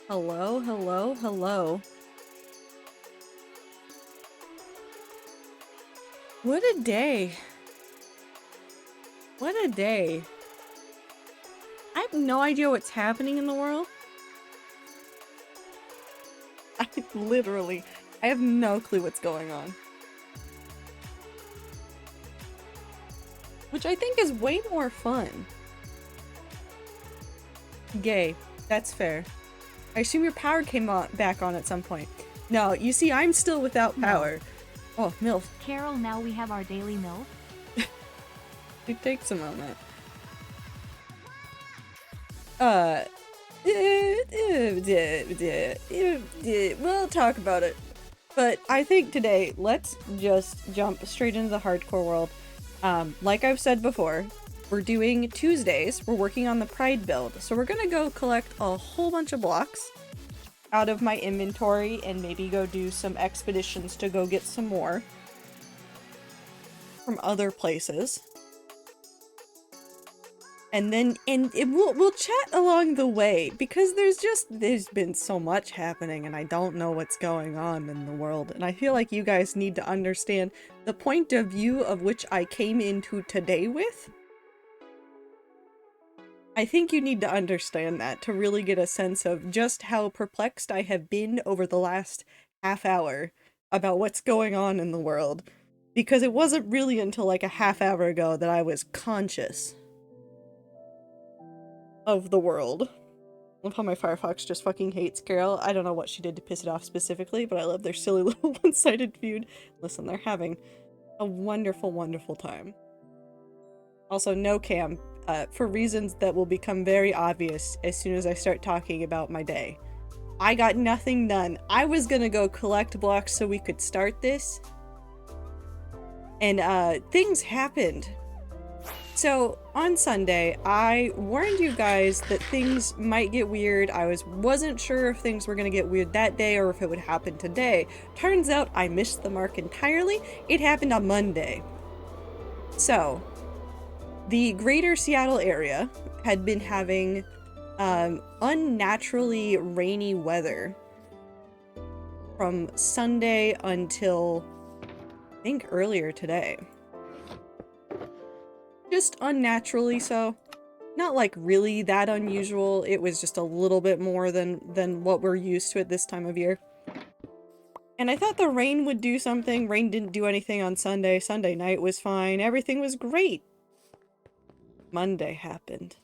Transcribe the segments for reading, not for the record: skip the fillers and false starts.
Hello, hello, hello. What a day. What a day. I have no idea what's happening in the world. I have no clue what's going on. Which I think is way more fun. Gay. That's fair. I assume your power came back on at some point. No, you see, I'm still without power. Oh, MILF. Carol, now we have our daily MILF. It takes a moment. We'll talk about it. But I think today, let's just jump straight into the hardcore world. Like I've said before, we're doing Tuesdays. We're working on the Pride build. So we're gonna go collect a whole bunch of blocks out of my inventory and maybe go do some expeditions to go get some more from other places. And then, we'll chat along the way, because there's been so much happening and I don't know what's going on in the world. And I feel like you guys need to understand the point of view of which I came into today with. I think you need to understand that to really get a sense of just how perplexed I have been over the last half hour about what's going on in the world. Because it wasn't really until like a half hour ago that I was conscious of the world. I love how my Firefox just fucking hates Carol. I don't know what she did to piss it off specifically, but I love their silly little one-sided feud. Listen, they're having a wonderful, wonderful time. Also, no cam, for reasons that will become very obvious as soon as I start talking about my day. I got nothing done. I was gonna go collect blocks so we could start this. And, things happened. So, on Sunday, I warned you guys that things might get weird. I wasn't sure if things were gonna get weird that day or if it would happen today. Turns out I missed the mark entirely. It happened on Monday. So, the greater Seattle area had been having unnaturally rainy weather from Sunday until, I think, earlier today. Just unnaturally so. Not like really that unusual, it was just a little bit more than what we're used to at this time of year. And I thought the rain would do something. Rain didn't do anything on Sunday. Sunday night was fine. Everything was great. Monday happened.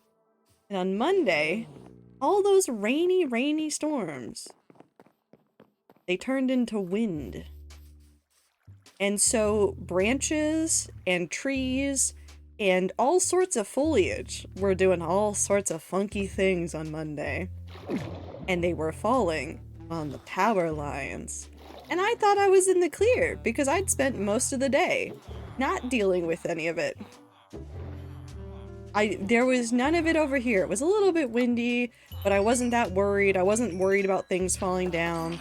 And on Monday, all those rainy storms, they turned into wind. And so branches and trees and all sorts of foliage were doing all sorts of funky things on Monday. And they were falling on the power lines. And I thought I was in the clear because I'd spent most of the day not dealing with any of it. There was none of it over here. It was a little bit windy, but I wasn't that worried. I wasn't worried about things falling down.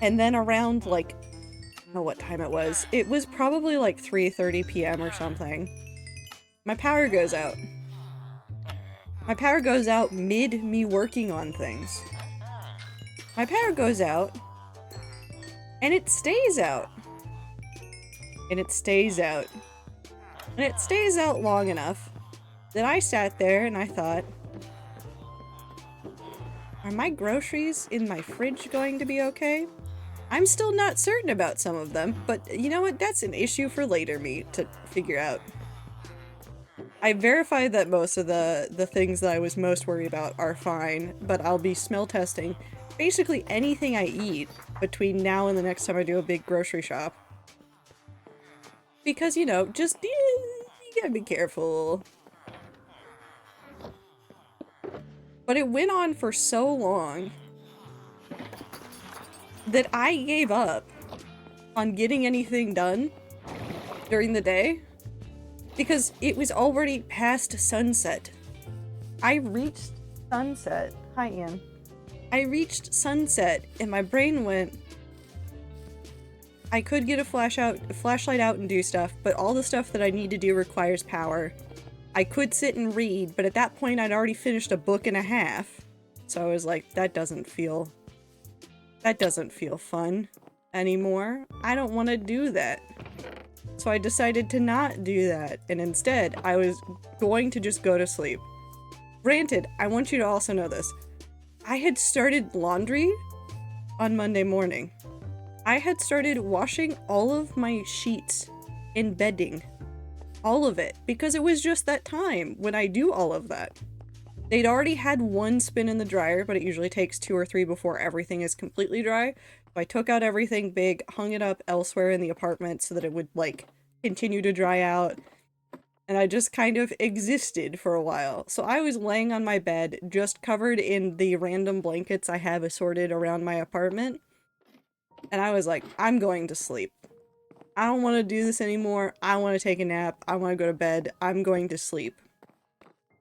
And then around, like, I don't know what time it was. It was probably like 3:30 p.m. or something. My power goes out. My power goes out mid me working on things. My power goes out, and it stays out. And it stays out. And it stays out long enough that I sat there and I thought, are my groceries in my fridge going to be okay? I'm still not certain about some of them, but you know what? That's an issue for later me to figure out. I verified that most of the things that I was most worried about are fine, but I'll be smell testing basically anything I eat between now and the next time I do a big grocery shop. Because, you know, just, you gotta be careful. But it went on for so long that I gave up on getting anything done during the day because it was already past sunset. I reached sunset. Hi, Ian. I reached sunset and my brain went, I could get a flashlight out and do stuff, but all the stuff that I need to do requires power. I could sit and read, but at that point I'd already finished a book and a half. So I was like, that doesn't feel fun anymore. I don't want to do that. So I decided to not do that, and instead I was going to just go to sleep. Granted, I want you to also know this. I had started laundry on Monday morning. I had started washing all of my sheets and bedding. All of it. Because it was just that time when I do all of that. They'd already had one spin in the dryer, but it usually takes 2 or 3 before everything is completely dry. So I took out everything big, hung it up elsewhere in the apartment so that it would, like, continue to dry out. And I just kind of existed for a while. So I was laying on my bed, just covered in the random blankets I have assorted around my apartment. And I was like, I'm going to sleep. I don't want to do this anymore. I want to take a nap. I want to go to bed. I'm going to sleep.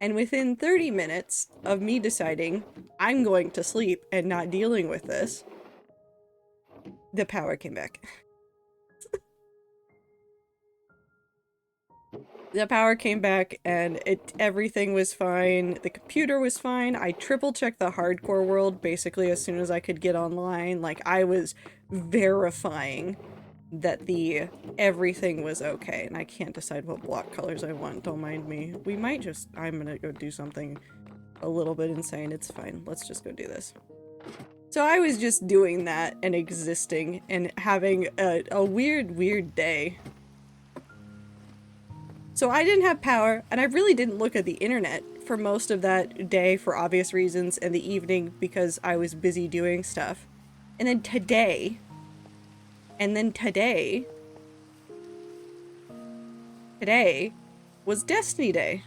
And within 30 minutes of me deciding I'm going to sleep and not dealing with this, the power came back. The power came back and everything was fine. The computer was fine. I triple checked the hardcore world basically as soon as I could get online. Like, I was verifying that everything was okay. And I can't decide what block colors I want. Don't mind me. I'm gonna go do something a little bit insane. It's fine. Let's just go do this. So I was just doing that and existing and having a weird day. So I didn't have power, and I really didn't look at the internet for most of that day for obvious reasons, and the evening because I was busy doing stuff. And then today was Destiny Day.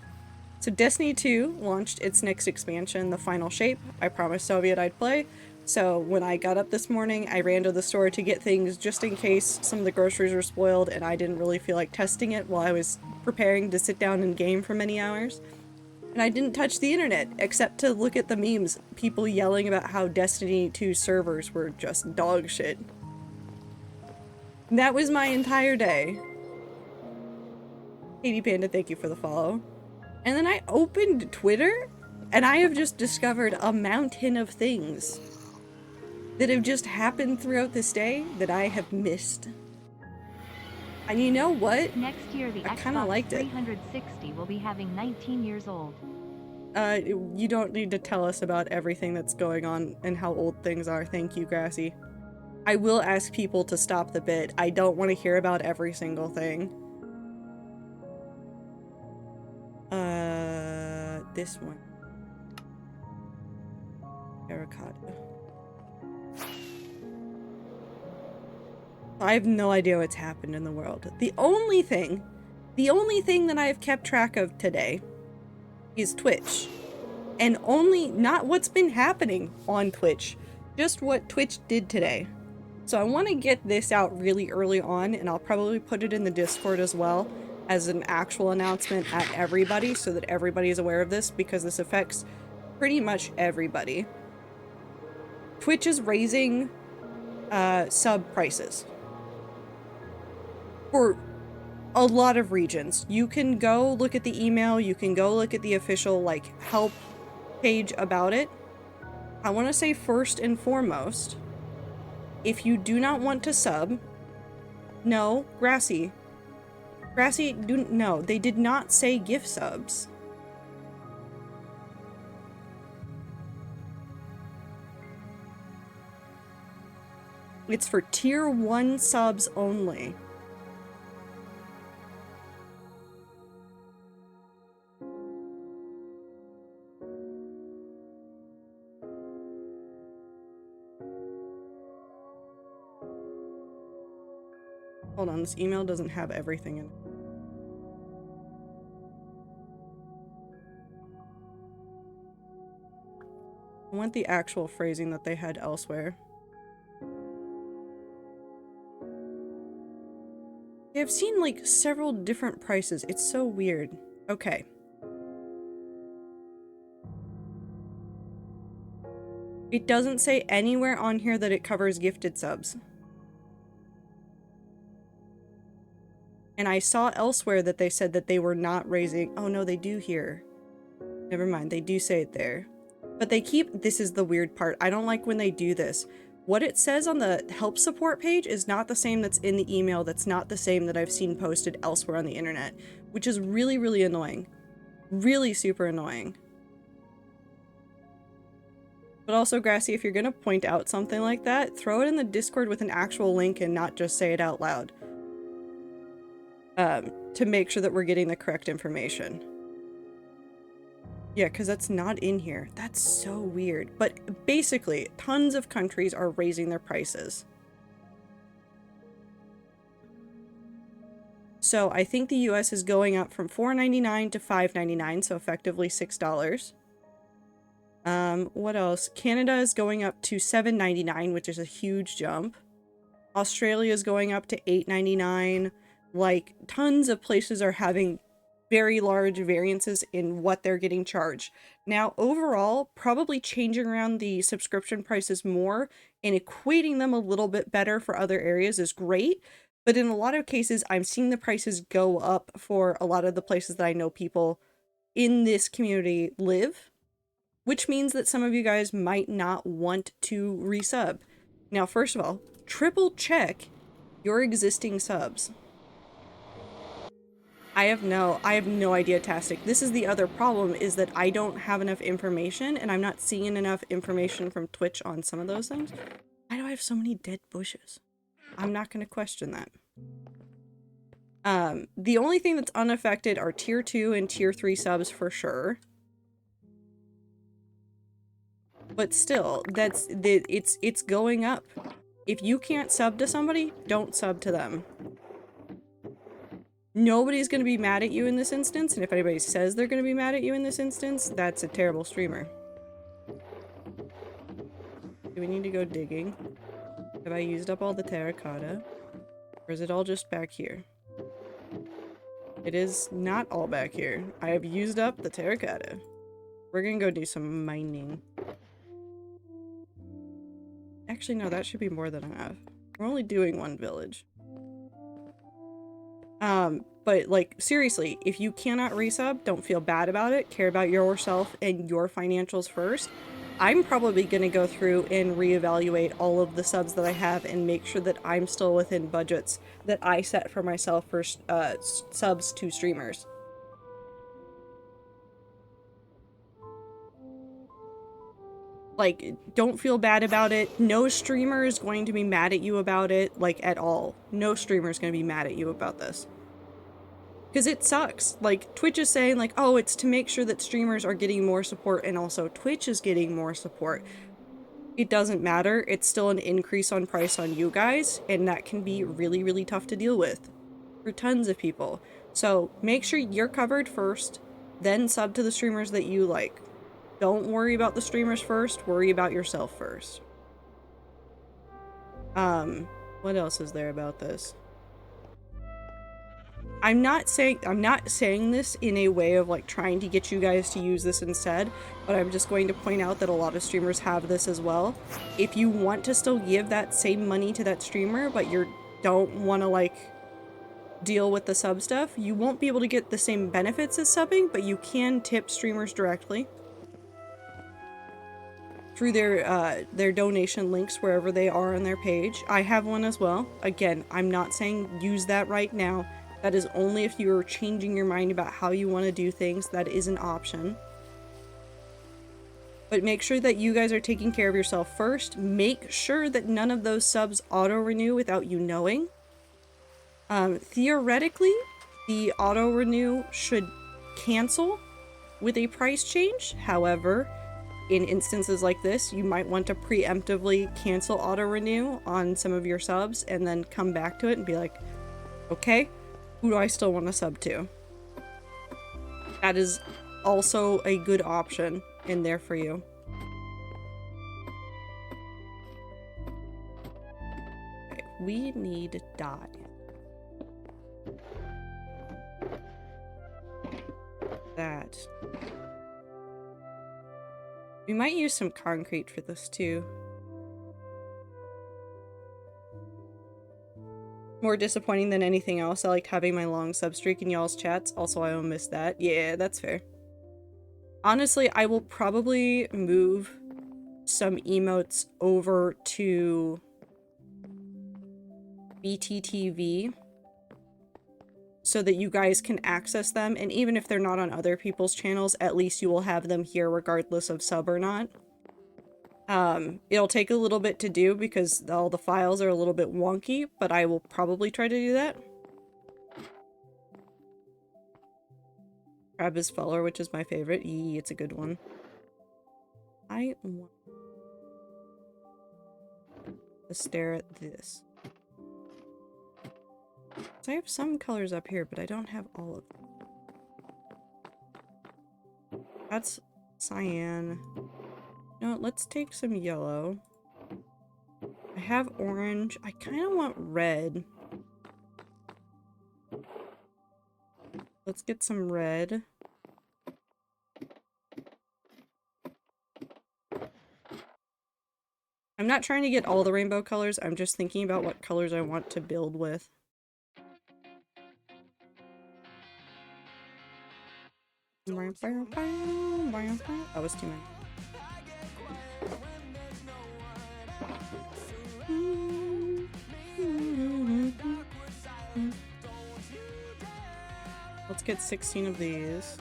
So Destiny 2 launched its next expansion, The Final Shape. I promised Soviet I'd play. So when I got up this morning, I ran to the store to get things just in case some of the groceries were spoiled and I didn't really feel like testing it while I was preparing to sit down and game for many hours. And I didn't touch the internet except to look at the memes, people yelling about how Destiny 2 servers were just dog shit. And that was my entire day. Katie Panda, thank you for the follow. And then I opened Twitter, and I have just discovered a mountain of things that have just happened throughout this day that I have missed. And you know what? Next year, the I kinda Xbox liked it. 360 will be having 19 years old. You don't need to tell us about everything that's going on and how old things are. Thank you, Grassy. I will ask people to stop the bit. I don't want to hear about every single thing. This one. Terracotta. I have no idea what's happened in the world. The only thing that I have kept track of today is Twitch. And not what's been happening on Twitch, just what Twitch did today. So I want to get this out really early on, and I'll probably put it in the Discord as well as an actual announcement at everybody so that everybody is aware of this, because this affects pretty much everybody. Twitch is raising sub prices for a lot of regions. You can go look at the email, you can go look at the official like help page about it. I want to say first and foremost, if you do not want to sub, no, Grassy, no, they did not say gift subs. It's for tier 1 subs only. Hold on, this email doesn't have everything in it. I want the actual phrasing that they had elsewhere. Yeah, I've seen like several different prices. It's so weird. Okay. It doesn't say anywhere on here that it covers gifted subs. And I saw elsewhere that they said that they were not raising... Oh no, they do here. Never mind, they do say it there. But they keep, this is the weird part. I don't like when they do this. What it says on the help support page is not the same that's in the email. That's not the same that I've seen posted elsewhere on the internet, which is really, really annoying. Really super annoying. But also, Grassy, if you're going to point out something like that, throw it in the Discord with an actual link and not just say it out loud. To make sure that we're getting the correct information. Yeah, because that's not in here. That's so weird. But basically, tons of countries are raising their prices. So I think the US is going up from $4.99 to $5.99, so effectively $6. What else? Canada is going up to $7.99, which is a huge jump. Australia is going up to $8.99. Like, tons of places are having very large variances in what they're getting charged. Now, overall, probably changing around the subscription prices more and equating them a little bit better for other areas is great. But in a lot of cases, I'm seeing the prices go up for a lot of the places that I know people in this community live, which means that some of you guys might not want to resub. Now, first of all, triple check your existing subs. I have no idea, Tastic. This is the other problem, is that I don't have enough information, and I'm not seeing enough information from Twitch on some of those things. Why do I have so many dead bushes? I'm not going to question that. The only thing that's unaffected are tier 2 and tier 3 subs for sure. But still, it's going up. If you can't sub to somebody, don't sub to them. Nobody's going to be mad at you in this instance, and if anybody says they're going to be mad at you in this instance, that's a terrible streamer. Do we need to go digging? Have I used up all the terracotta? Or is it all just back here? It is not all back here. I have used up the terracotta. We're going to go do some mining. Actually, no, that should be more than enough. We're only doing one village. But like, seriously, if you cannot resub, don't feel bad about it. Care about yourself and your financials first. I'm probably going to go through and reevaluate all of the subs that I have and make sure that I'm still within budgets that I set for myself for subs to streamers. Like, don't feel bad about it. No streamer is going to be mad at you about it, like, at all. No streamer is going to be mad at you about this. Because it sucks. Like, Twitch is saying, like, oh, it's to make sure that streamers are getting more support and also Twitch is getting more support. It doesn't matter. It's still an increase on price on you guys, and that can be really, really tough to deal with for tons of people. So make sure you're covered first, then sub to the streamers that you like. Don't worry about the streamers first, worry about yourself first. What else is there about this? I'm not saying this in a way of like trying to get you guys to use this instead, but I'm just going to point out that a lot of streamers have this as well. If you want to still give that same money to that streamer, but you don't want to like deal with the sub stuff, you won't be able to get the same benefits as subbing, but you can tip streamers directly through their donation links wherever they are on their page. I have one as well. Again, I'm not saying use that right now. That is only if you're changing your mind about how you want to do things. That is an option. But make sure that you guys are taking care of yourself first. Make sure that none of those subs auto-renew without you knowing. Theoretically, the auto-renew should cancel with a price change. However, in instances like this, you might want to preemptively cancel auto-renew on some of your subs and then come back to it and be like, okay, who do I still want to sub to? That is also a good option in there for you. Okay, we need dye. That. We might use some concrete for this too. More disappointing than anything else. I liked having my long sub streak in y'all's chats. Also, I will miss that. Yeah, that's fair. Honestly, I will probably move some emotes over to BTTV so that you guys can access them, and even if they're not on other people's channels, at least you will have them here regardless of sub or not. It'll take a little bit to do because all the files are a little bit wonky, but I will probably try to do that. Travis Feller, which is my favorite. Eee, it's a good one. I want to stare at this. So I have some colors up here, but I don't have all of them. That's cyan. You know what, let's take some yellow. I have orange. I kind of want red. Let's get some red. I'm not trying to get all the rainbow colors. I'm just thinking about what colors I want to build with. That was too many. Let's get 16 of these.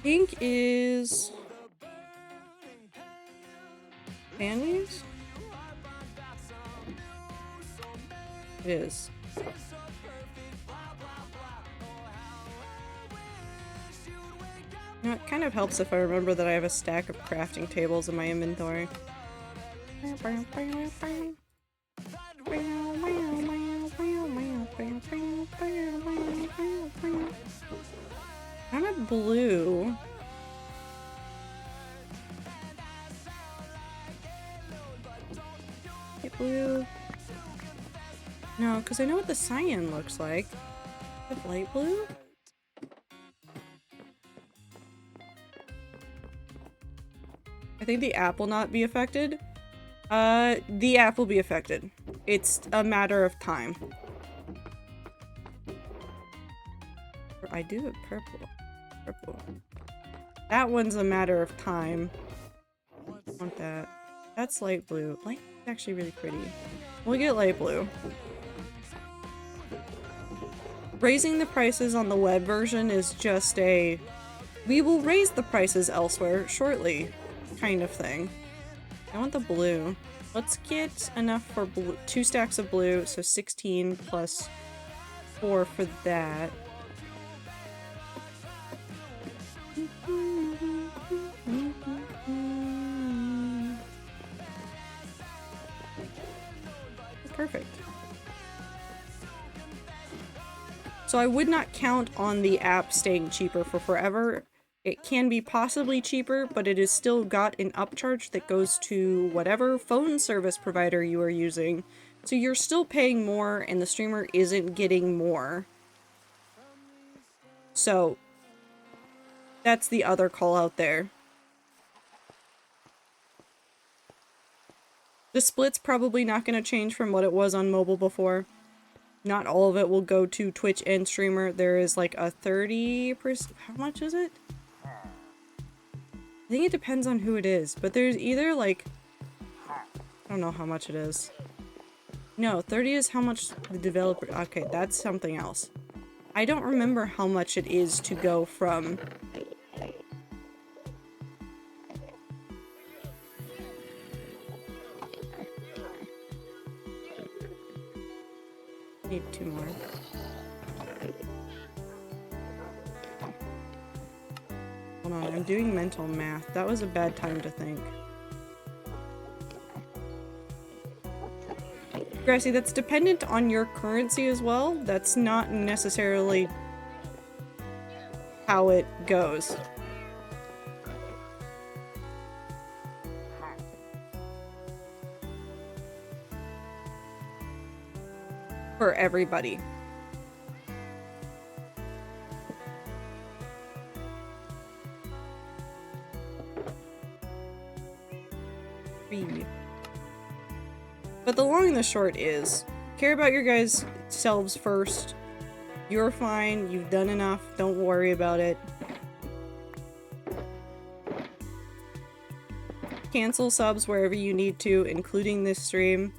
Pink is panties? It is. You know, it kind of helps if I remember that I have a stack of crafting tables in my inventory. I'm a blue. Get blue. No, because I know what the cyan looks like. With light blue? I think the app will not be affected. The app will be affected. It's a matter of time. I do have purple. Purple. That one's a matter of time. I want that. That's light blue. Light is actually really pretty. We'll get light blue. Raising the prices on the web version is just a we will raise the prices elsewhere shortly kind of thing. I want the blue. Let's get enough for blue, 2 stacks of blue, so 16 plus 4 for that. Perfect. So I would not count on the app staying cheaper for forever. It can be possibly cheaper, but it has still got an upcharge that goes to whatever phone service provider you are using. So you're still paying more and the streamer isn't getting more. So that's the other call out there. The split's probably not going to change from what it was on mobile before. Not all of it will go to Twitch and streamer. There is like a 30%. How much is it? I think it depends on who it is, but there's either like, I don't know how much it is. No, 30 is how much the developer, okay, that's something else. I don't remember how much it is to go from need 2 more. Hold on, I'm doing mental math. That was a bad time to think. Grassy, that's dependent on your currency as well. That's not necessarily how it goes. For everybody. But the long and the short is, care about your guys' selves first. You're fine. You've done enough. Don't worry about it. Cancel subs wherever you need to, including this stream.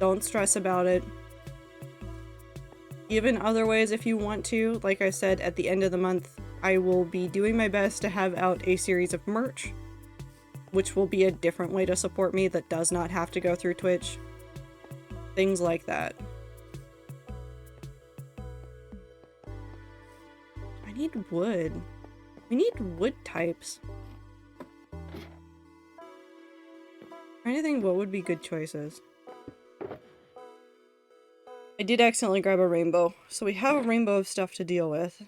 Don't stress about it. Even other ways if you want to. Like I said, at the end of the month, I will be doing my best to have out a series of merch, which will be a different way to support me that does not have to go through Twitch. Things like that. I need wood. We need wood types. Trying to think what would be good choices. I did accidentally grab a rainbow, so we have a rainbow of stuff to deal with.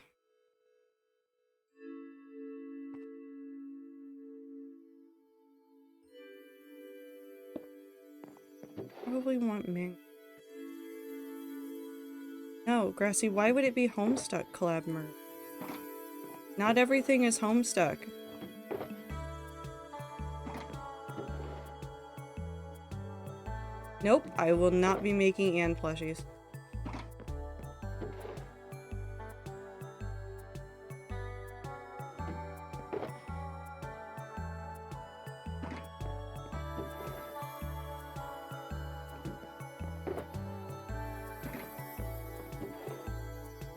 Probably want mango. No, Grassy, why would it be Homestuck collab merch? Not everything is Homestuck. Nope, I will not be making Anne plushies.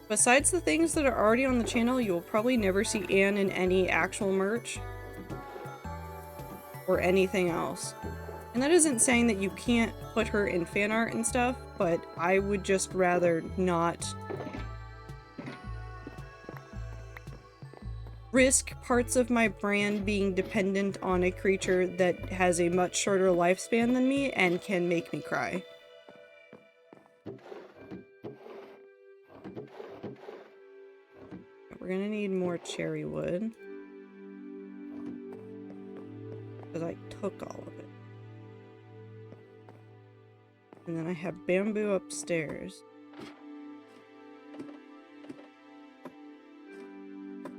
Besides the things that are already on the channel, you will probably never see Anne in any actual merch. Or anything else. And that isn't saying that you can't put her in fan art and stuff, but I would just rather not risk parts of my brand being dependent on a creature that has a much shorter lifespan than me and can make me cry. We're gonna need more cherry wood. Because I took all of it. And then I have bamboo upstairs.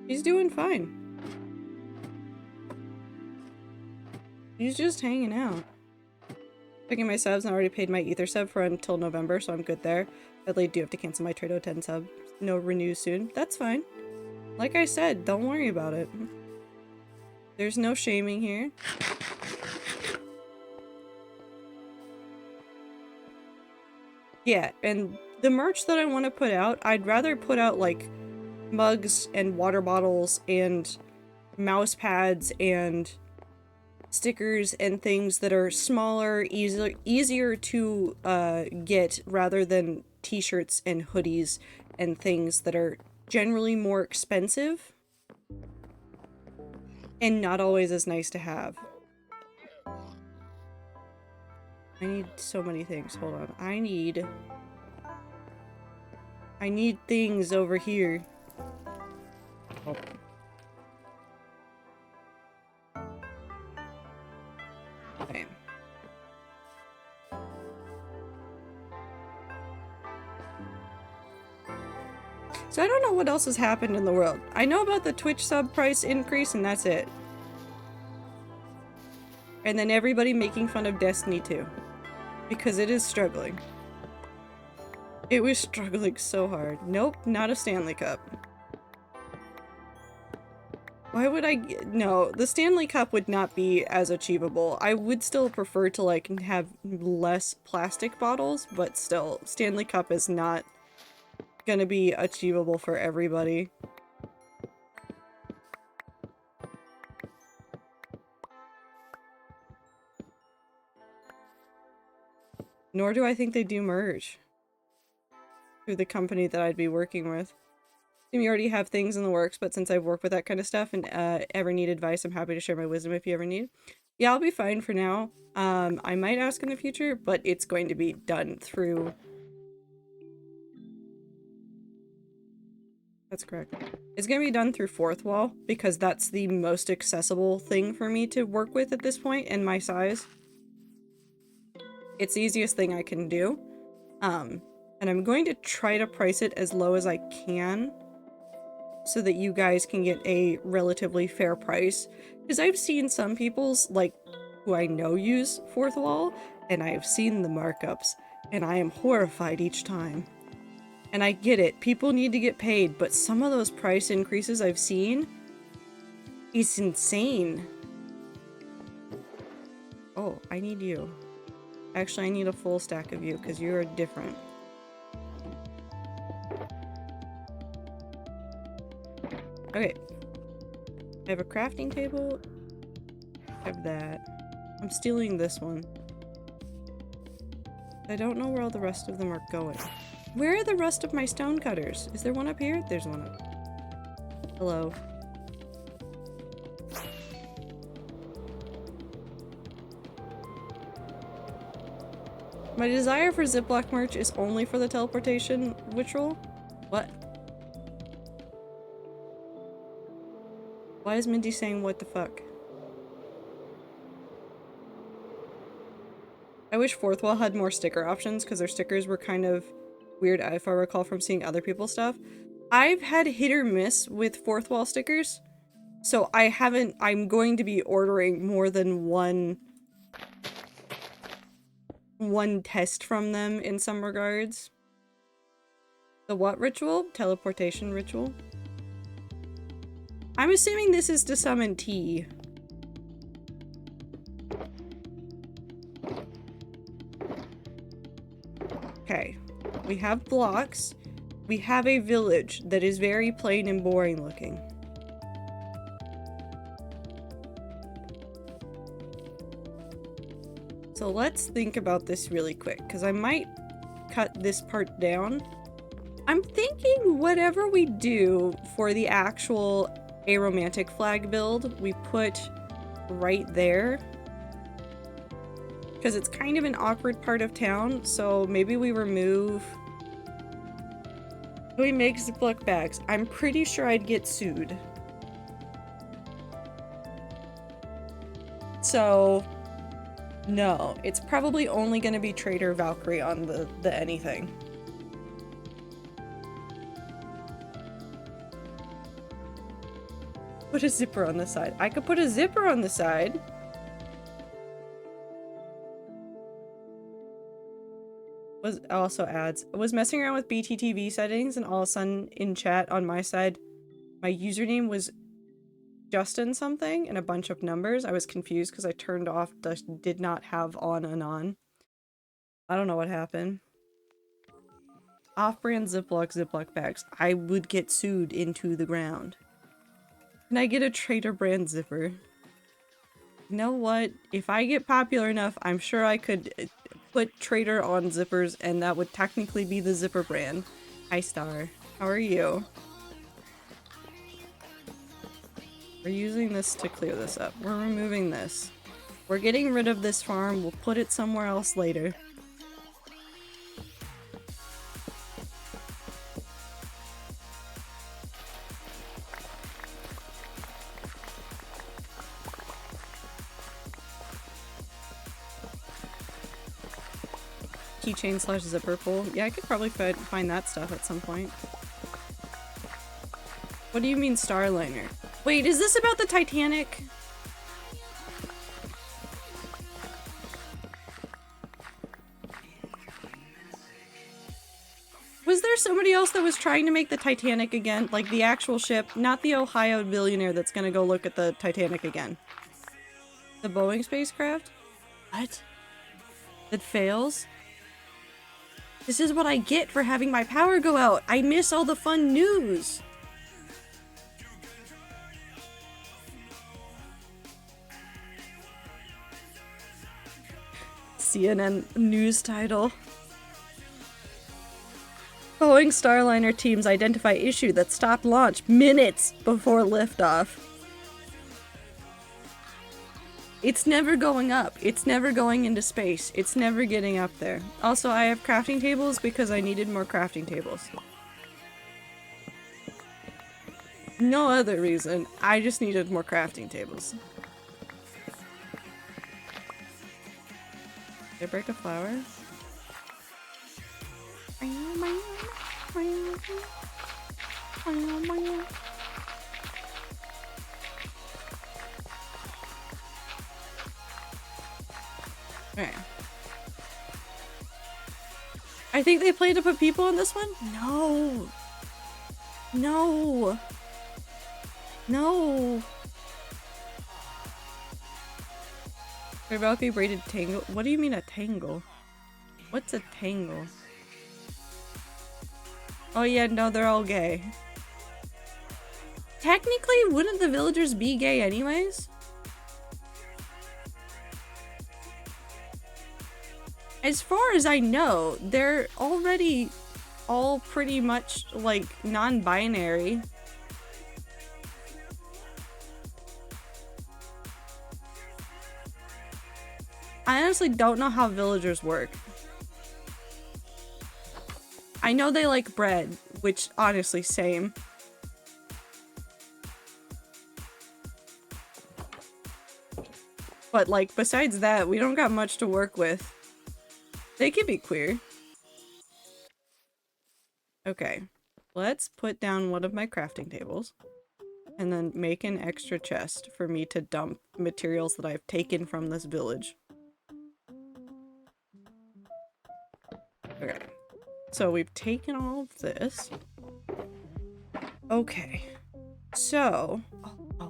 He's doing fine. He's just hanging out. Picking my subs, and I already paid my Ether sub for until November, so I'm good there. Sadly, I do have to cancel my Trado 10 sub. No renew soon. That's fine. Like I said, don't worry about it. There's no shaming here. Yeah, and the merch that I want to put out, I'd rather put out like mugs and water bottles and mouse pads and stickers and things that are smaller, easier to get rather than t-shirts and hoodies and things that are generally more expensive and not always as nice to have. I need so many things. Hold on. I need things over here. Oh. Okay. So I don't know what else has happened in the world. I know about the Twitch sub price increase and that's it. And then everybody making fun of Destiny 2. Because it is struggling. It was struggling so hard. Nope, not a Stanley Cup. Why would I no, the Stanley Cup would not be as achievable. I would still prefer to like have less plastic bottles, but still, Stanley Cup is not gonna be achievable for everybody. Nor do I think they do merge through the company that I'd be working with. You already have things in the works, but since I've worked with that kind of stuff and ever need advice, I'm happy to share my wisdom if you ever need. Yeah, I'll be fine for now. I might ask in the future, but it's going to be done through... That's correct. It's going to be done through Fourth Wall, because that's the most accessible thing for me to work with at this point, and my size. It's the easiest thing I can do. And I'm going to try to price it as low as I can so that you guys can get a relatively fair price. Because I've seen some people's, like, who I know use Fourth Wall, and I've seen the markups, and I am horrified each time. And I get it. People need to get paid, but some of those price increases I've seen is insane. Oh, I need you. Actually, I need a full stack of you because you're different. Okay. I have a crafting table. I have that. I'm stealing this one. I don't know where all the rest of them are going. Where are the rest of my stone cutters? Is there one up here? There's one up. Hello. My desire for Ziploc merch is only for the teleportation ritual? What? Why is Mindy saying what the fuck? I wish Fourth Wall had more sticker options because their stickers were kind of weird if I recall from seeing other people's stuff. I've had hit or miss with Fourth Wall stickers, so I'm going to be ordering more than one test from them in some regards. The what ritual? Teleportation ritual. I'm assuming this is to summon T. Okay, we have blocks. We have a village that is very plain and boring looking. So let's think about this really quick, because I might cut this part down. I'm thinking whatever we do for the actual aromantic flag build, we put right there. Because it's kind of an awkward part of town, so maybe we remove... We make Ziploc bags. I'm pretty sure I'd get sued. So... no, it's probably only going to be Trader Valkyrie on the anything. Put a zipper on the side. I could put a zipper on the side. Was also adds. I was messing around with BTTV settings and all of a sudden in chat on my side, my username was Justin something and a bunch of numbers. I was confused because I turned off the did not have on and on. I don't know what happened. Off-brand Ziploc bags. I would get sued into the ground. Can I get a Trader brand zipper? You know what? If I get popular enough, I'm sure I could put Trader on zippers and that would technically be the zipper brand. Hi Star. How are you? We're using this to clear this up. We're removing this. We're getting rid of this farm. We'll put it somewhere else later. Keychain slash zipper pull. Yeah, I could probably find that stuff at some point. What do you mean Starliner? Wait, is this about the Titanic? Was there somebody else that was trying to make the Titanic again? Like the actual ship, not the Ohio billionaire that's gonna go look at the Titanic again. The Boeing spacecraft? What? That fails? This is what I get for having my power go out. I miss all the fun news. CNN news title. Boeing Starliner teams identify issue that stopped launch minutes before liftoff. It's never going up. It's never going into space. It's never getting up there. Also, I have crafting tables because I needed more crafting tables. No other reason. I just needed more crafting tables. Did I break a flower? Okay. I think they plan to put people on this one? No. No. No. Rebelke braided tangle? What do you mean a tangle? What's a tangle? Oh yeah, no, they're all gay. Technically, wouldn't the villagers be gay anyways? As far as I know, they're already all pretty much, like, non-binary. I honestly don't know how villagers work. I know they like bread, which honestly, same. But, like, besides that, we don't got much to work with. They can be queer. Okay, let's put down one of my crafting tables and then make an extra chest for me to dump materials that I've taken from this village. Okay, so we've taken all of this. Okay, so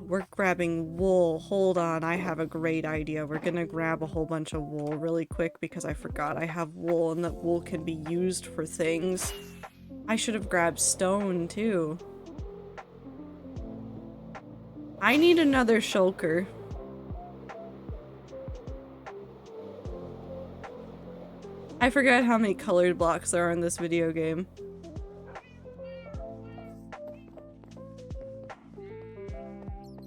we're grabbing wool. Hold on, I have a great idea. We're gonna grab a whole bunch of wool really quick because I forgot I have wool and that wool can be used for things. I should have grabbed stone too. I need another shulker. I forgot how many colored blocks there are in this video game.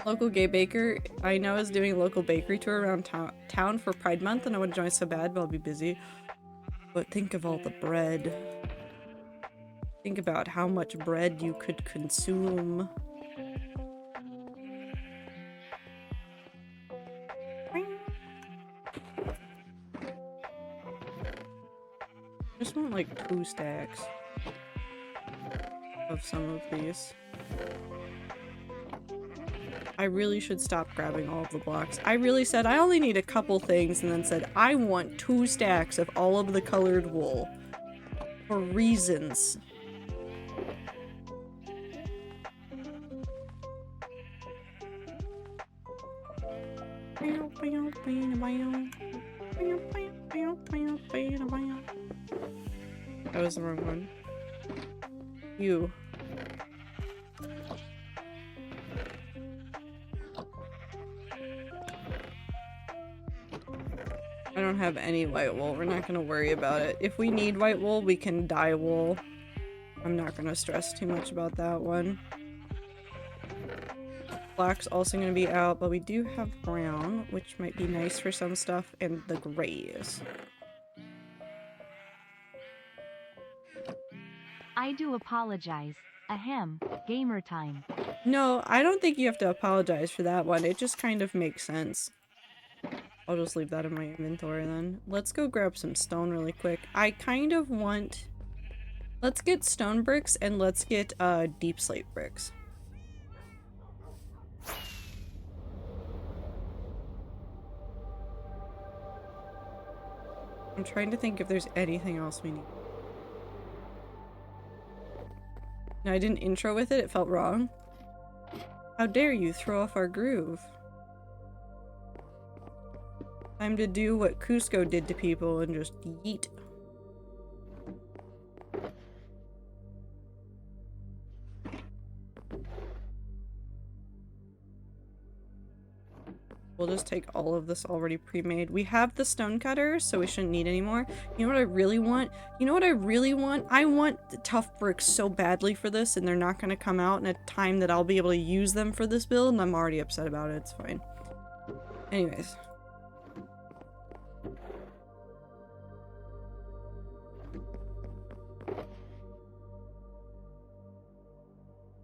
Local gay baker I know is doing a local bakery tour around town for Pride Month, and I want to join so bad, but I'll be busy. But think of all the bread. Think about how much bread you could consume. Just want like 2 stacks of some of these. I really should stop grabbing all of the blocks. I really said I only need a couple things and then said I want 2 stacks of all of the colored wool. For reasons. That was the wrong one. You. I don't have any white wool. We're not gonna worry about it. If we need white wool, we can dye wool. I'm not gonna stress too much about that one. Black's also gonna be out, but we do have brown, which might be nice for some stuff, and the grays. I do apologize. Ahem. Gamer time. No, I don't think you have to apologize for that one. It just kind of makes sense. I'll just leave that in my inventory then. Let's go grab some stone really quick. I kind of want... Let's get stone bricks and let's get deep slate bricks. I'm trying to think if there's anything else we need. No, I didn't intro with it. It felt wrong. How dare you throw off our groove? Time to do what Cusco did to people and just yeet. We'll just take all of this already pre-made. We have the stone cutter, so we shouldn't need any more. You know what I really want? You know what I really want? I want the tough bricks so badly for this, and they're not going to come out in a time that I'll be able to use them for this build, and I'm already upset about it. It's fine. Anyways.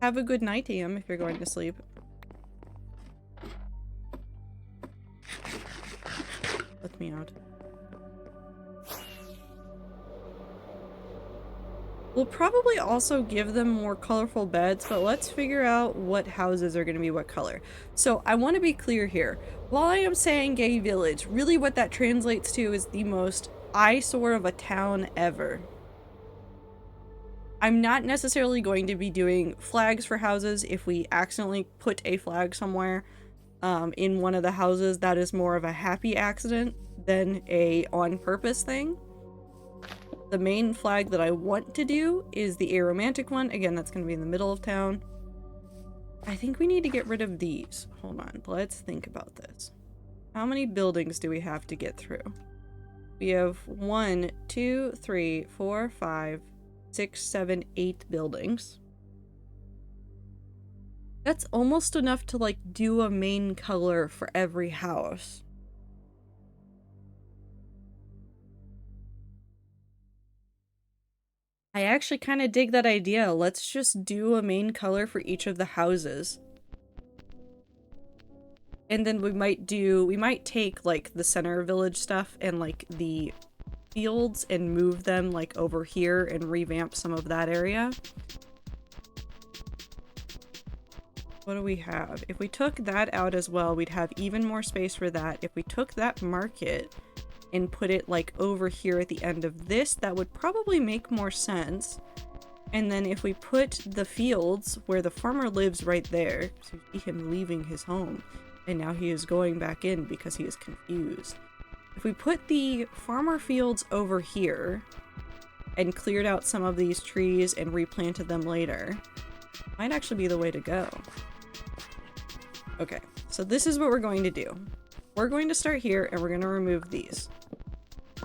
Have a good night, Ian, if you're going to sleep. Let me out. We'll probably also give them more colorful beds, but let's figure out what houses are going to be what color. So I want to be clear here. While I am saying gay village, really what that translates to is the most eyesore of a town ever. I'm not necessarily going to be doing flags for houses if we accidentally put a flag somewhere in one of the houses. That is more of a happy accident than a on purpose thing. The main flag that I want to do is the aromantic one. Again, that's going to be in the middle of town. I think we need to get rid of these. Hold on, let's think about this. How many buildings do we have to get through? We have 1, 2, 3, 4, 5, 6, 7, 8 buildings. That's almost enough to like do a main color for every house. I actually kind of dig that idea. Let's just do a main color for each of the houses. And then we might take like the center village stuff and like the fields and move them like over here and revamp some of that area. What do we have? If we took that out as well, we'd have even more space for that. If we took that market and put it like over here at the end of this, that would probably make more sense. And then if we put the fields where the farmer lives right there, so you see him leaving his home, and now he is going back in because he is confused. If we put the farmer fields over here and cleared out some of these trees and replanted them later, might actually be the way to go. Okay, so this is what we're going to do. We're going to start here and we're going to remove these.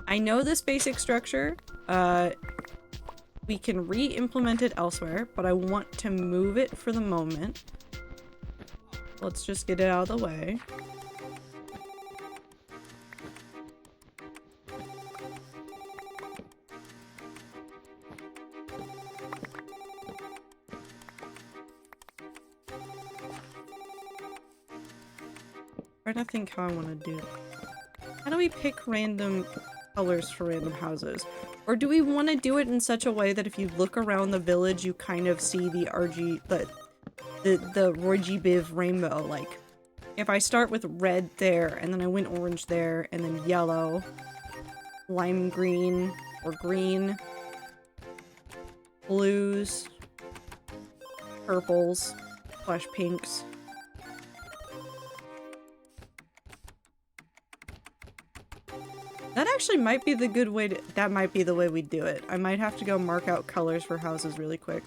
I know this basic structure, we can re-implement it elsewhere, but I want to move it for the moment. Let's just get it out of the way. I'm trying to think how I want to do it. How do we pick random colors for random houses? Or do we want to do it in such a way that if you look around the village, you kind of see the the Roy G. Biv rainbow? Like, if I start with red there, and then I went orange there, and then yellow, lime green, or green, blues, purples, / pinks. That actually might be the good way to- that might be the way we do it. I might have to go mark out colors for houses really quick.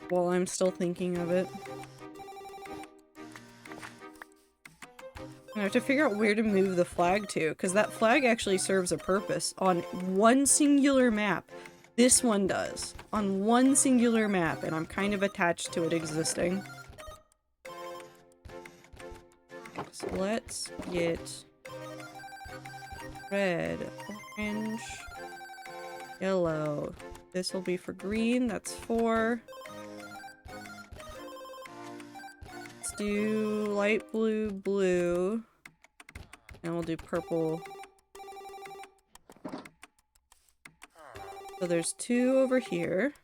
While I'm still thinking of it. I have to figure out where to move the flag to, because that flag actually serves a purpose on one singular map. This one does. On one singular map, and I'm kind of attached to it existing. So let's get red, orange, yellow. This will be for green, that's 4. Let's do light blue, blue, and we'll do purple. So there's 2 over here.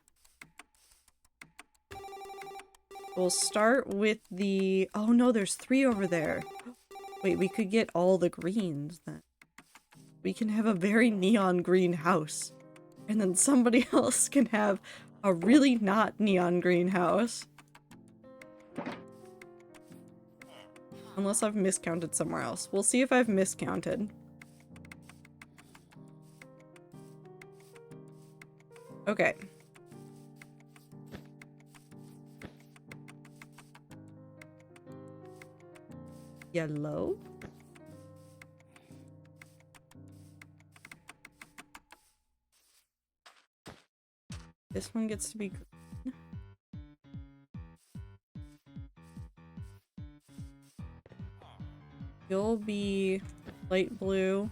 We'll start with the- oh no, there's 3 over there. Wait, we could get all the greens then. We can have a very neon green house. And then somebody else can have a really not neon green house. Unless I've miscounted somewhere else. We'll see if I've miscounted. Okay. Yellow. This one gets to be green. You'll be light blue.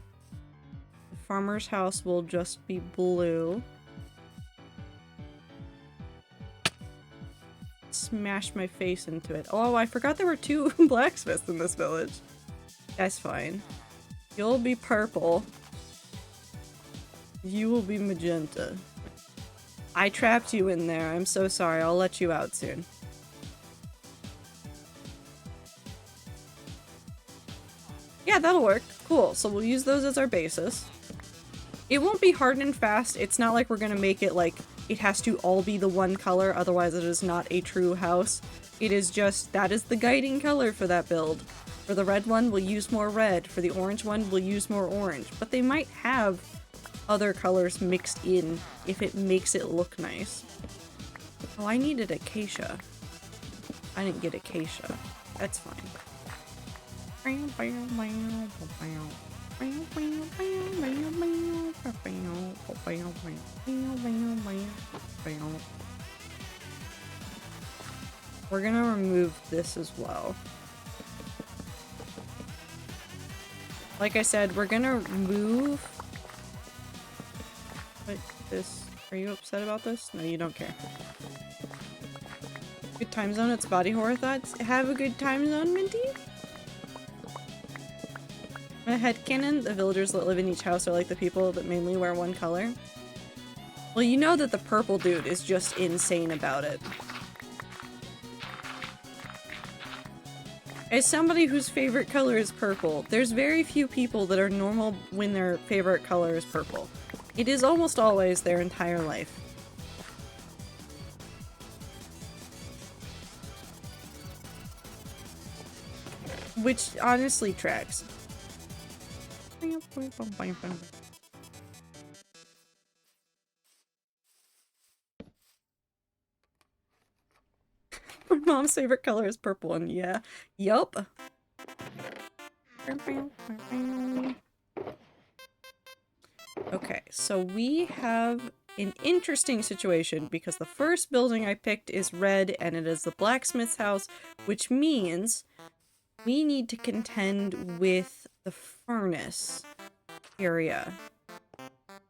The farmer's house will just be blue. Smash my face into it. Oh, I forgot there were 2 blacksmiths in this village. That's fine. You'll be purple. You will be magenta. I trapped you in there. I'm so sorry. I'll let you out soon. Yeah, that'll work. Cool. So we'll use those as our basis. It won't be hardened fast. It's not like we're gonna make it like it has to all be the one color, otherwise it is not a true house. It is just, that is the guiding color for that build. For the red one, we'll use more red. For the orange one, we'll use more orange. But they might have other colors mixed in if it makes it look nice. Oh, I needed acacia. I didn't get acacia. That's fine. We're gonna remove this as well. Like I said, we're gonna move... What, this... Are you upset about this? No, you don't care. Good time zone, it's body horror thoughts. Have a good time zone, Minty? My headcanon, the villagers that live in each house are like the people that mainly wear one color. Well, you know that the purple dude is just insane about it. As somebody whose favorite color is purple, there's very few people that are normal when their favorite color is purple. It is almost always their entire life. Which honestly tracks. My mom's favorite color is purple, and yeah. Yup. Okay, so we have an interesting situation because the first building I picked is red and it is the blacksmith's house, which means we need to contend with the furnace area.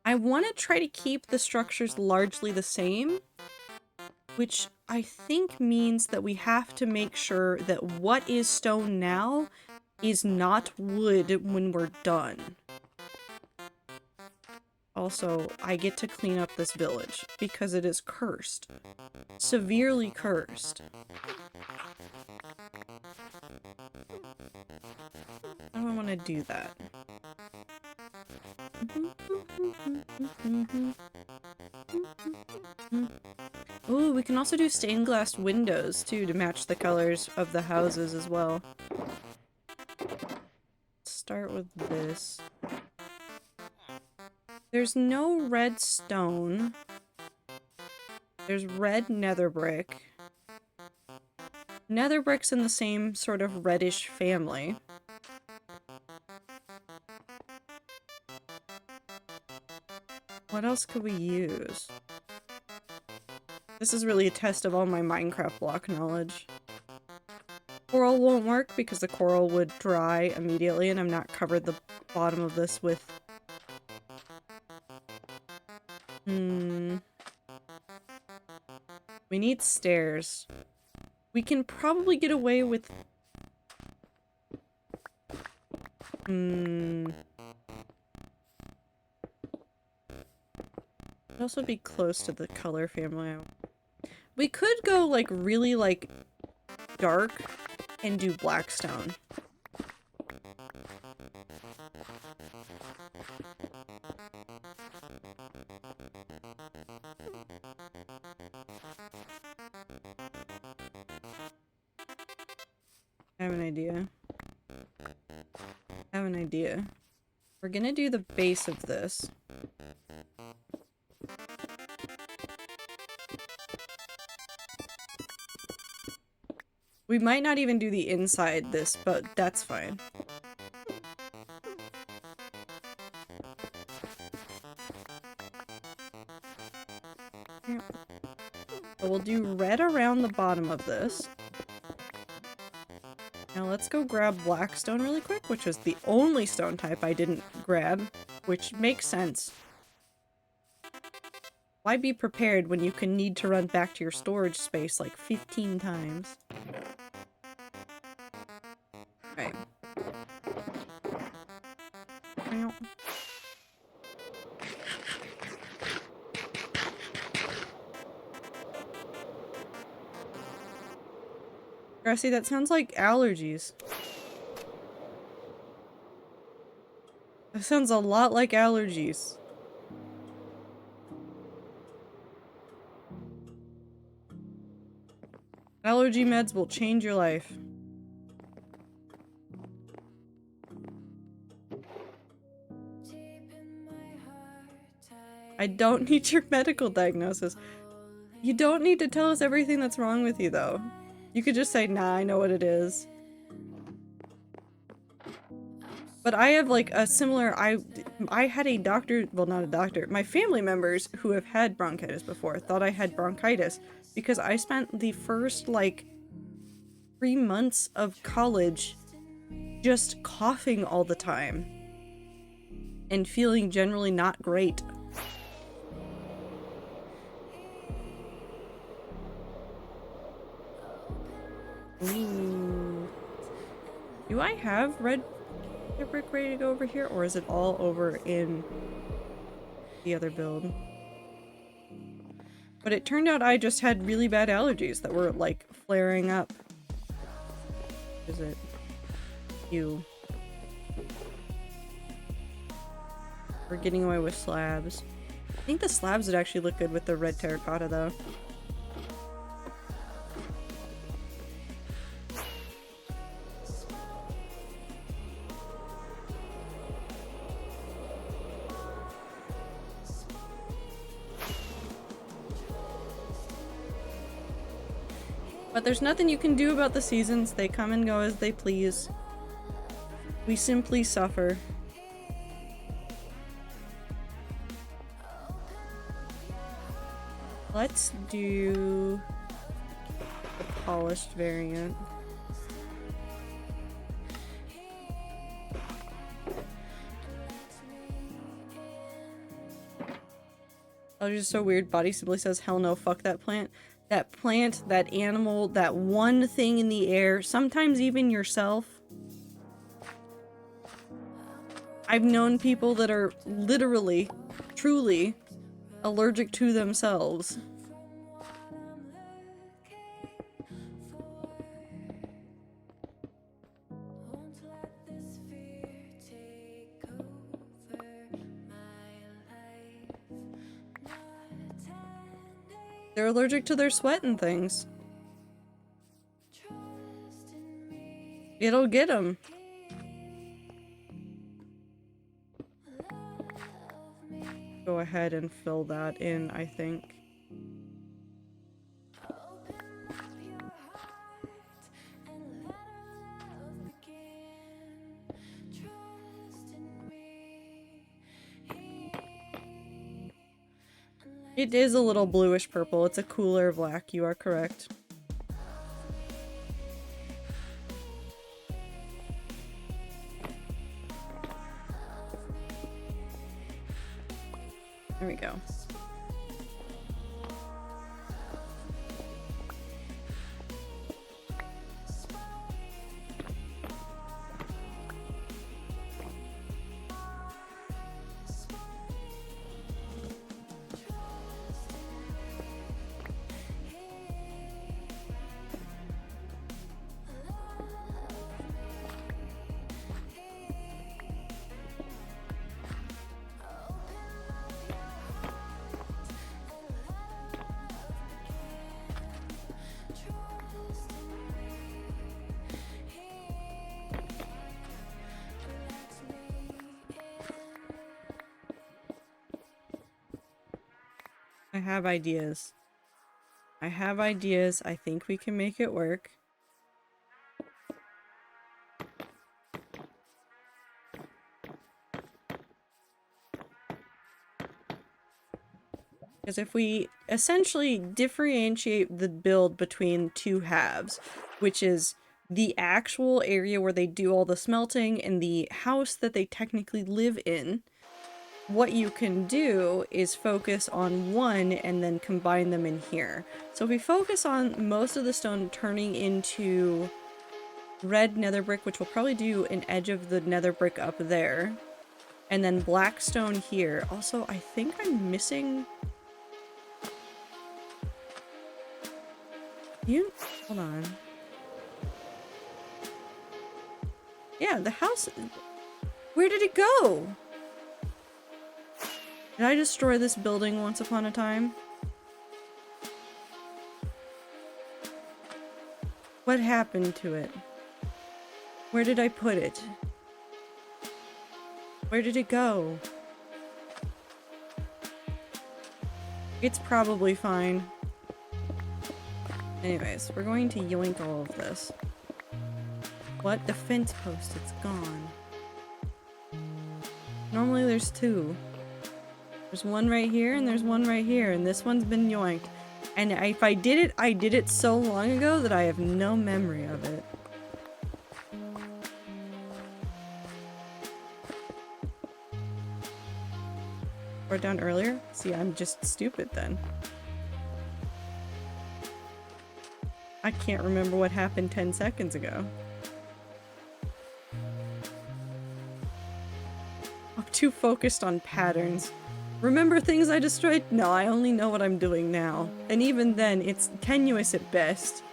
I want to try to keep the structures largely the same, which I think means that we have to make sure that what is stone now is not wood when we're done. Also, I get to clean up this village because it is cursed. Severely cursed. I don't want to do that. Ooh, we can also do stained glass windows too to match the colors of the houses as well. Let's start with this. There's no red stone. There's red nether brick. Nether brick's in the same sort of reddish family. What else could we use? This is really a test of all my Minecraft block knowledge. Coral won't work because the coral would dry immediately and I'm not covered the bottom of this with... We need stairs. We can probably get away with... It'd also be close to the color family. We could go, like, really, like, dark and do blackstone. I have an idea. I have an idea. We're gonna do the base of this. We might not even do the inside this, but that's fine. Yeah. So we'll do red around the bottom of this. Now let's go grab blackstone really quick, which is the only stone type I didn't grab, which makes sense. Why be prepared when you can need to run back to your storage space like 15 times? Right. Grassy, that sounds like allergies. That sounds a lot like allergies. Allergy meds will change your life. I don't need your medical diagnosis. You don't need to tell us everything that's wrong with you, though. You could just say, nah, I know what it is. But I have, like, a similar- I had a doctor- well, not a doctor. My family members who have had bronchitis before thought I had bronchitis because I spent the first, like, 3 months of college just coughing all the time and feeling generally not great. Ooh. Do I have red brick ready to go over here, or is it all over in the other build? But it turned out I just had really bad allergies that were, like, flaring up. Is it you? We're getting away with slabs. I think the slabs would actually look good with the red terracotta, though. But there's nothing you can do about the seasons. They come and go as they please. We simply suffer. Let's do the polished variant. Oh, just so weird. Body simply says, hell no, fuck that plant. That plant, that animal, that one thing in the air, sometimes even yourself. I've known people that are literally, truly allergic to themselves. They're allergic to their sweat and things. It'll get them. Go ahead and fill that in, I think. It is a little bluish purple. It's a cooler black. You are correct. There we go. I have ideas. I have ideas. I think we can make it work. Because if we essentially differentiate the build between two halves, which is the actual area where they do all the smelting and the house that they technically live in, what you can do is focus on one and then combine them in here. So if we focus on most of the stone turning into red nether brick, which will probably do an edge of the nether brick up there, and then black stone here. Also, I think I'm missing... Hold on. Yeah, the house... Where did it go? Did I destroy this building once upon a time? What happened to it? Where did I put it? Where did it go? It's probably fine. Anyways, we're going to yoink all of this. What? The fence post, it's gone. Normally there's two. There's one right here and there's one right here, and this one's been yoinked. And if I did it so long ago that I have no memory of it. Or done earlier? See, I'm just stupid then. I can't remember what happened 10 seconds ago. I'm too focused on patterns. Remember things I destroyed? No, I only know what I'm doing now. And even then, it's tenuous at best.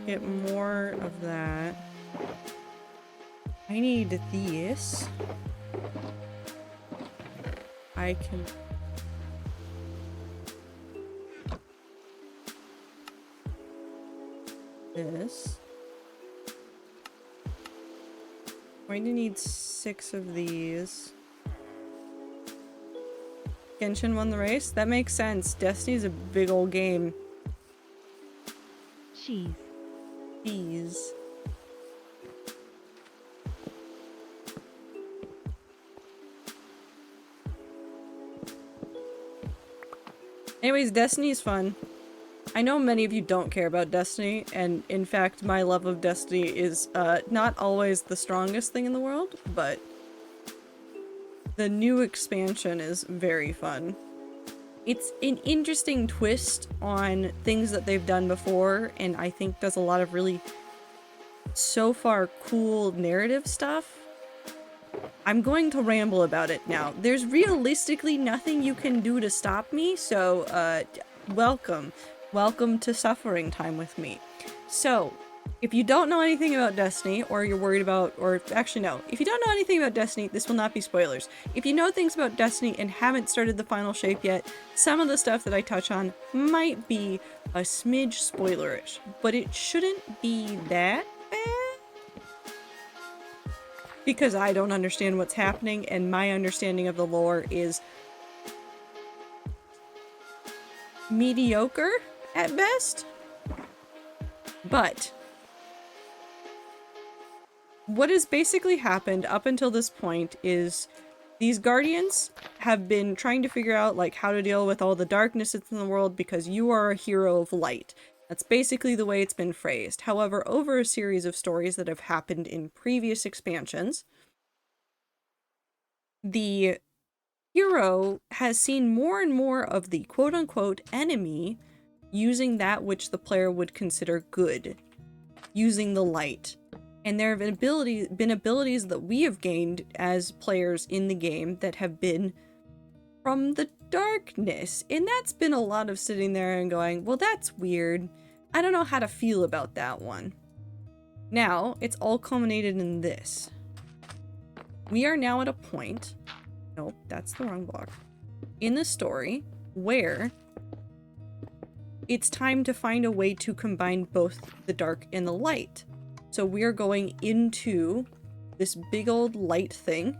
Get more of that. I need this. I can... This. Going to need 6 of these. Genshin won the race? That makes sense. Destiny's a big old game. Cheese. Cheese. Anyways, Destiny's fun. I know many of you don't care about Destiny, and in fact, my love of Destiny is not always the strongest thing in the world, but the new expansion is very fun. It's an interesting twist on things that they've done before, and I think does a lot of really, so far, cool narrative stuff. I'm going to ramble about it now. There's realistically nothing you can do to stop me, so, welcome. Welcome to suffering time with me. So, if you don't know anything about Destiny, or you're worried about, or actually no, if you don't know anything about Destiny, this will not be spoilers. If you know things about Destiny and haven't started the final shape yet, some of the stuff that I touch on might be a smidge spoilerish, but it shouldn't be that bad. Because I don't understand what's happening, and my understanding of the lore is mediocre at best. But what has basically happened up until this point is these guardians have been trying to figure out like how to deal with all the darkness that's in the world because you are a hero of light. That's basically the way it's been phrased. However, over a series of stories that have happened in previous expansions, the hero has seen more and more of the quote-unquote enemy using that which the player would consider good, using the light. And there have been abilities that we have gained as players in the game that have been from the darkness. And that's been a lot of sitting there and going, well, that's weird. I don't know how to feel about that one. Now, it's all culminated in this. We are now at a point, nope, that's the wrong block, in the story where it's time to find a way to combine both the dark and the light. So we're going into this big old light thing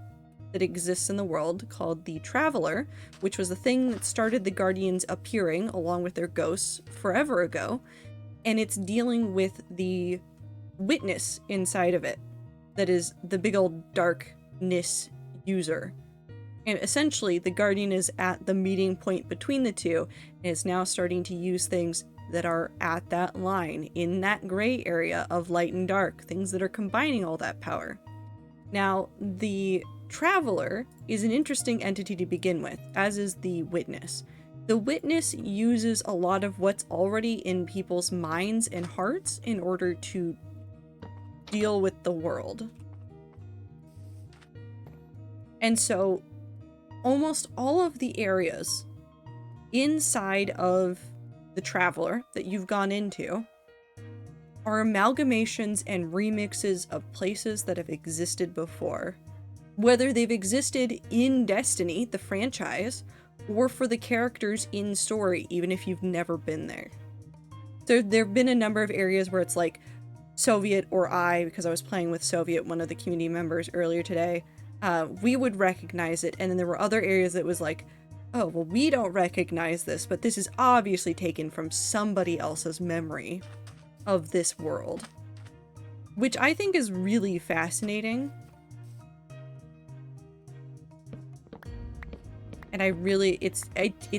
that exists in the world called the Traveler, which was the thing that started the Guardians appearing along with their ghosts forever ago. And it's dealing with the witness inside of it that is the big old darkness user. And essentially, the Guardian is at the meeting point between the two, and is now starting to use things that are at that line, in that gray area of light and dark, things that are combining all that power. Now, the Traveler is an interesting entity to begin with, as is the Witness. The Witness uses a lot of what's already in people's minds and hearts in order to deal with the world. And so, almost all of the areas inside of the Traveler that you've gone into are amalgamations and remixes of places that have existed before. Whether they've existed in Destiny, the franchise, or for the characters in story, even if you've never been there. So there have been a number of areas where it's like Soviet or I, because I was playing with Soviet, one of the community members earlier today, we would recognize it, and then there were other areas that was like, oh, well, we don't recognize this, but this is obviously taken from somebody else's memory of this world. Which I think is really fascinating. And I really, it's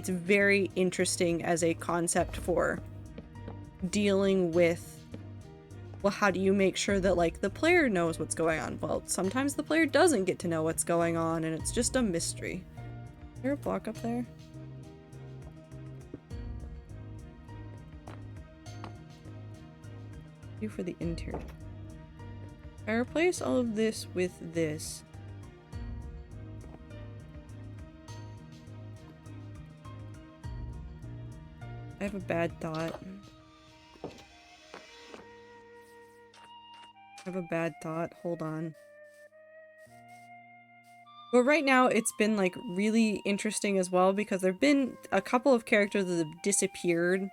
very interesting as a concept for dealing with, well, how do you make sure that, like, the player knows what's going on? Well, sometimes the player doesn't get to know what's going on, and it's just a mystery. Is there a block up there? Do for the interior. I replace all of this with this. I have a bad thought. Hold on. But right now it's been like really interesting as well because there've been a couple of characters that have disappeared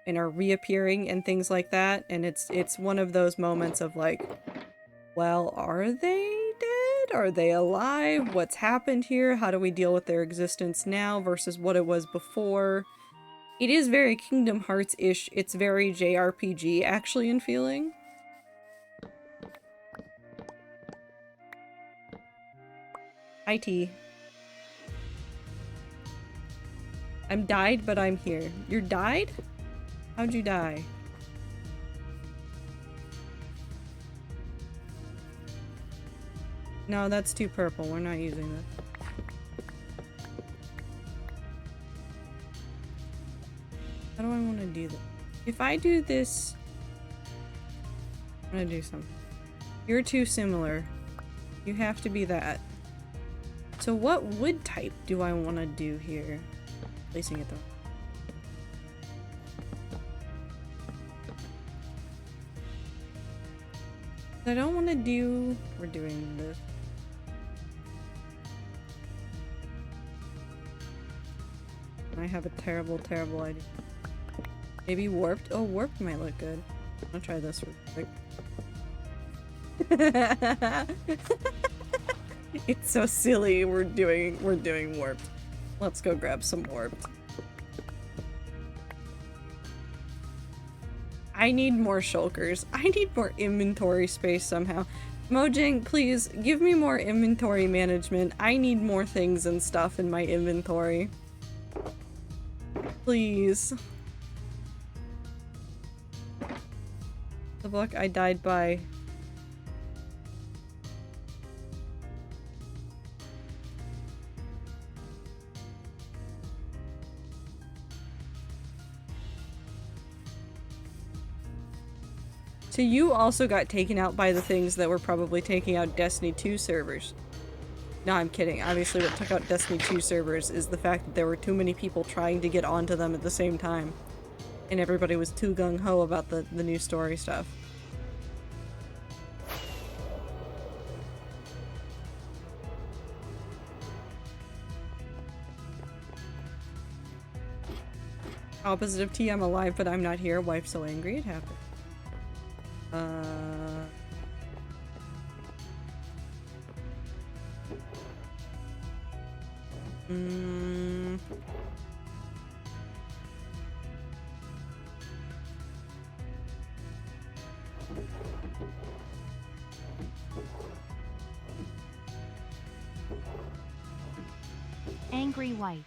and are reappearing and things like that, and it's one of those moments of like, well, are they dead? Are they alive? What's happened here? How do we deal with their existence now versus what it was before? It is very Kingdom Hearts-ish. It's very JRPG actually in feeling. IT. I'm died, but I'm here. You're died? How'd you die? No, that's too purple. We're not using this. How do I want to do this? If I do this... I'm gonna do something. You're too similar. You have to be that. So what wood type do I want to do here? Placing it though. I don't want to do... We're doing this. I have a terrible, terrible idea. Maybe warped? Oh, warped might look good. I'll try this real quick. It's so silly. We're doing warped. Let's go grab some warped. I need more shulkers. I need more inventory space somehow. Mojang, please give me more inventory management. I need more things and stuff in my inventory. Please. The book I died by. So you also got taken out by the things that were probably taking out Destiny 2 servers. No, I'm kidding. Obviously what took out Destiny 2 servers is the fact that there were too many people trying to get onto them at the same time. And everybody was too gung-ho about the new story stuff. Opposite of T, I'm alive but I'm not here. Wife so angry it happened. Angry wife.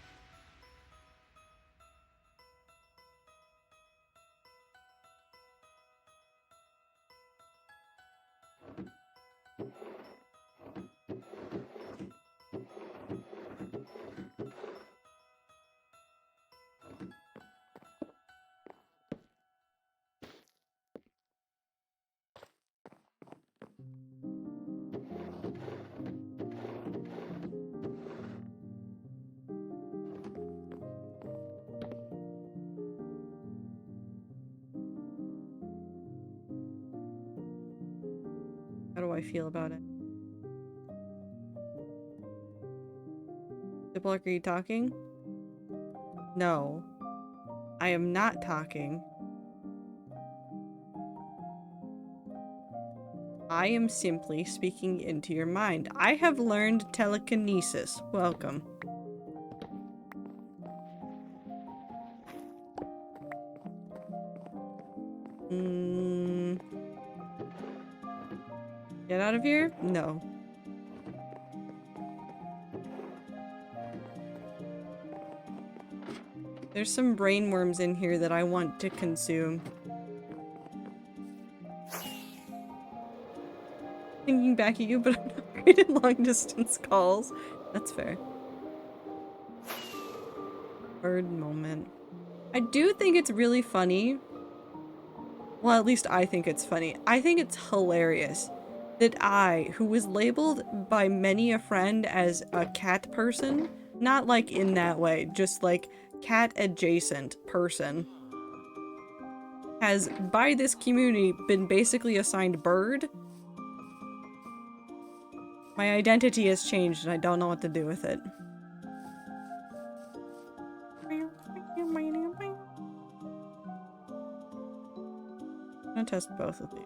How do I feel about it? Diplock, are you talking? No. I am not talking. I am simply speaking into your mind. I have learned telekinesis. Welcome. Get out of here? No. There's some brain worms in here that I want to consume. Thinking back at you, but I'm not great at long distance calls. That's fair. Bird moment. I do think it's really funny. Well, at least I think it's funny. I think it's hilarious that I, who was labeled by many a friend as a cat person, not like in that way, just like cat adjacent person, has by this community been basically assigned bird. My identity has changed and I don't know what to do with it. I'm gonna test both of these.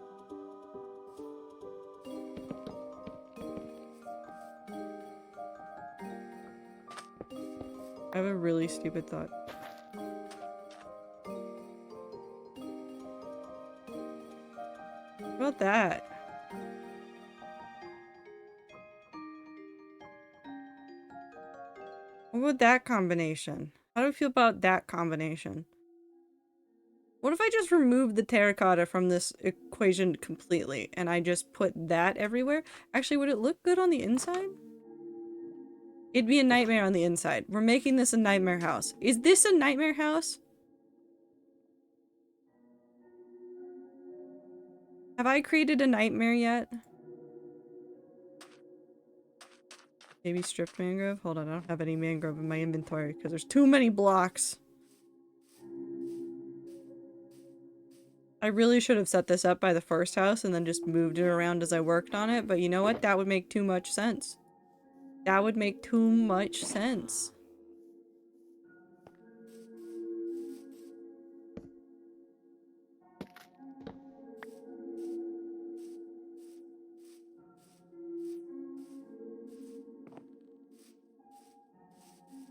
I have a really stupid thought. What about that? What about that combination? How do I feel about that combination? What if I just remove the terracotta from this equation completely and I just put that everywhere? Actually, would it look good on the inside? It'd be a nightmare on the inside. We're making this a nightmare house. Is this a nightmare house? Have I created a nightmare yet? Maybe stripped mangrove? Hold on, I don't have any mangrove in my inventory because there's too many blocks. I really should have set this up by the first house and then just moved it around as I worked on it, but you know what? That would make too much sense. That would make too much sense.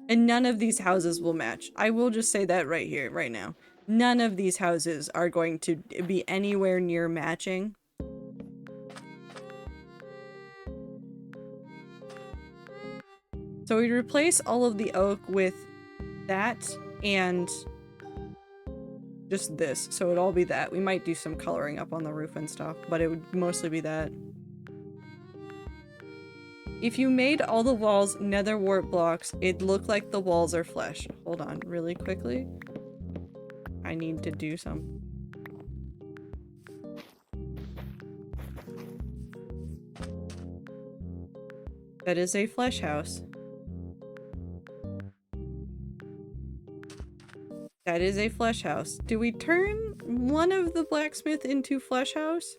And none of these houses will match. I will just say that right here, right now. None of these houses are going to be anywhere near matching. So we replace all of the oak with that and just this. So it'd all be that. We might do some coloring up on the roof and stuff, but it would mostly be that. If you made all the walls nether wart blocks, it'd look like the walls are flesh. Hold on, really quickly. I need to do some. That is a flesh house. That is a flesh house. Do we turn one of the blacksmith into flesh house?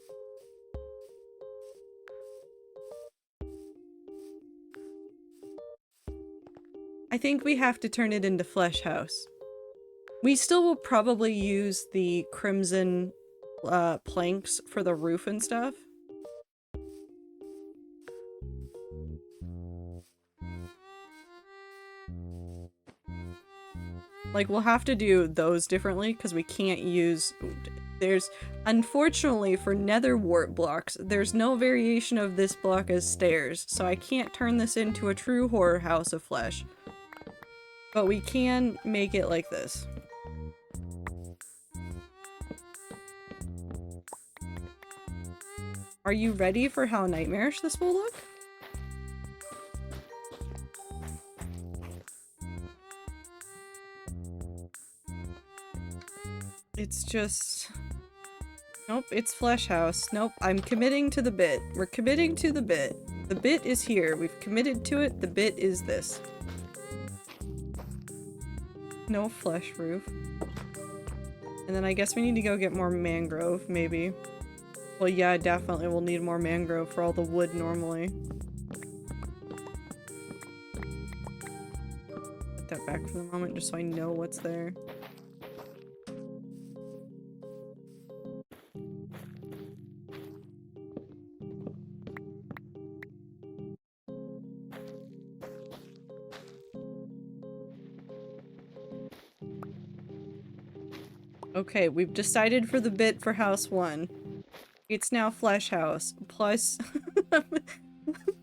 I think we have to turn it into flesh house. We still will probably use the crimson planks for the roof and stuff. Like, we'll have to do those differently because we can't use... There's... Unfortunately, for nether wart blocks, there's no variation of this block as stairs, so I can't turn this into a true horror house of flesh. But we can make it like this. Are you ready for how nightmarish this will look? It's just... Nope, it's flesh house. Nope, I'm committing to the bit. We're committing to the bit. The bit is here. We've committed to it. The bit is this. No flesh roof. And then I guess we need to go get more mangrove, maybe. Well, yeah, definitely we'll need more mangrove for all the wood normally. step back for the moment just so I know what's there. Okay, we've decided for the bit for house 1. It's now flesh house, plus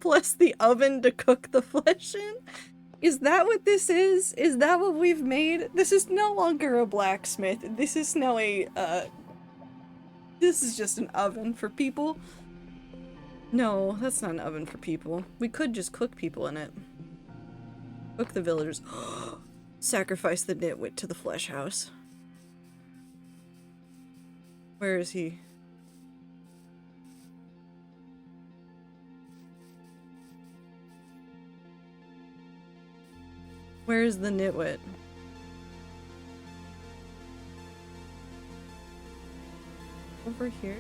plus the oven to cook the flesh in? Is that what this is? Is that what we've made? This is no longer a blacksmith. This is now a, this is just an oven for people. No, that's not an oven for people. We could just cook people in it. Cook the villagers. Sacrifice the nitwit to the flesh house. Where is he? Where's the nitwit? Over here?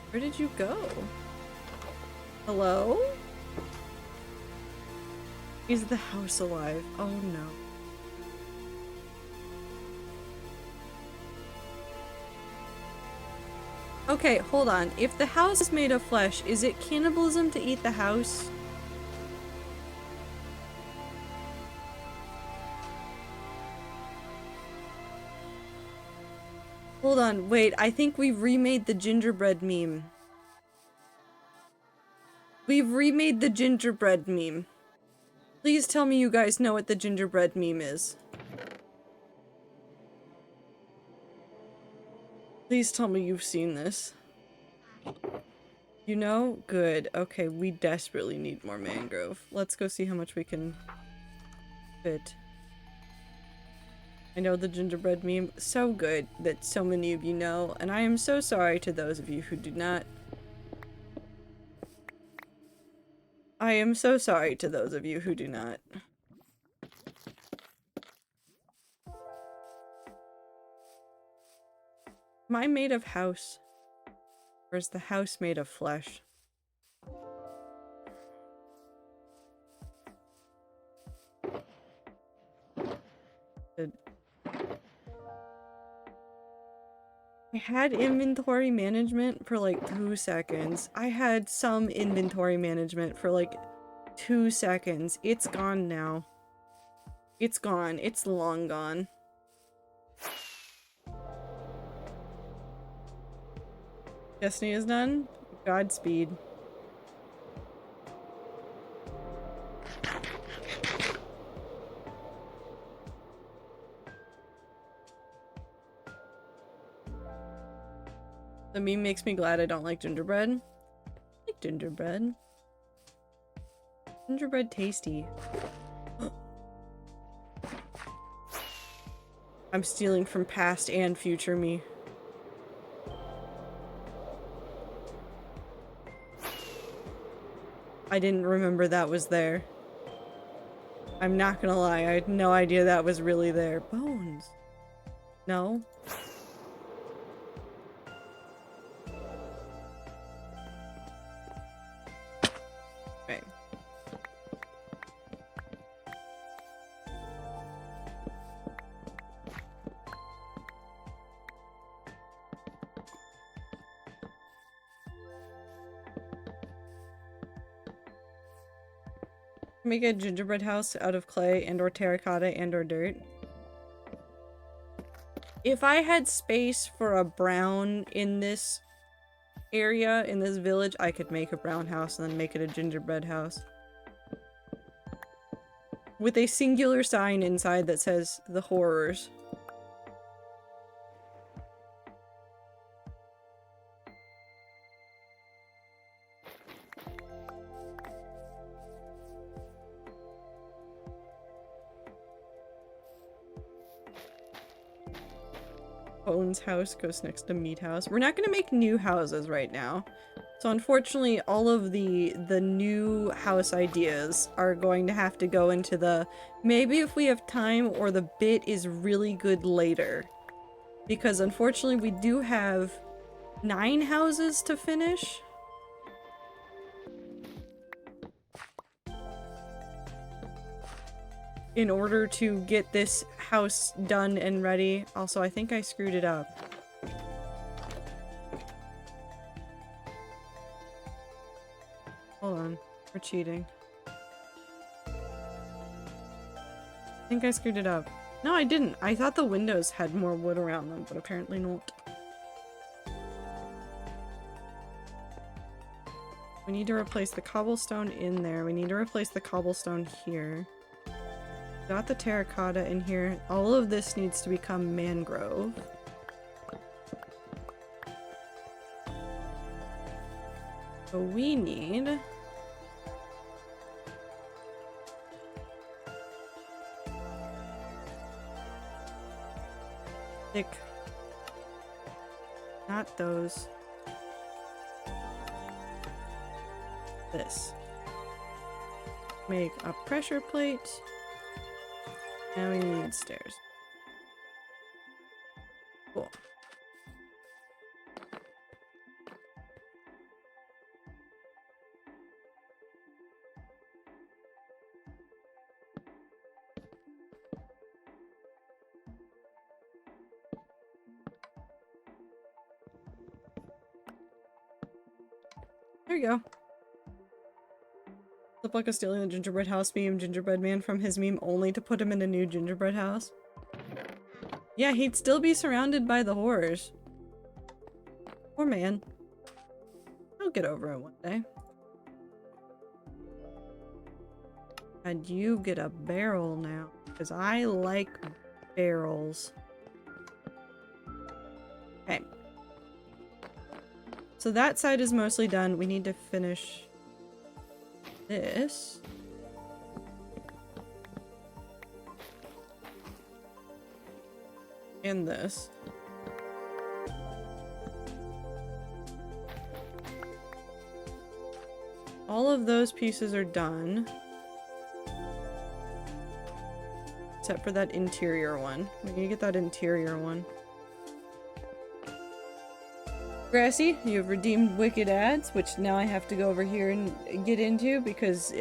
Where did you go? Hello? Is the house alive? Oh no. Okay, hold on. If the house is made of flesh, is it cannibalism to eat the house? Hold on, wait, I think we've remade the gingerbread meme. We've remade the gingerbread meme. Please tell me you guys know what the gingerbread meme is. Please tell me you've seen this. You know? Good. Okay, we desperately need more mangrove. Let's go see how much we can fit. I know the gingerbread meme so good that so many of you know, and I am so sorry to those of you who do not. I am so sorry to those of you who do not. Am I made of house? Or is the house made of flesh? I had inventory management for like 2 seconds. I had some inventory management for like 2 seconds. It's gone now. It's gone. It's long gone. Destiny is done. Godspeed. The meme makes me glad I don't like gingerbread. I like gingerbread. Gingerbread tasty. I'm stealing from past and future me. I didn't remember that was there. I'm not gonna lie, I had no idea that was really there. Bones. No? Okay. Make a gingerbread house out of clay and or terracotta and or dirt. If I had space for a brown in this area, in this village, I could make a brown house and then make it a gingerbread house. With a singular sign inside that says, "The Horrors." Bones house goes next to meat house. We're not gonna make new houses right now. So unfortunately, all of the new house ideas are going to have to go into the maybe if we have time or the bit is really good later. Because unfortunately we do have 9 houses to finish. in order to get this house done and ready. Also, I think I screwed it up. Hold on. We're cheating. I think I screwed it up. No, I didn't. I thought the windows had more wood around them, but apparently not. We need to replace the cobblestone in there. We need to replace the cobblestone here. Got the terracotta in here. All of this needs to become mangrove. So we need... thick... not those. This. Make a pressure plate. And we need stairs. Cool. There you go. Look like a stealing the gingerbread house meme, gingerbread man from his meme only to put him in a new gingerbread house. Yeah, he'd still be surrounded by the horrors. Poor man. He'll get over it one day. And you get a barrel now, because I like barrels. Okay. So that side is mostly done. We need to finish this. And this. All of those pieces are done. Except for that interior one. We need to get that interior one. Grassy, you have redeemed Wicked Ads, which now I have to go over here and get into because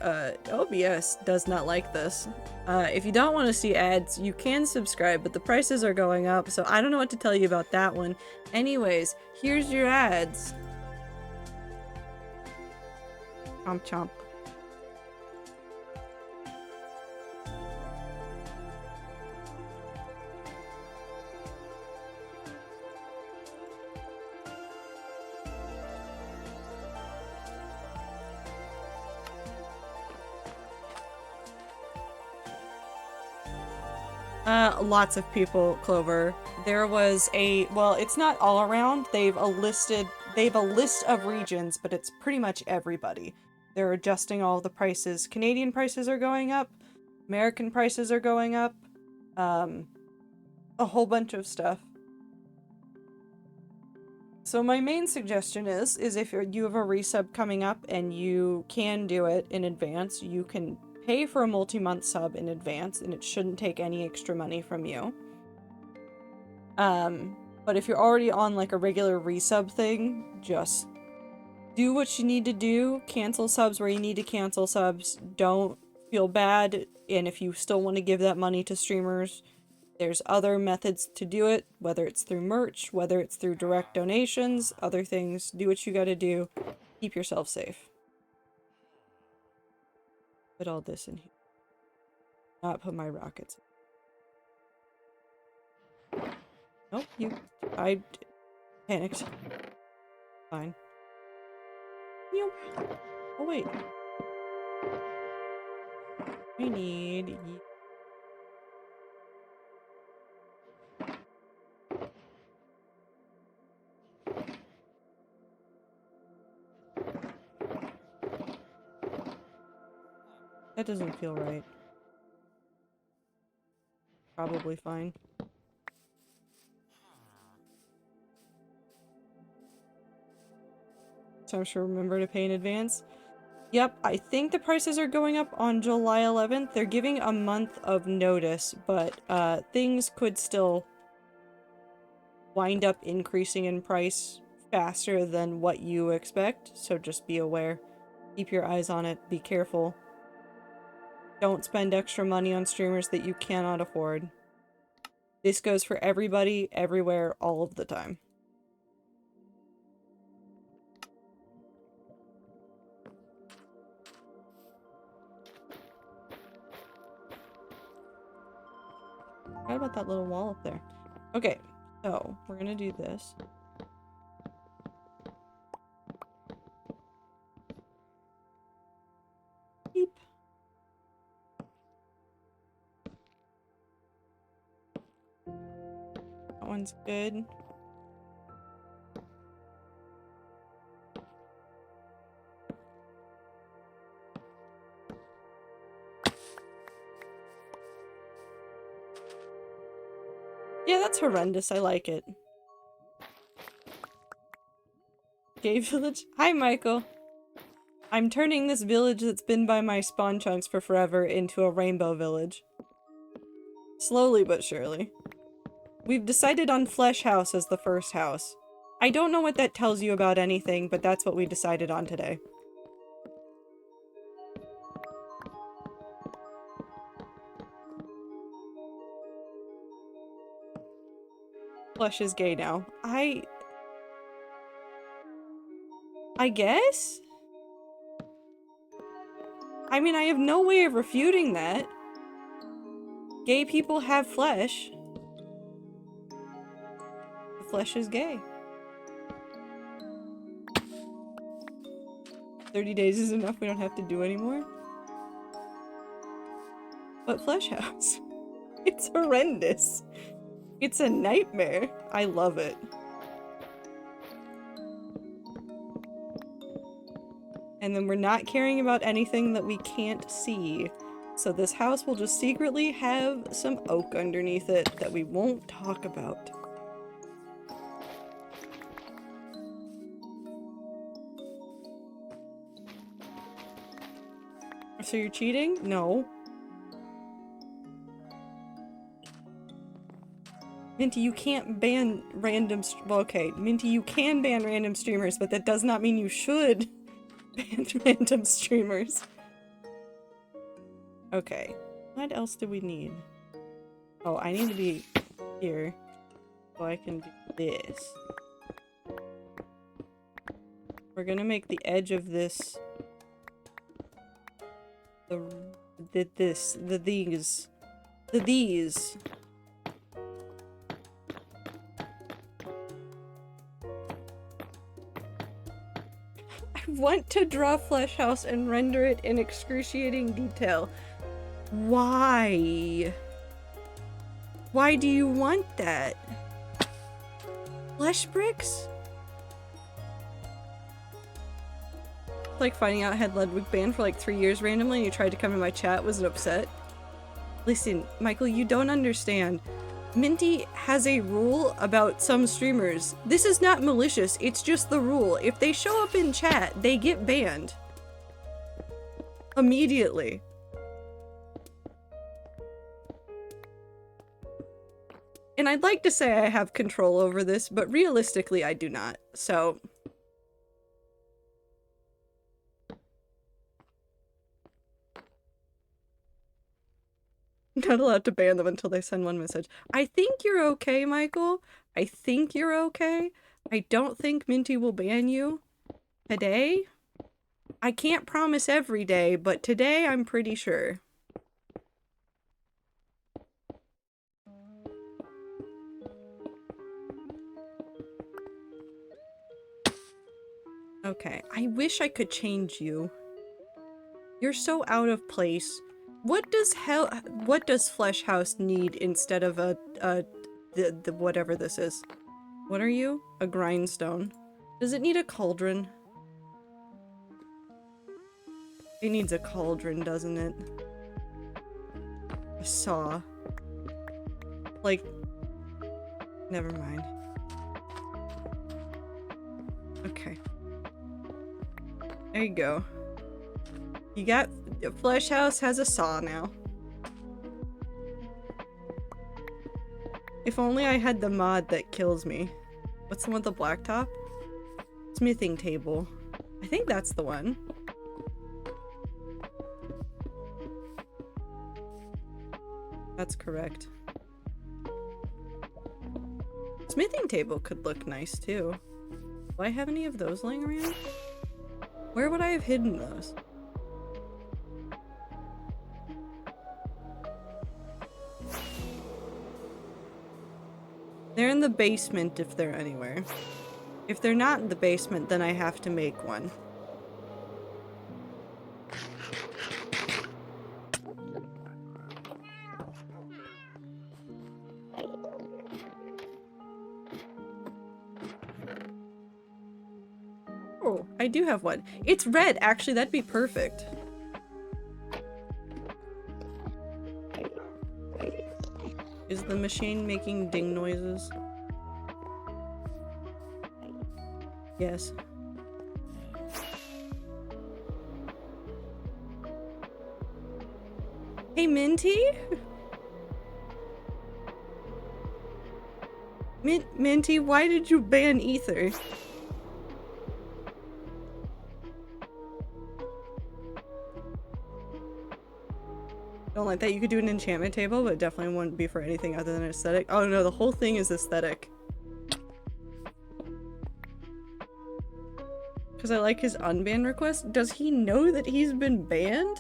OBS does not like this. If you don't want to see ads, you can subscribe, but the prices are going up, so I don't know what to tell you about that one. Anyways, here's your ads. Chomp chomp. Lots of people, Clover. There was a, well, it's not all around. They've a list of regions, but it's pretty much everybody. They're adjusting all the prices. Canadian prices are going up. American prices are going up. A whole bunch of stuff. So my main suggestion is if you have a resub coming up and you can do it in advance, you can pay for a multi-month sub in advance and it shouldn't take any extra money from you. But if you're already on like a regular resub thing, just do what you need to do. Cancel subs where you need to cancel subs. Don't feel bad. And if you still want to give that money to streamers, there's other methods to do it, whether it's through merch, whether it's through direct donations, other things. Do what you gotta do. Keep yourself safe. Put all this in here. Not put my rockets in. Nope, I panicked. Fine. Oh wait. We need... That doesn't feel right. Probably fine. So I'm sure remember to pay in advance. Yep, I think the prices are going up on July 11th. They're giving a month of notice, but things could still wind up increasing in price faster than what you expect. So just be aware. Keep your eyes on it. Be careful. Don't spend extra money on streamers that you cannot afford. This goes for everybody, everywhere, all of the time. What about that little wall up there? Okay, so we're gonna do this. Beep. That one's good. Yeah, that's horrendous. I like it. Gay village. Hi, Michael. I'm turning this village that's been by my spawn chunks for forever into a rainbow village. Slowly but surely. We've decided on Flesh House as the first house. I don't know what that tells you about anything, but that's what we decided on today. Flesh is gay now. I guess? I mean, I have no way of refuting that. Gay people have flesh. The flesh is gay. 30 days is enough, we don't have to do anymore. But Flesh House. It's horrendous. It's a nightmare. I love it. And then we're not caring about anything that we can't see. So this house will just secretly have some oak underneath it that we won't talk about. So you're cheating? No. Minty, you can't ban random well, okay, Minty, you can ban random streamers, but that does not mean you should ban random streamers. Okay, what else do we need? Oh, I need to be here so I can do this. We're gonna make the edge of this these. I want to draw Flesh House and render it in excruciating detail. Why? Why do you want that? Flesh bricks? Like finding out I had Ludwig banned for like 3 years randomly and you tried to come in my chat. Was it upset? Listen, Michael, you don't understand. Minty has a rule about some streamers. This is not malicious, it's just the rule. If they show up in chat, they get banned. Immediately. And I'd like to say I have control over this, but realistically I do not. So... not allowed to ban them until they send one message. I think you're okay, Michael. I think you're okay. I don't think Minty will ban you today. I can't promise every day, but today I'm pretty sure. Okay, I wish I could change you. You're so out of place. What does Flesh House need instead of the whatever this is? What are you? A grindstone. Does it need a cauldron? It needs a cauldron, doesn't it? A saw. Like, never mind. Okay. There you go. You got... Flesh House has a saw now. If only I had the mod that kills me. What's the one with the blacktop? Smithing table. I think that's the one. That's correct. Smithing table could look nice too. Do I have any of those laying around? Where would I have hidden those? They're in the basement if they're anywhere. If they're not in the basement, then I have to make one. Oh, I do have one. It's red, actually, that'd be perfect. Is the machine making ding noises? Yes. Hey, Minty? Minty, why did you ban Ether? Don't like that. You could do an enchantment table, but it definitely wouldn't be for anything other than aesthetic. Oh no, the whole thing is aesthetic. Because I like his unban request. Does he know that he's been banned?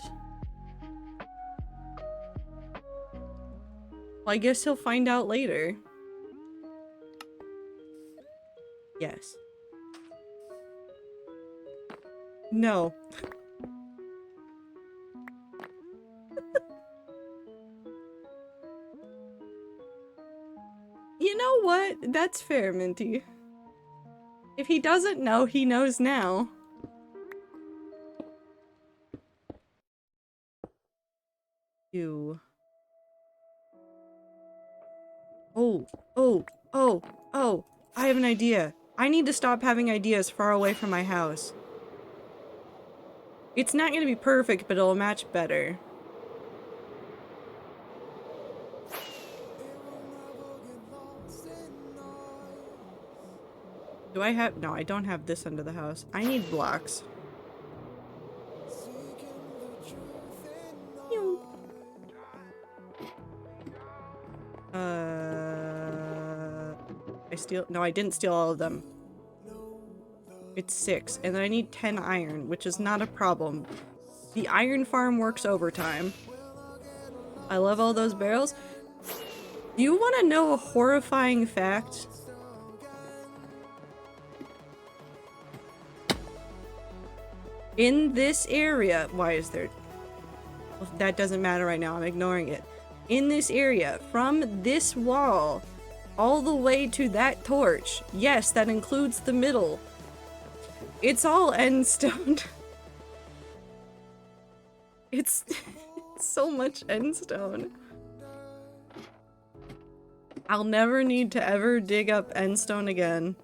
Well, I guess he'll find out later. Yes. No. You know what? That's fair, Minty. If he doesn't know, he knows now. You. Oh, I have an idea. I need to stop having ideas far away from my house. It's not gonna be perfect, but it'll match better. Do I have— no, I don't have this under the house. I need blocks. No, I didn't steal all of them. It's 6, and then I need 10 iron, which is not a problem. The iron farm works overtime. I love all those barrels. Do you want to know a horrifying fact? In this area— why is there— well, that doesn't matter right now, I'm ignoring it. In this area, from this wall all the way to that torch, yes, that includes the middle, it's all end stone. It's so much end stone. I'll never need to ever dig up end stone again.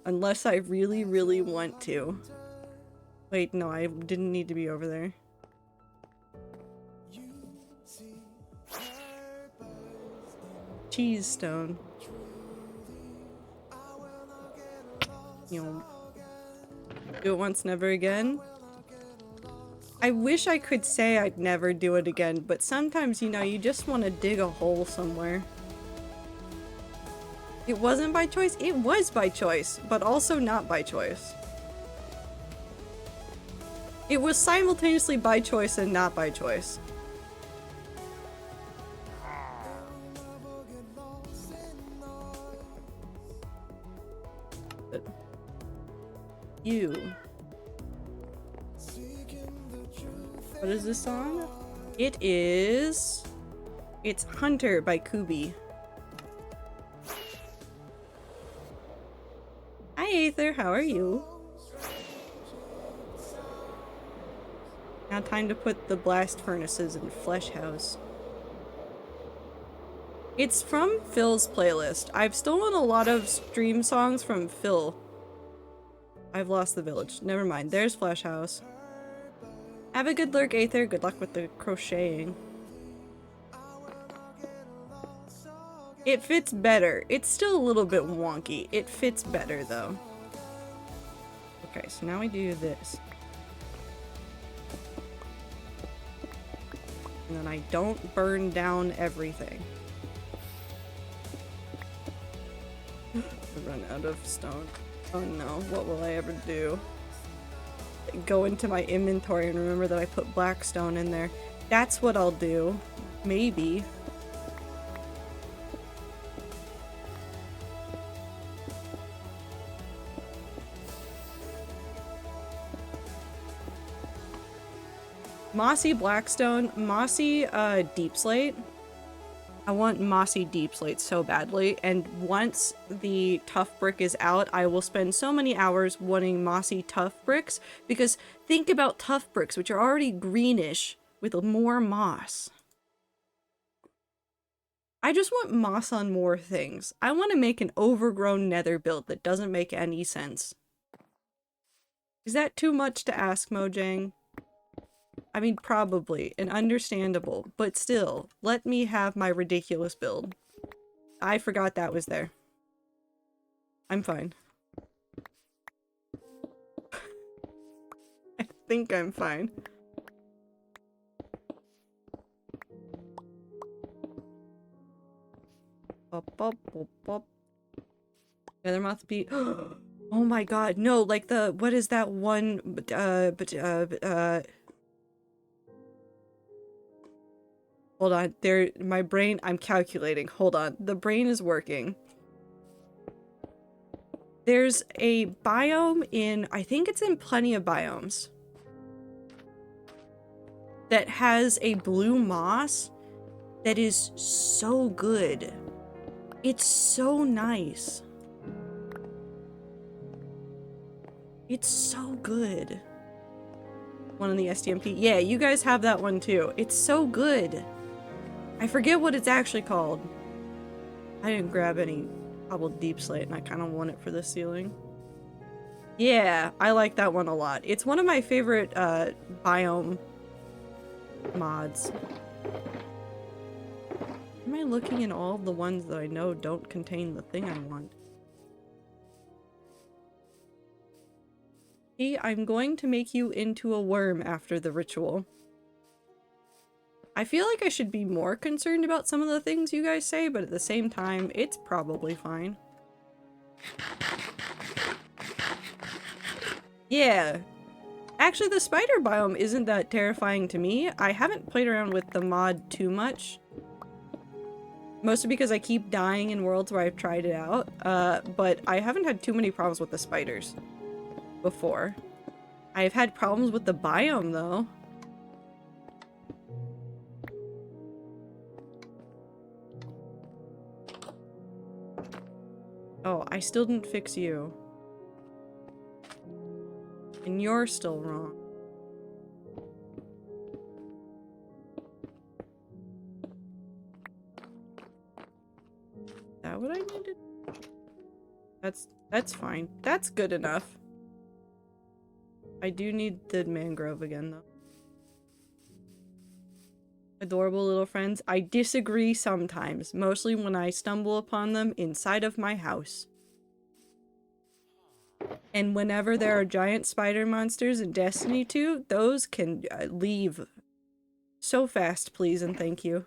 Unless I really, really want to. Wait, no, I didn't need to be over there. Cheese stone. Do it once, never again. I wish I could say I'd never do it again, but sometimes, you know, you just want to dig a hole somewhere. It wasn't by choice. It was by choice, but also not by choice. It was simultaneously by choice and not by choice. You. What is this song? It is... it's Hunter by Kubi. Hi Aether, how are you? Now time to put the blast furnaces in Flesh House. It's from Phil's playlist. I've stolen a lot of stream songs from Phil. I've lost the village. Never mind. There's Flesh House. Have a good lurk, Aether. Good luck with the crocheting. It fits better. It's still a little bit wonky. It fits better, though. Okay, so now we do this. And then I don't burn down everything. I run out of stone. Oh no, what will I ever do? Go into my inventory and remember that I put black stone in there. That's what I'll do. Maybe. Mossy Blackstone, Mossy Deep Slate. I want Mossy Deep Slate so badly, and once the Tough Brick is out, I will spend so many hours wanting Mossy Tough Bricks, because think about Tough Bricks, which are already greenish with more moss. I just want moss on more things. I want to make an overgrown nether build that doesn't make any sense. Is that too much to ask, Mojang? I mean, probably, and understandable, but still, let me have my ridiculous build. I forgot that was there. I'm fine. I think I'm fine. Nethermoth be. Oh my god, no, like the, what is that one, hold on, there, my brain, I'm calculating, hold on, the brain is working. There's a biome in, I think it's in plenty of biomes, that has a blue moss that is so good. It's so nice. It's so good. One in the STMP. Yeah, you guys have that one too. It's so good. I forget what it's actually called. I didn't grab any cobbled deep slate and I kind of want it for the ceiling. Yeah, I like that one a lot. It's one of my favorite biome mods. Am I looking in all of the ones that I know don't contain the thing I want? Hey, I'm going to make you into a worm after the ritual. I feel like I should be more concerned about some of the things you guys say, but at the same time, it's probably fine. Yeah. Actually, the spider biome isn't that terrifying to me. I haven't played around with the mod too much. Mostly because I keep dying in worlds where I've tried it out. But I haven't had too many problems with the spiders before. I've had problems with the biome, though. Oh, I still didn't fix you. And you're still wrong. Is that what I needed? That's fine. That's good enough. I do need the mangrove again, though. Adorable little friends. I disagree sometimes, mostly when I stumble upon them inside of my house. And whenever there are giant spider monsters in Destiny 2, those can leave so fast, please and thank you.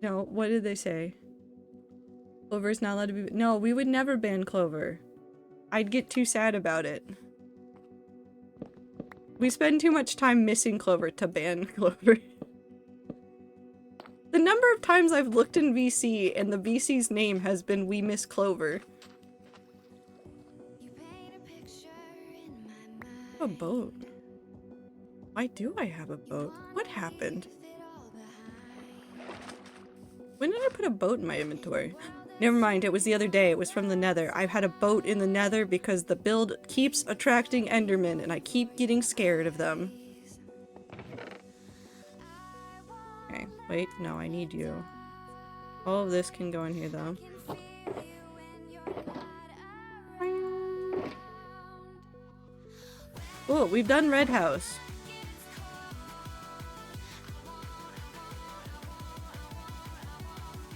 No, what did they say? Clover's not allowed to be- No, we would never ban Clover. I'd get too sad about it. We spend too much time missing Clover to ban Clover. The number of times I've looked in VC and the VC's name has been We Miss Clover. A boat. Why do I have a boat? What happened? When did I put a boat in my inventory? Never mind, it was the other day. It was from the nether. I've had a boat in the nether because the build keeps attracting endermen and I keep getting scared of them. Okay, wait, no, I need you. All of this can go in here though. Oh, we've done Red House.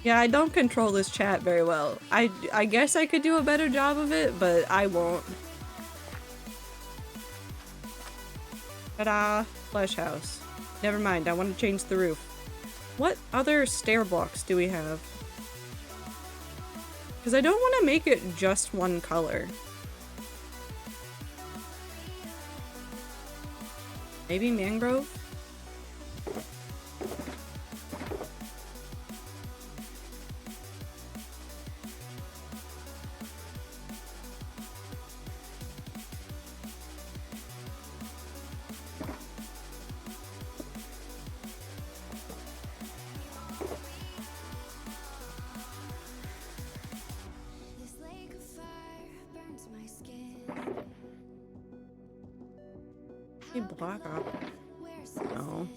Yeah, I don't control this chat very well. I guess I could do a better job of it, but I won't. Ta-da! Flesh house. Never mind, I want to change the roof. What other stair blocks do we have? Because I don't want to make it just one color. Maybe mangrove? This lake of fire burns my skin. Hey, block up. Where's No.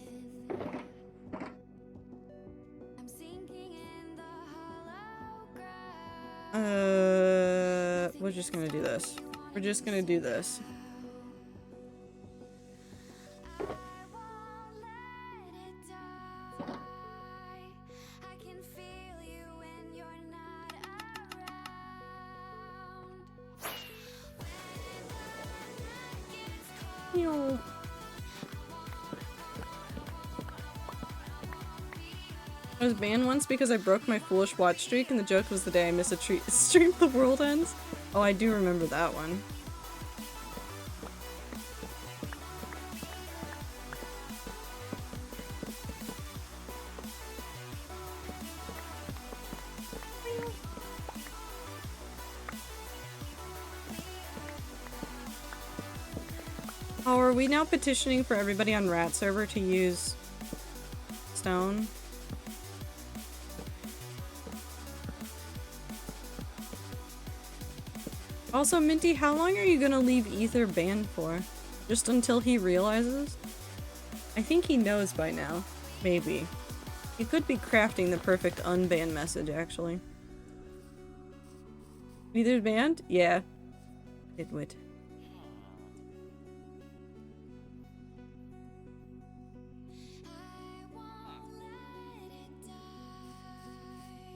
I'm sinking in the hollow ground. We're just gonna do this. We're just gonna do this. I won't let it die. I can feel you when you're not around. When the night gets cold, I was banned once because I broke my foolish watch streak, and the joke was the day I miss a stream the world ends. Oh, I do remember that one. Oh, are we now petitioning for everybody on Rat server to use stone? Also, Minty, how long are you gonna leave Ether banned for? Just until he realizes? I think he knows by now. Maybe. He could be crafting the perfect unban message, actually. Ether's banned? Yeah. Nitwit.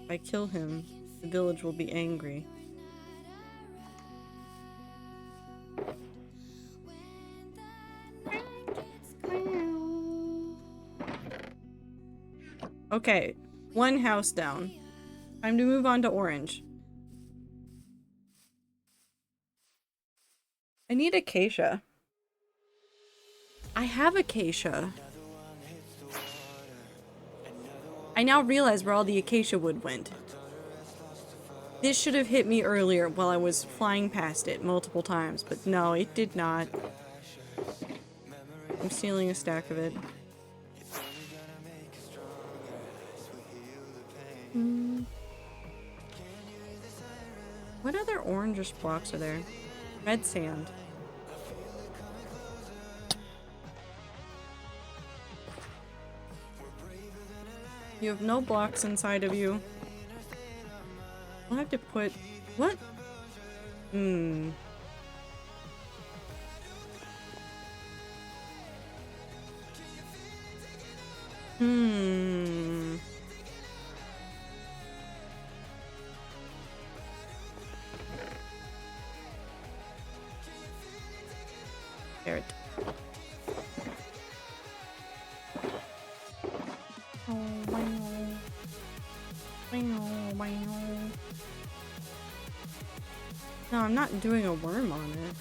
If I kill him, the village will be angry. Okay, one house down. Time to move on to orange. I need acacia. I have acacia. I now realize where all the acacia wood went. This should have hit me earlier while I was flying past it multiple times, but no, it did not. I'm stealing a stack of it. What other orangish blocks are there? Red sand. You have no blocks inside of you. I'll have to put... What? Hmm. Hmm. Carrot. Oh, wow. Wow, wow. No, I'm not doing a worm on it.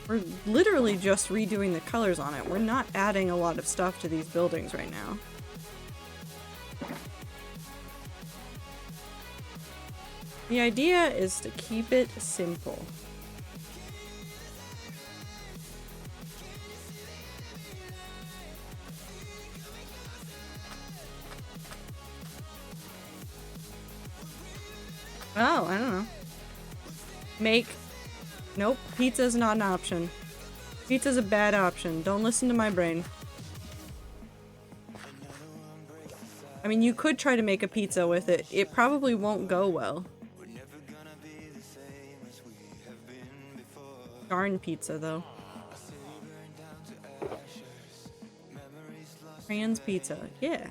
We're literally just redoing the colors on it. We're not adding a lot of stuff to these buildings right now. The idea is to keep it simple. Oh, I don't know. Make... Nope, pizza's not an option. Pizza's a bad option. Don't listen to my brain. I mean, you could try to make a pizza with it. It probably won't go well. Darn pizza, though. Fran's pizza. Yeah.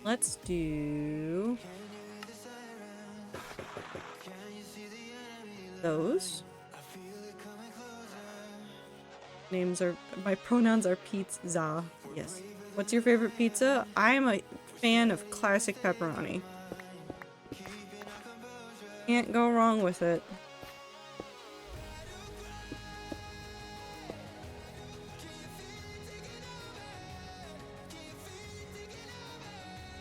Let's do those. Names are, my pronouns are pizza. Yes. What's your favorite pizza? I'm a fan of classic pepperoni. Can't go wrong with it.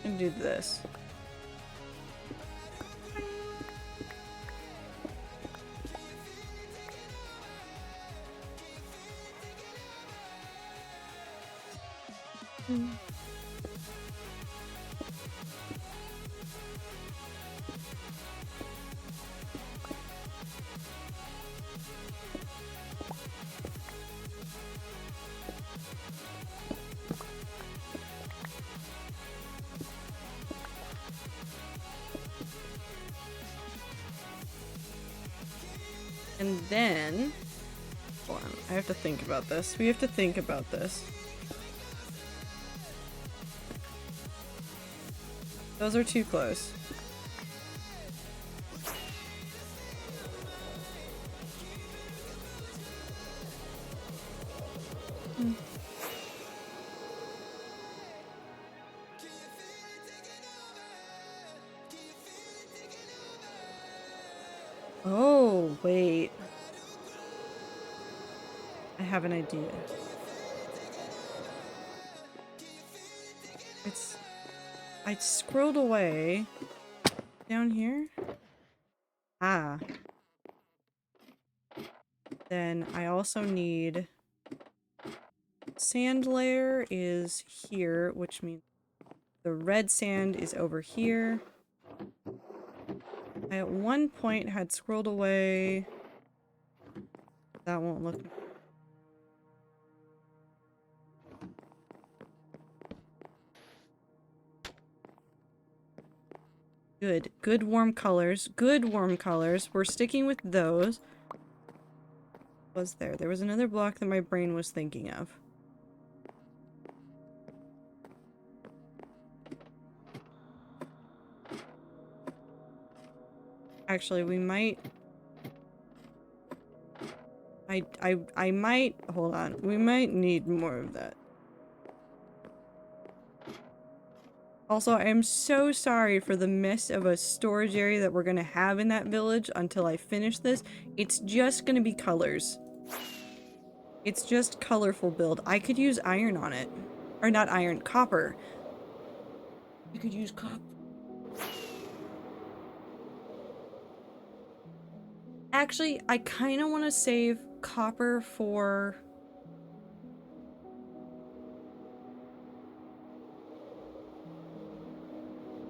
And do this. And then, hold on, I have to think about this. We have to think about this. Those are too close. Oh, wait. I have an idea. I scrolled away down here. Ah. Then I also need sand layer is here, which means the red sand is over here. I at one point had scrolled away. That won't look. Good. Good warm colors. Good warm colors. We're sticking with those. Was there? There was another block that my brain was thinking of. Actually, we might... I might... Hold on. We might need more of that. Also, I am so sorry for the mess of a storage area that we're gonna have in that village until I finish this. It's just gonna be colors. It's just colorful build. I could use iron on it. Or not iron, copper. You could use copper. Actually, I kind of want to save copper for...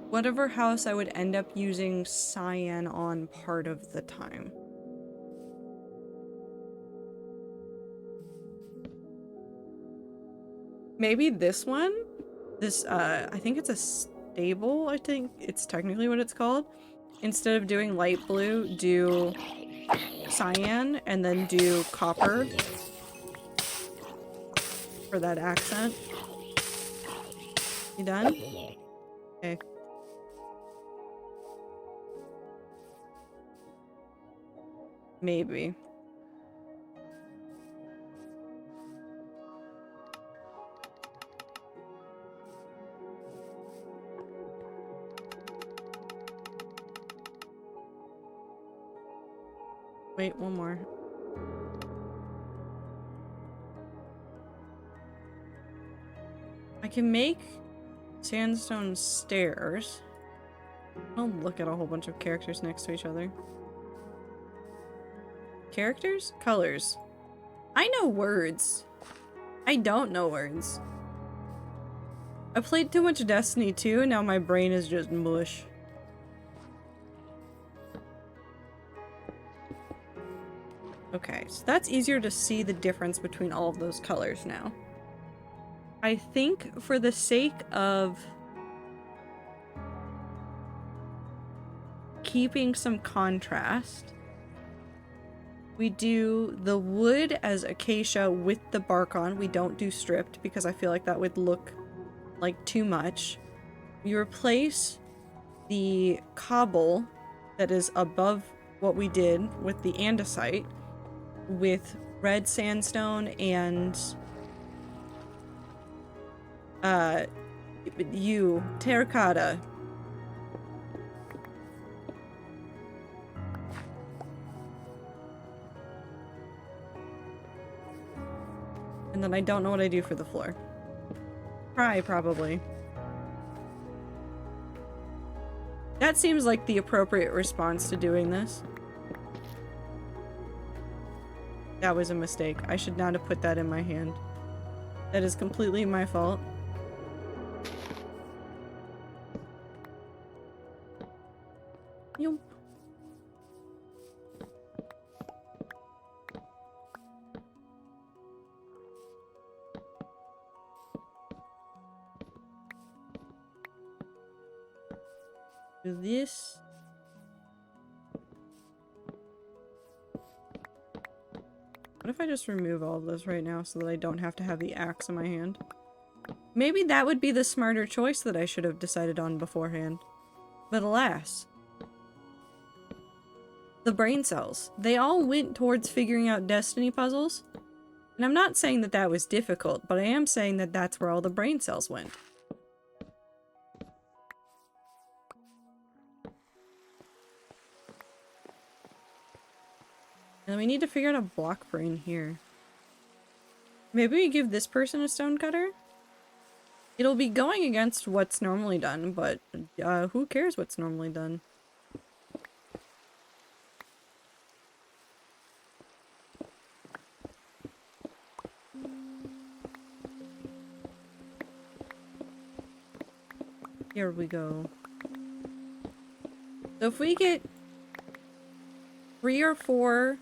whatever house I would end up using cyan on part of the time. Maybe this one? This, I think it's a stable, I think it's technically what it's called. Instead of doing light blue, do cyan and then do copper for that accent. You done? Okay. Maybe. Wait, one more. I can make sandstone stairs. I'll look at a whole bunch of characters next to each other. Characters? Colors. I know words. I don't know words. I played too much Destiny 2, and now my brain is just mush. Okay, so that's easier to see the difference between all of those colors now. I think for the sake of keeping some contrast, we do the wood as acacia with the bark on. We don't do stripped because I feel like that would look like too much. You replace the cobble that is above what we did with the andesite with red sandstone and terracotta. And then I don't know what I do for the floor. Cry, probably. That seems like the appropriate response to doing this. That was a mistake. I should not have put that in my hand. That is completely my fault. Yoop. Do this. What if I just remove all of this right now so that I don't have to have the axe in my hand? Maybe that would be the smarter choice that I should have decided on beforehand. But alas. The brain cells. They all went towards figuring out destiny puzzles. And I'm not saying that that was difficult, but I am saying that that's where all the brain cells went. And we need to figure out a block brain here. Maybe we give this person a stone cutter? It'll be going against what's normally done, but who cares what's normally done? Here we go. So if we get 3 or 4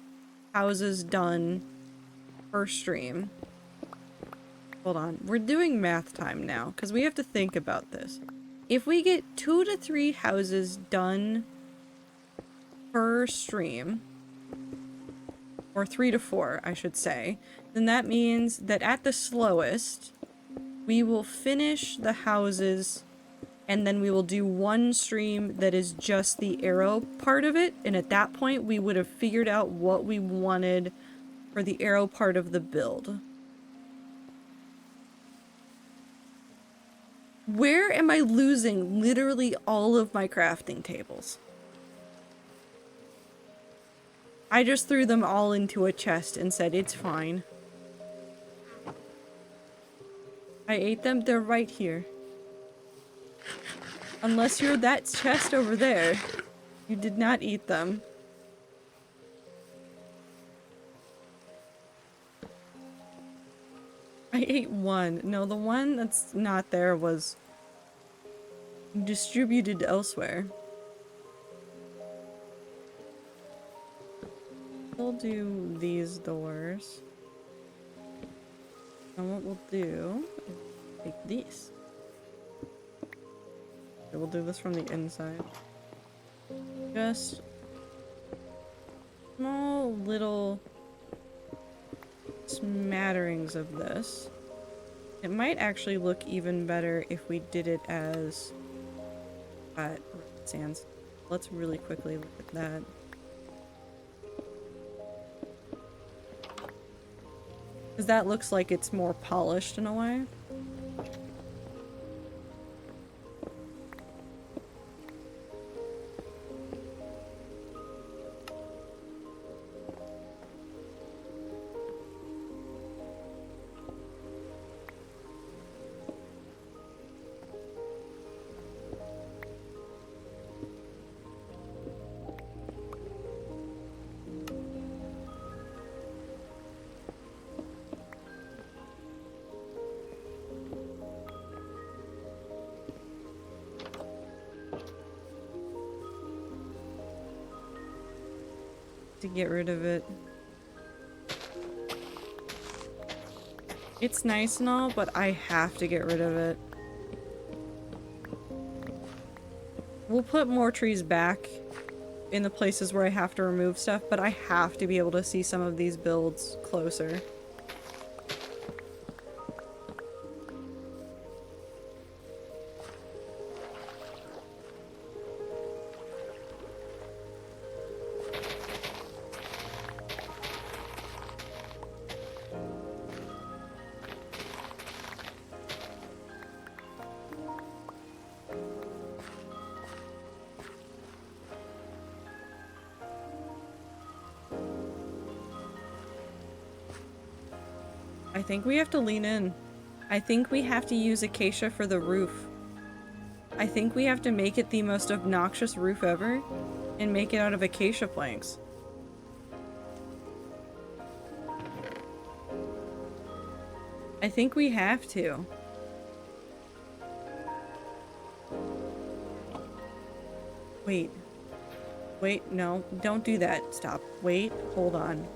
houses done per stream. Hold on. We're doing math time now because we have to think about this. If we get 2 to 3 houses done per stream, or 3 to 4, I should say, then that means that at the slowest, we will finish the houses and then we will do one stream that is just the arrow part of it. And at that point, we would have figured out what we wanted for the arrow part of the build. Where am I losing literally all of my crafting tables? I just threw them all into a chest and said, it's fine. I ate them, they're right here. Unless you're that chest over there. You did not eat them. I ate one. No, the one that's not there was distributed elsewhere. We'll do these doors. And what we'll do is take these. Okay, we'll do this from the inside. Just small little smatterings of this. It might actually look even better if we did it as sands. Let's really quickly look at that. Because that looks like it's more polished in a way. To get rid of it. It's nice and all, but I have to get rid of it. We'll put more trees back in the places where I have to remove stuff, but I have to be able to see some of these builds closer. I think we have to lean in. I think we have to use acacia for the roof. I think we have to make it the most obnoxious roof ever and make it out of acacia planks. I think we have to. Wait. Wait, no. Don't do that. Stop. Wait. Hold on.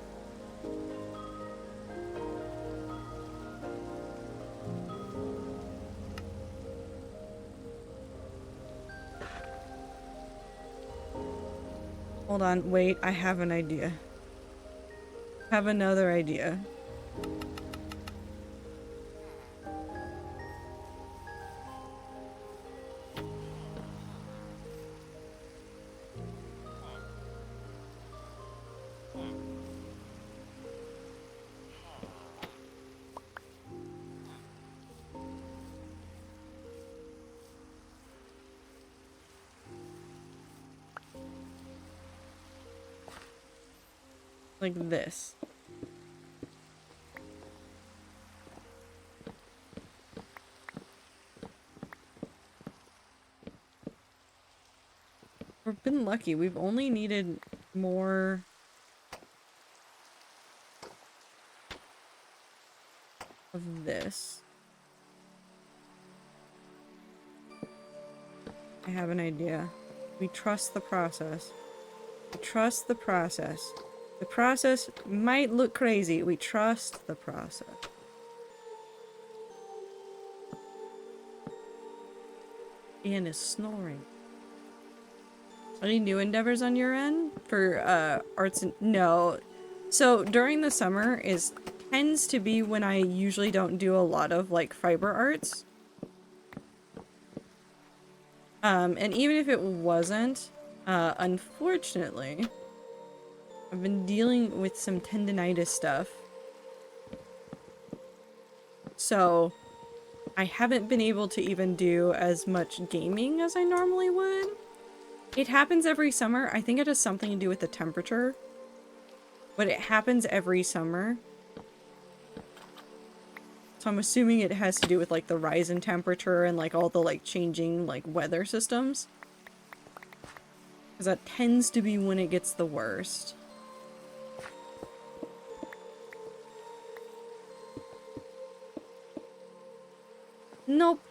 Hold on. Wait. I have an idea. Have another idea. Like this. We've been lucky. We've only needed more of this. I have an idea. We trust the process. We trust the process. The process might look crazy. We trust the process. Ian is snoring. Any new endeavors on your end for arts and no. So during the summer tends to be when I usually don't do a lot of like fiber arts. And even if it wasn't, unfortunately, I've been dealing with some tendinitis stuff. So I haven't been able to even do as much gaming as I normally would. It happens every summer. I think it has something to do with the temperature. But it happens every summer. So I'm assuming it has to do with like the rise in temperature and like all the like changing like weather systems. Because that tends to be when it gets the worst. Nope.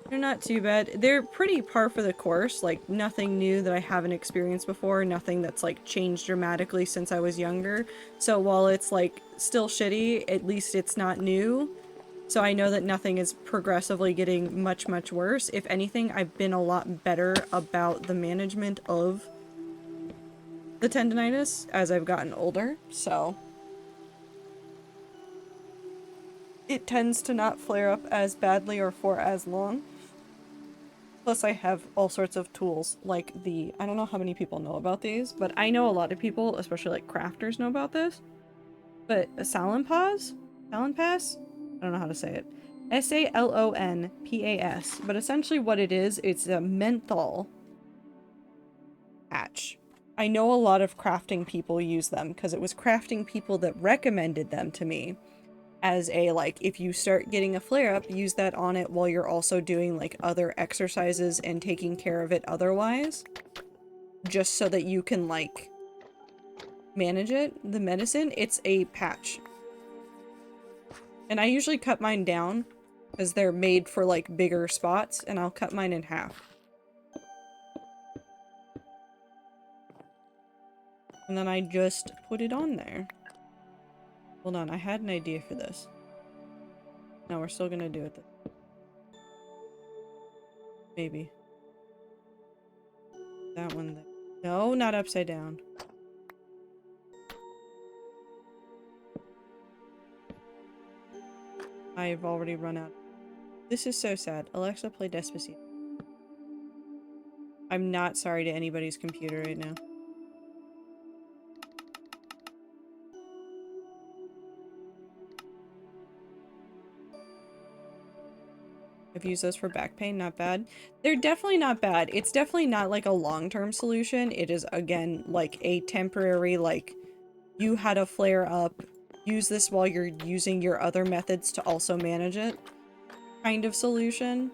They're not too bad. They're pretty par for the course, like nothing new that I haven't experienced before, nothing that's like changed dramatically since I was younger. So while it's like still shitty, at least it's not new. So I know that nothing is progressively getting much, much worse. If anything, I've been a lot better about the management of the tendinitis as I've gotten older, so it tends to not flare up as badly or for as long. Plus I have all sorts of tools, like I don't know how many people know about these, but I know a lot of people, especially like crafters, know about this. But a Salonpas? Salonpas? I don't know how to say it. S-A-L-O-N-P-A-S. But essentially what it is, it's a menthol patch. I know a lot of crafting people use them, because it was crafting people that recommended them to me. As a, like, if you start getting a flare-up, use that on it while you're also doing, like, other exercises and taking care of it otherwise. Just so that you can, like, manage it. The medicine, it's a patch. And I usually cut mine down, because they're made for, like, bigger spots, and I'll cut mine in half. And then I just put it on there. Hold on, I had an idea for this. No, we're still gonna do it. Maybe. That one there. No, not upside down. I've already run out. This is so sad. Alexa, play Despacito. I'm not sorry to anybody's computer right now. I've used those for back pain, not bad. They're definitely not bad. It's definitely not like a long-term solution. It is, again, like a temporary, like, you had a flare-up, use this while you're using your other methods to also manage it kind of solution.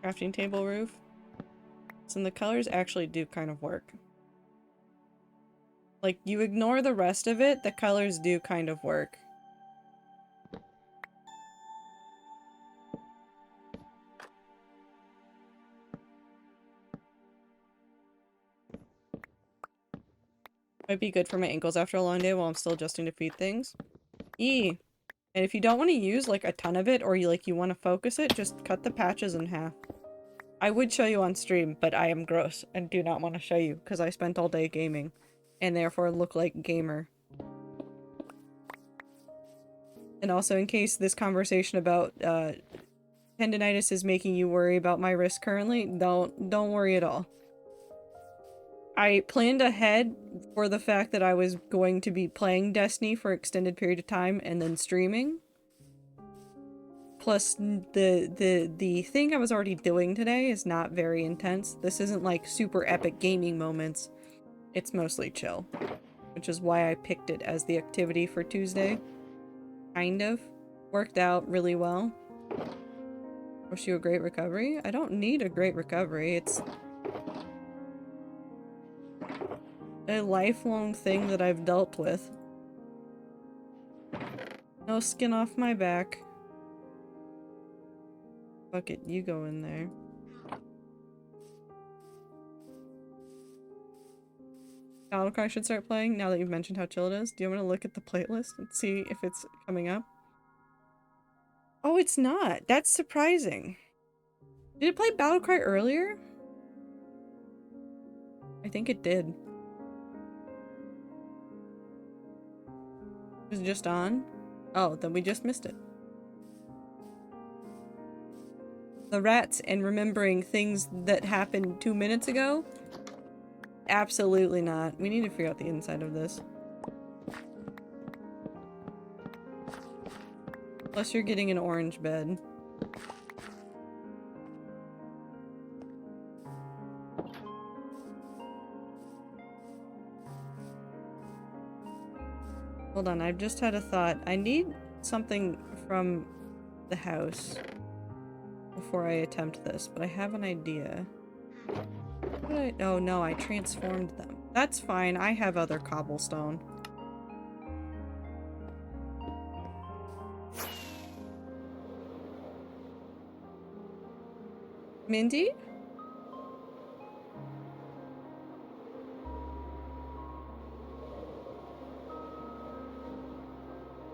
Crafting table roof. So the colors actually do kind of work. Like, you ignore the rest of it, the colors do kind of work. Might be good for my ankles after a long day while I'm still adjusting to feed things. And if you don't want to use like a ton of it, or you want to focus it, just cut the patches in half. I would show you on stream, but I am gross and do not want to show you because I spent all day gaming and therefore look like gamer. And also, in case this conversation about tendinitis is making you worry about my wrist currently, don't worry at all. I planned ahead for the fact that I was going to be playing Destiny for an extended period of time and then streaming. Plus, the thing I was already doing today is not very intense. This isn't like super epic gaming moments. It's mostly chill, which is why I picked it as the activity for Tuesday. Kind of. Worked out really well. Wish you a great recovery? I don't need a great recovery. It's a lifelong thing that I've dealt with. No skin off my back. Fuck it, you go in there. Battlecry should start playing now that you've mentioned how chill it is. Do you want to look at the playlist and see if it's coming up? Oh, it's not. That's surprising. Did it play Battlecry earlier? I think it did. Was it just on? Oh, then we just missed it. The rats and remembering things that happened 2 minutes ago? Absolutely not. We need to figure out the inside of this. Plus you're getting an orange bed. Hold on, I've just had a thought. I need something from the house before I attempt this, but I have an idea. Oh no, I transformed them. That's fine, I have other cobblestone. Mindy?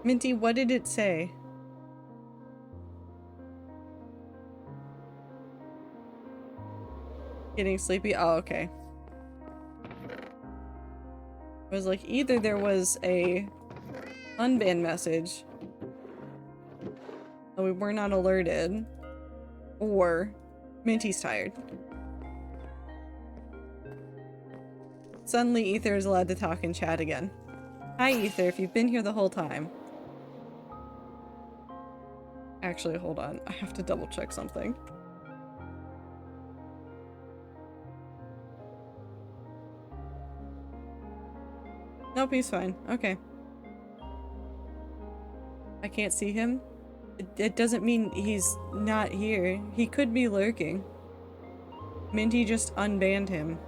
Minty, what did it say? Getting sleepy? Oh, okay. It was like either there was a unban message and we were not alerted, or Minty's tired. Suddenly Ether is allowed to talk in chat again. Hi Ether, if you've been here the whole time. Actually, hold on. I have to double check something. Nope, he's fine. Okay. I can't see him. It doesn't mean he's not here. He could be lurking. Minty just unbanned him.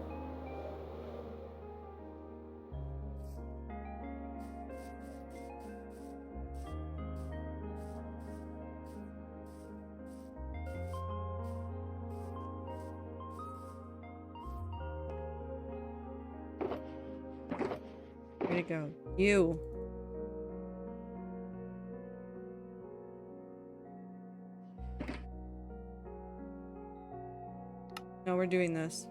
Way to go. You. No, we're doing this.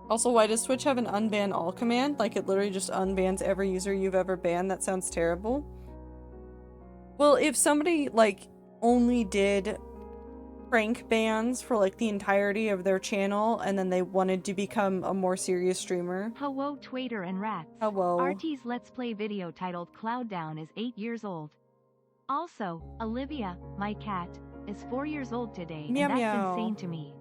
Also, why does Twitch have an unban all command? Like it literally just unbans every user you've ever banned? That sounds terrible. Well, if somebody like only did prank bans for like the entirety of their channel, and then they wanted to become a more serious streamer. Hello Twader and Rats. Hello. RT's Let's Play video titled Cloud Down is 8 years old. Also, Olivia, my cat, is 4 years old today, Meow and that's meow. insane to me.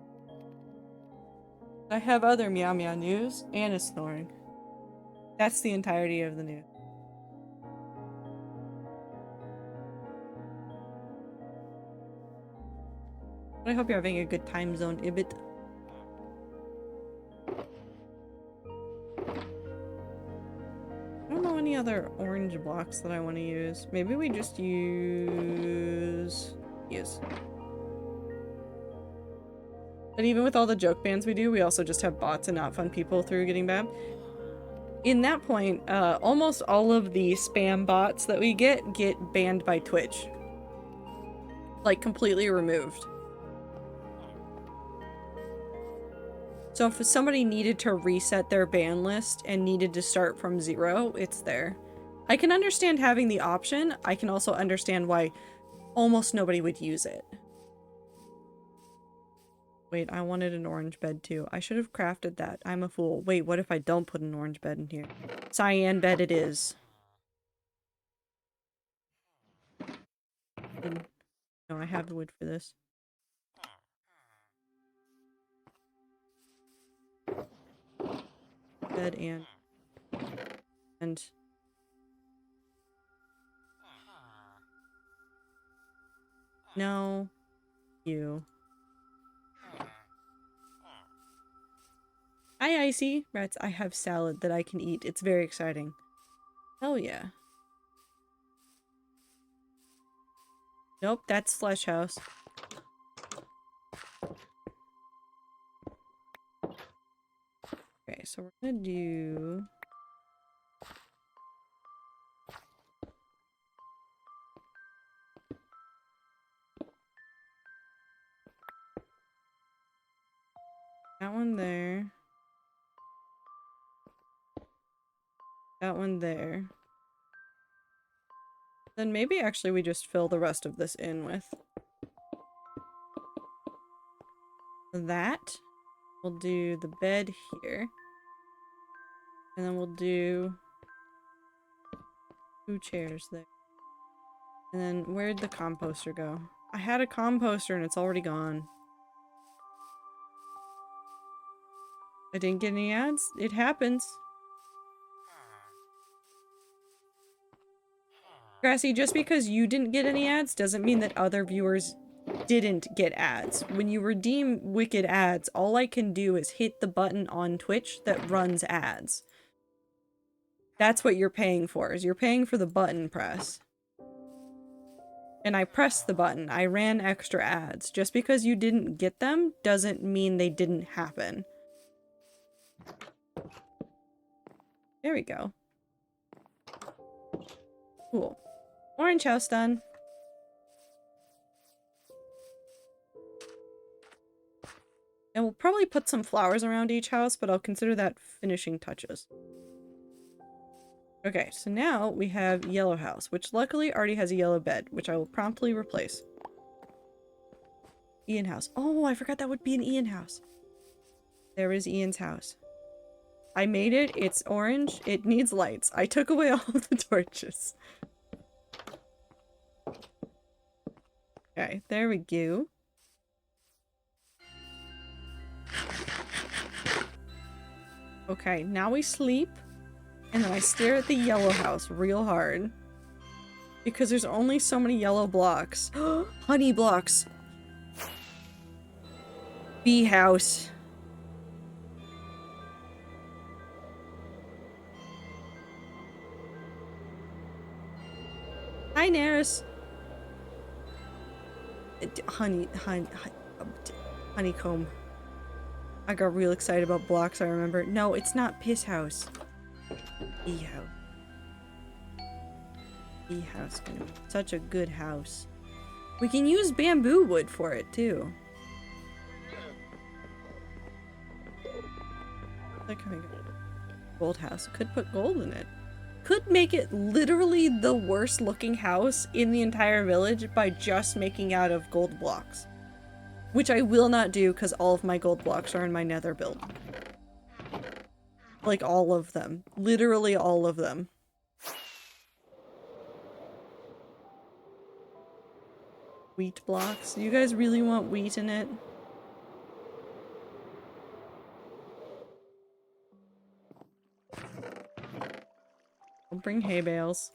I have other meow meow news. Anna snoring. That's the entirety of the news. I hope you're having a good time zone, Ibit. I don't know any other orange blocks that I want to use. Maybe we just use... But even with all the joke bans we do, we also just have bots and not fun people through getting banned. In that point, almost all of the spam bots that we get banned by Twitch. Like, completely removed. So if somebody needed to reset their ban list and needed to start from 0, it's there. I can understand having the option. I can also understand why almost nobody would use it. Wait, I wanted an orange bed too. I should have crafted that. I'm a fool. Wait, what if I don't put an orange bed in here? Cyan bed it is. No, I have the wood for this. Bed and no, you. Hi, Icy. Rats, I have salad that I can eat. It's very exciting. Hell yeah. Nope, that's Slush House. Okay, so we're gonna do... that one there. That one there. Then maybe actually we just fill the rest of this in with that. We'll do the bed here. And then we'll do 2 chairs there. And then where'd the composter go? I had a composter and it's already gone. I didn't get any ads. It happens. Grassy, just because you didn't get any ads doesn't mean that other viewers didn't get ads. When you redeem wicked ads, all I can do is hit the button on Twitch that runs ads. That's what you're paying for, is you're paying for the button press. And I pressed the button. I ran extra ads. Just because you didn't get them doesn't mean they didn't happen. There we go. Cool. Orange house done. And we'll probably put some flowers around each house, but I'll consider that finishing touches. Okay, so now we have yellow house, which luckily already has a yellow bed, which I will promptly replace. Ian house. Oh, I forgot that would be an Ian house. There is Ian's house. I made it. It's orange. It needs lights. I took away all of the torches. Okay, there we go. Okay, now we sleep. And then I stare at the yellow house real hard. Because there's only so many yellow blocks. Honey blocks. Bee house. Hi, Naris. Honeycomb. I got real excited about blocks, I remember. No, it's not piss house. Bee house. Bee house. Such a good house. We can use bamboo wood for it, too. Like having a gold house. Could put gold in it. Could make it literally the worst looking house in the entire village by just making out of gold blocks. Which I will not do because all of my gold blocks are in my nether build. Like all of them. Literally all of them. Wheat blocks. Do you guys really want wheat in it? I'll bring hay bales.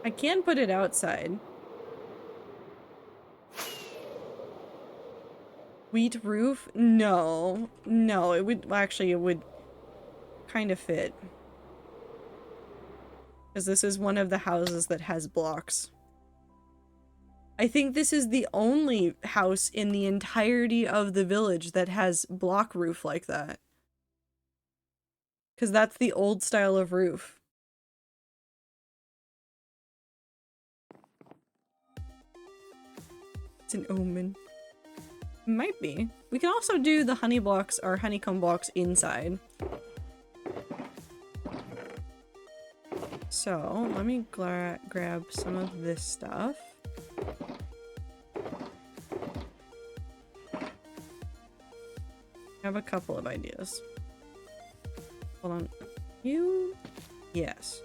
I can put it outside. Wheat roof? No. No, it would actually it would kind of fit. Because this is one of the houses that has blocks. I think this is the only house in the entirety of the village that has block roof like that. Because that's the old style of roof. It's an omen. Might be. We can also do the honey blocks or honeycomb blocks inside. So, let me grab some of this stuff. I have a couple of ideas. Hold on. You? Yes.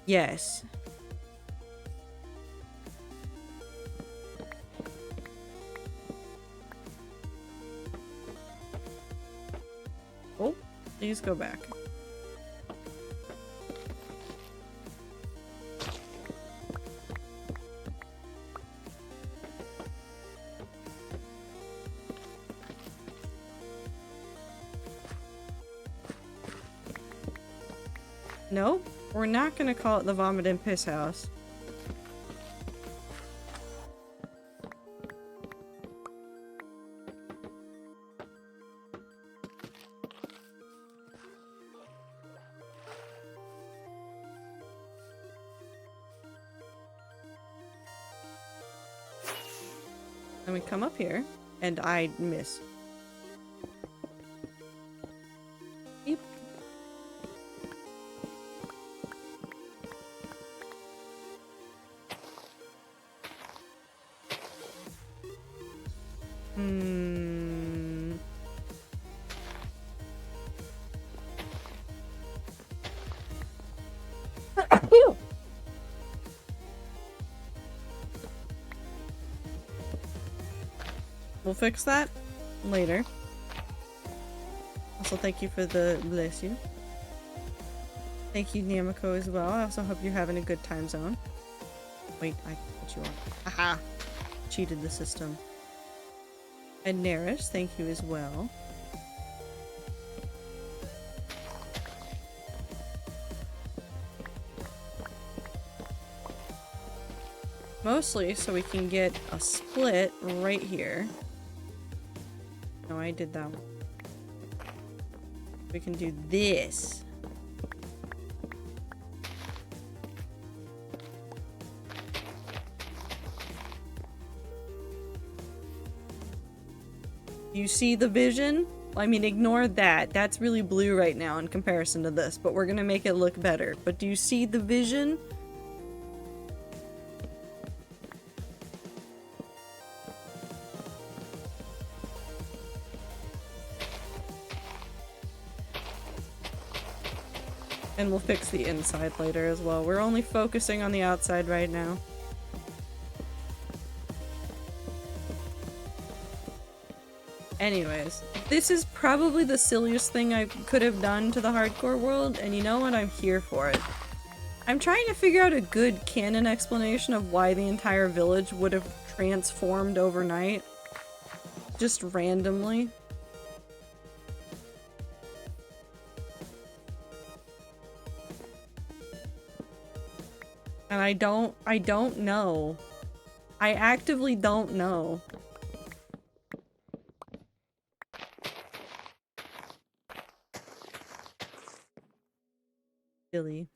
Yes. Oh, please go back. Nope, we're not gonna call it the Vomit and Piss House. Then we come up here, and I miss. Beep. We'll fix that later. Also, thank you for the bless you. Thank you, Namiko, as well. I also hope you're having a good time zone. Wait, I put you on. Haha! Cheated the system. And Naris, thank you as well. Mostly so we can get a split right here. No, I did that one. We can do this. You see the vision? I mean, ignore that. That's really blue right now in comparison to this, but we're gonna make it look better. But do you see the vision? And we'll fix the inside later as well. We're only focusing on the outside right now. Anyways, this is probably the silliest thing I could have done to the hardcore world, and you know what? I'm here for it. I'm trying to figure out a good canon explanation of why the entire village would have transformed overnight. Just randomly. And I don't know. I actively don't know. Silly.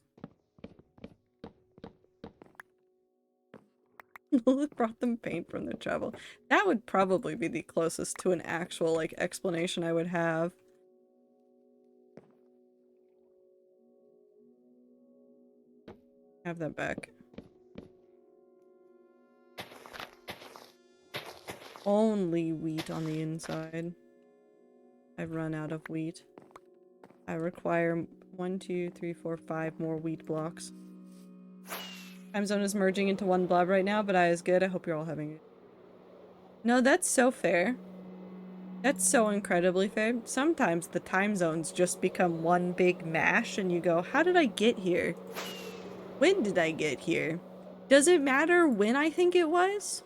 Lilith brought them paint from their travel. That would probably be the closest to an actual, like, explanation I would have. Have that back. Only wheat on the inside. I've run out of wheat. I require 1, 2, 3, 4, 5 more wheat blocks. Time zone is merging into one blob right now, but I is good. I hope you're all having it. No, that's so fair. That's so incredibly fair. Sometimes the time zones just become one big mash and you go, how did I get here? When did I get here? Does it matter when I think it was?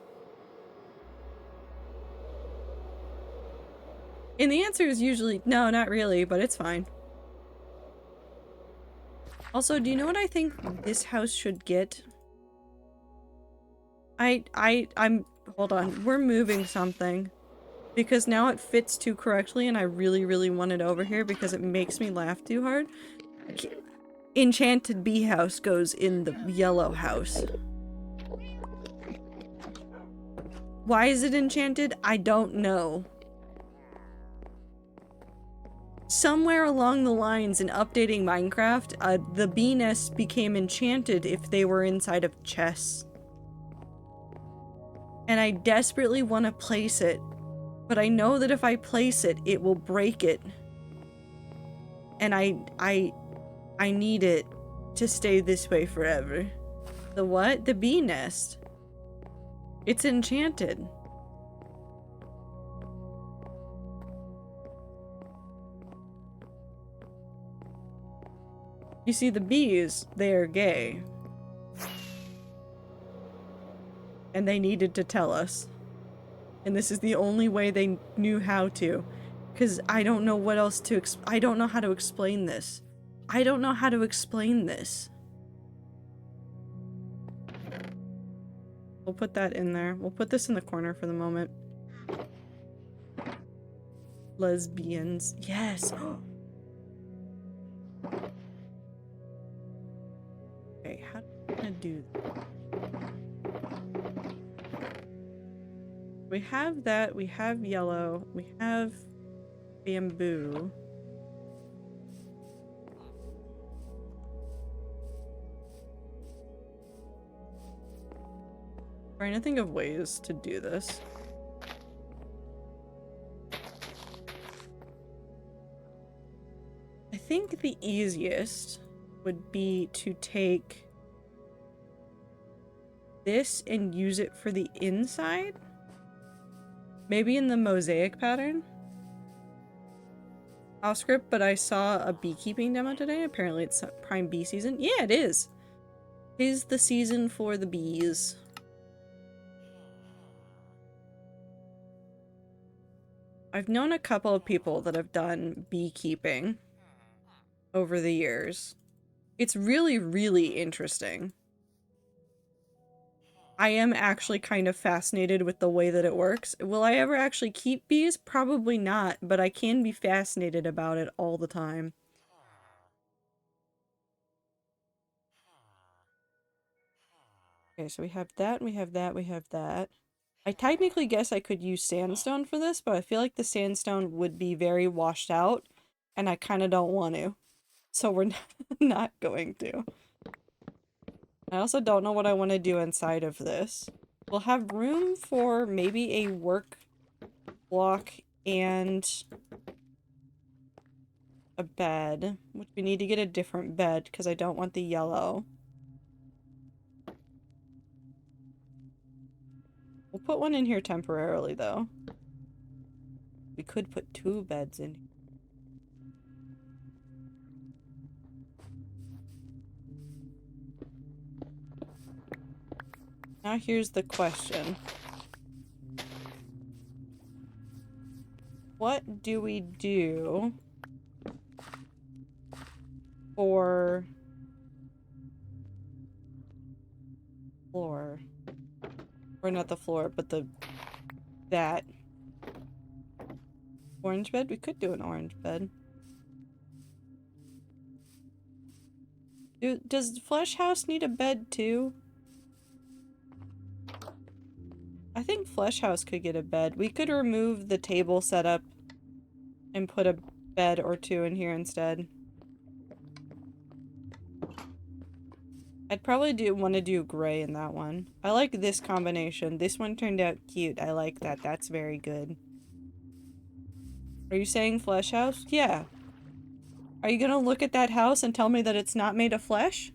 And the answer is usually, no, not really, but it's fine. Also, do you know what I think this house should get? I'm, hold on, we're moving something. Because now it fits too correctly and I really, really want it over here because it makes me laugh too hard. Enchanted Bee House goes in the yellow house. Why is it enchanted? I don't know. Somewhere along the lines in updating Minecraft, the bee nest became enchanted if they were inside of chests. And I desperately want to place it. But I know that if I place it, it will break it. And I need it to stay this way forever. The what? The bee nest. It's enchanted. You see, the bees, they are gay. And they needed to tell us. And this is the only way they knew how to. Because I don't know what else to I don't know how to explain this. I don't know how to explain this. We'll put that in there. We'll put this in the corner for the moment. Lesbians. Yes. Okay, how do I gonna do that? We have that, we have yellow, we have bamboo. Trying to think of ways to do this. I think the easiest would be to take this and use it for the inside. Maybe in the mosaic pattern. Off script, but I saw a beekeeping demo today. Apparently it's prime bee season. Yeah, it is. Tis the season for the bees. I've known a couple of people that have done beekeeping over the years. It's really, really interesting. I am actually kind of fascinated with the way that it works. Will I ever actually keep bees? Probably not, but I can be fascinated about it all the time. Okay, so we have that, we have that, we have that. I technically guess I could use sandstone for this, but I feel like the sandstone would be very washed out, and I kind of don't want to. So we're not going to. I also don't know what I want to do inside of this. We'll have room for maybe a work block and a bed, which we need to get a different bed because I don't want the yellow. We'll put one in here temporarily though. We could put 2 beds in here. Now here's the question. What do we do for floor? Or not the floor, but that orange bed? We could do an orange bed. Does Flesh House need a bed too? I think Flesh House could get a bed. We could remove the table setup and put a bed or 2 in here instead. I'd probably want to do gray in that one. I like this combination. This one turned out cute. I like that. That's very good. Are you saying flesh house? Yeah. Are you gonna look at that house and tell me that it's not made of flesh?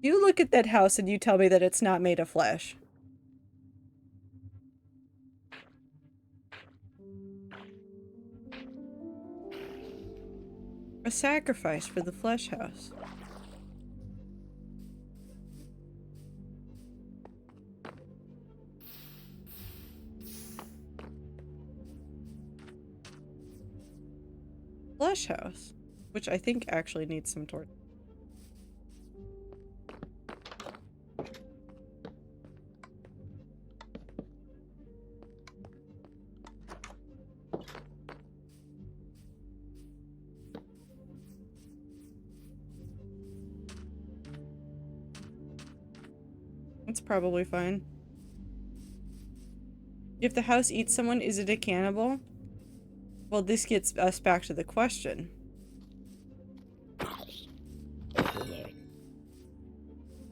You look at that house and you tell me that it's not made of flesh. A sacrifice for the flesh house. Flesh house, which I think actually needs some torch. It's probably fine. If the house eats someone, is it a cannibal? Well, this gets us back to the question.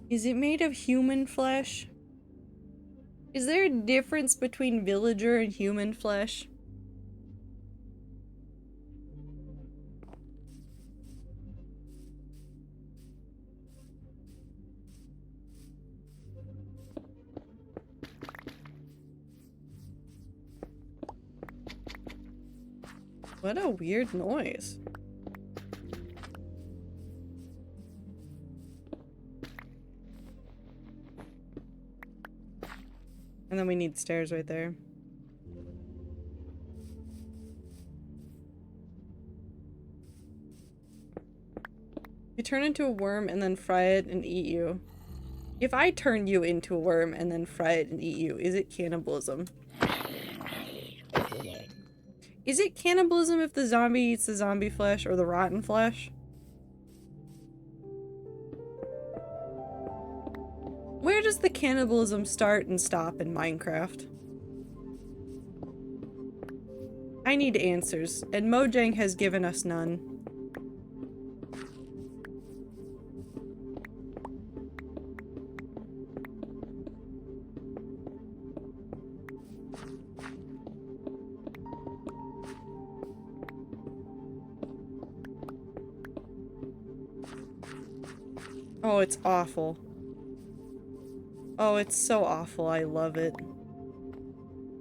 Is it made of human flesh? Is there a difference between villager and human flesh? What a weird noise. And then we need stairs right there. You turn into a worm and then fry it and eat you. If I turn you into a worm and then fry it and eat you, is it cannibalism? Is it cannibalism if the zombie eats the zombie flesh or the rotten flesh? Where does the cannibalism start and stop in Minecraft? I need answers, and Mojang has given us none. Oh, it's awful. Oh, it's so awful. I love it.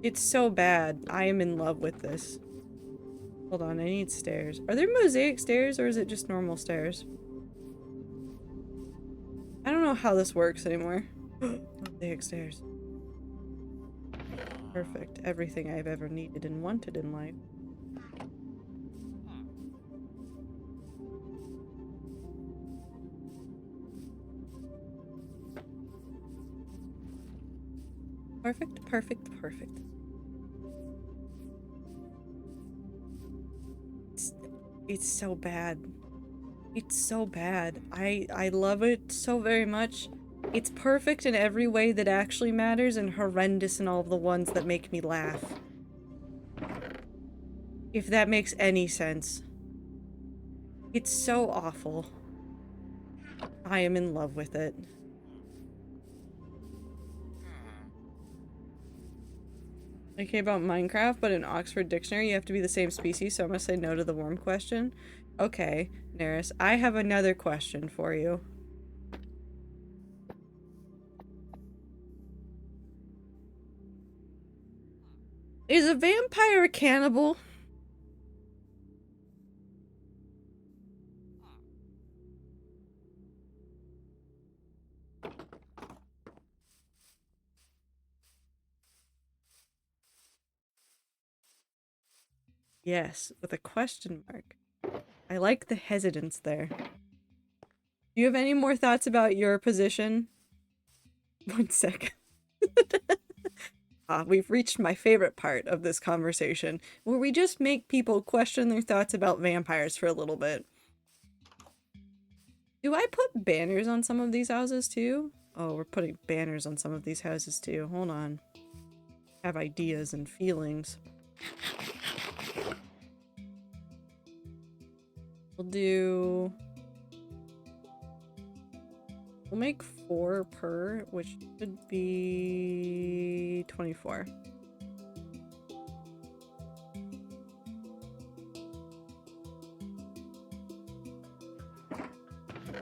It's so bad. I am in love with this. Hold on, I need stairs. Are there mosaic stairs or is it just normal stairs? I don't know how this works anymore. Mosaic stairs. Perfect. Everything I've ever needed and wanted in life. Perfect, perfect, perfect. It's so bad. It's so bad. I love it so very much. It's perfect in every way that actually matters and horrendous in all of the ones that make me laugh. If that makes any sense. It's so awful. I am in love with it. Okay, about Minecraft, but in Oxford Dictionary you have to be the same species, so I'm gonna say no to the worm question. Okay, Neris, I have another question for you. Is a vampire a cannibal? Yes, with a question mark. I like the hesitance there. Do you have any more thoughts about your position? 1 sec. We've reached my favorite part of this conversation, where we just make people question their thoughts about vampires for a little bit. Do I put banners on some of these houses too? Oh, we're putting banners on some of these houses too. Hold on. I have ideas and feelings. We'll make 4 per, which should be 24.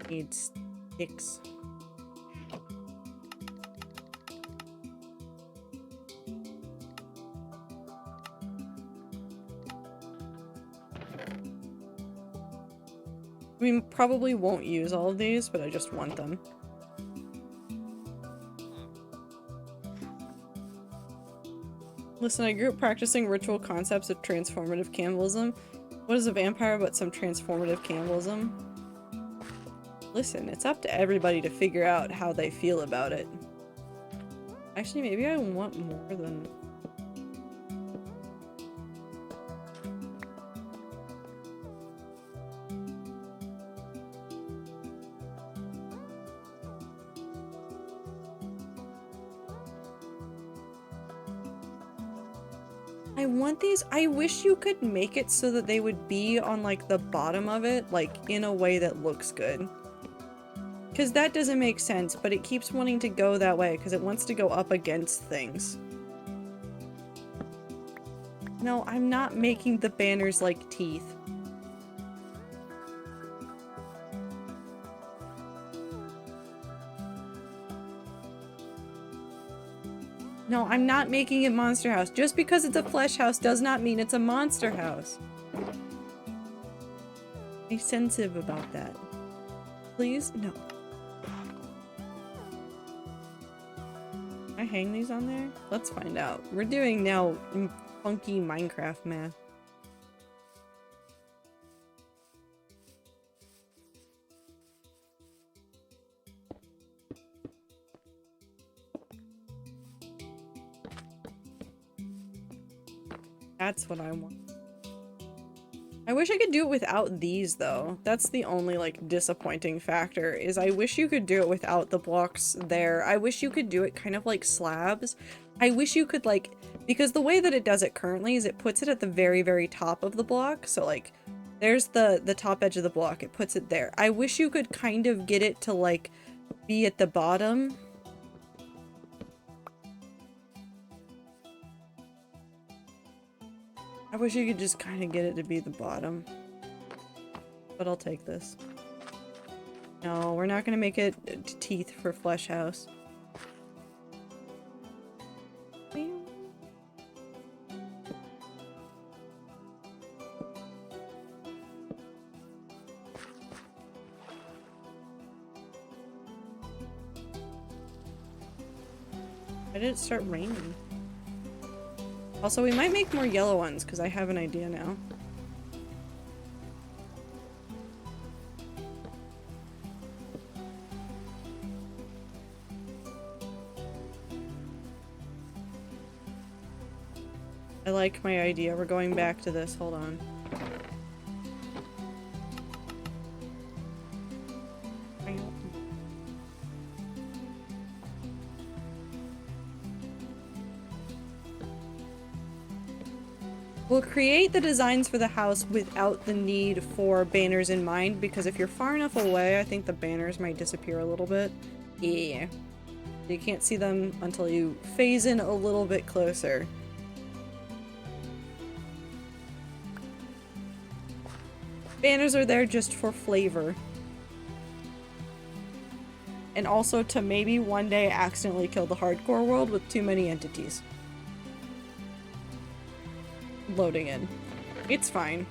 Need sticks. I mean, probably won't use all of these, but I just want them. Listen, I grew up practicing ritual concepts of transformative cannibalism. What is a vampire but some transformative cannibalism? Listen, it's up to everybody to figure out how they feel about it. Actually, maybe I want more than... I want these. I wish you could make it so that they would be on like the bottom of it, like in a way that looks good. Because that doesn't make sense, but it keeps wanting to go that way because it wants to go up against things. No, I'm not making the banners like teeth. No, I'm not making it Monster House. Just because it's a flesh house does not mean it's a monster house. Be sensitive about that. Please? No. Can I hang these on there? Let's find out. We're doing now funky Minecraft math. That's what I want. I wish I could do it without these though. That's the only like disappointing factor is I wish you could do it without the blocks there. I wish you could do it kind of like slabs. I wish you could like, because the way that it does it currently is it puts it at the very, very top of the block. So like there's the top edge of the block. It puts it there. I wish you could kind of get it to like be at the bottom. I wish you could just kind of get it to be the bottom. But I'll take this. No, we're not going to make it teeth for Flesh House. Why did it start raining? Also, we might make more yellow ones, because I have an idea now. I like my idea. We're going back to this. Hold on. We'll create the designs for the house without the need for banners in mind, because if you're far enough away, I think the banners might disappear a little bit. Yeah. You can't see them until you phase in a little bit closer. Banners are there just for flavor. And also to maybe one day accidentally kill the hardcore world with too many entities. Loading in. It's fine.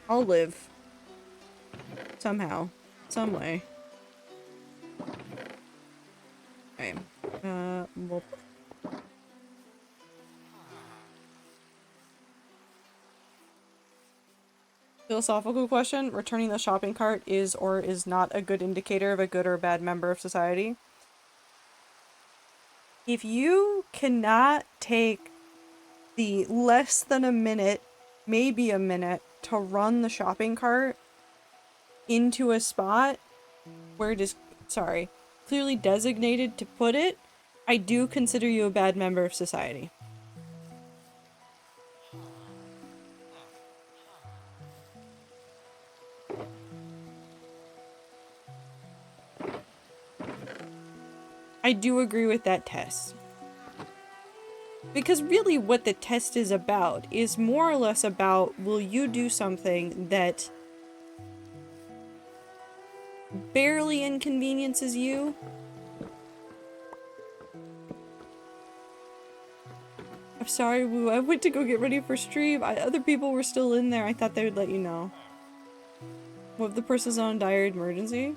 I'll live. Somehow. Some way. Okay. Well. Philosophical question. Returning the shopping cart is or is not a good indicator of a good or bad member of society. If you cannot take the less than a minute, maybe a minute, to run the shopping cart into a spot where it is, sorry, clearly designated to put it, I do consider you a bad member of society. I do agree with that test. Because really what the test is about is more or less about, will you do something that barely inconveniences you? I'm sorry, Woo. I went to go get ready for stream. Other people were still in there. I thought they would let you know. What if the person's on dire emergency?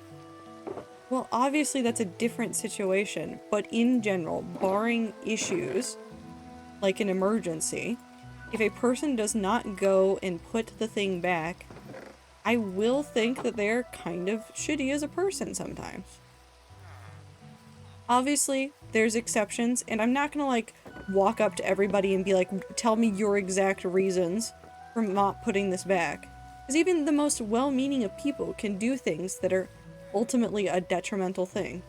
Well, obviously that's a different situation, but in general, barring issues like an emergency, if a person does not go and put the thing back, I will think that they're kind of shitty as a person sometimes. Obviously, there's exceptions, and I'm not gonna like walk up to everybody and be like, tell me your exact reasons for not putting this back. Because even the most well-meaning of people can do things that are ultimately a detrimental thing.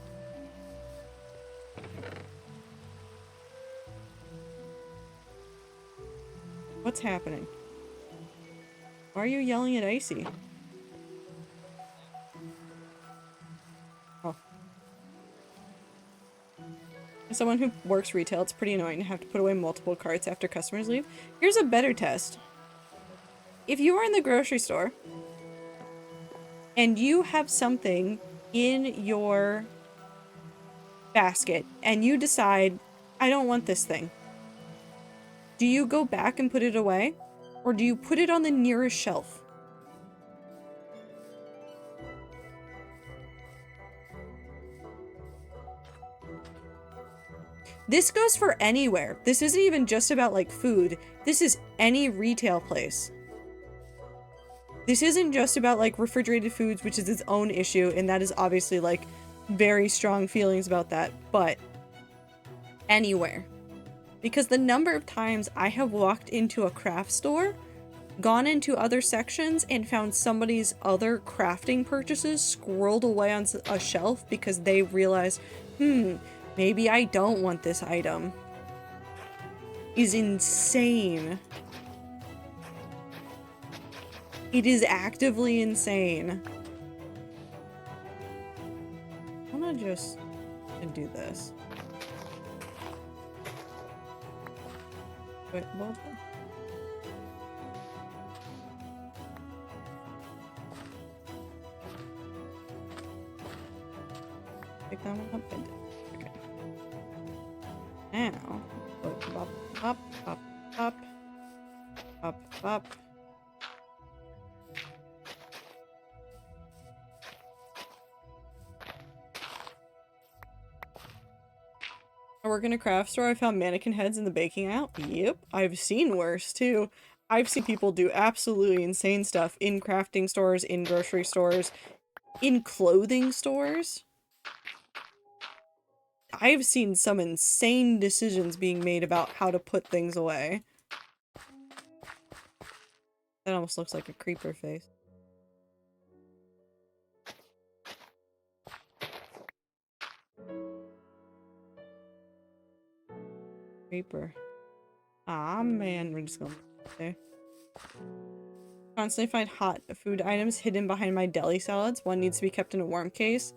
What's happening? Why are you yelling at Icy? Oh. As someone who works retail, it's pretty annoying to have to put away multiple carts after customers leave. Here's a better test. If you are in the grocery store and you have something in your basket and you decide, I don't want this thing, do you go back and put it away? Or do you put it on the nearest shelf? This goes for anywhere. This isn't even just about like food. This is any retail place. This isn't just about like refrigerated foods, which is its own issue, and that is obviously like very strong feelings about that, but anywhere. Because the number of times I have walked into a craft store, gone into other sections, and found somebody's other crafting purchases squirreled away on a shelf because they realized, maybe I don't want this item, is insane. It is actively insane. I'm gonna just do this. Wait, what? Pick that one up and okay. Now, up, up, up, up, up. I work in a craft store. I found mannequin heads in the baking aisle. Yep, I've seen worse too. I've seen people do absolutely insane stuff in crafting stores, in grocery stores, in clothing stores. I've seen some insane decisions being made about how to put things away. That almost looks like a creeper face. Creeper. Ah, man, we're just gonna there. Constantly find hot food items hidden behind my deli salads. One needs to be kept in a warm case.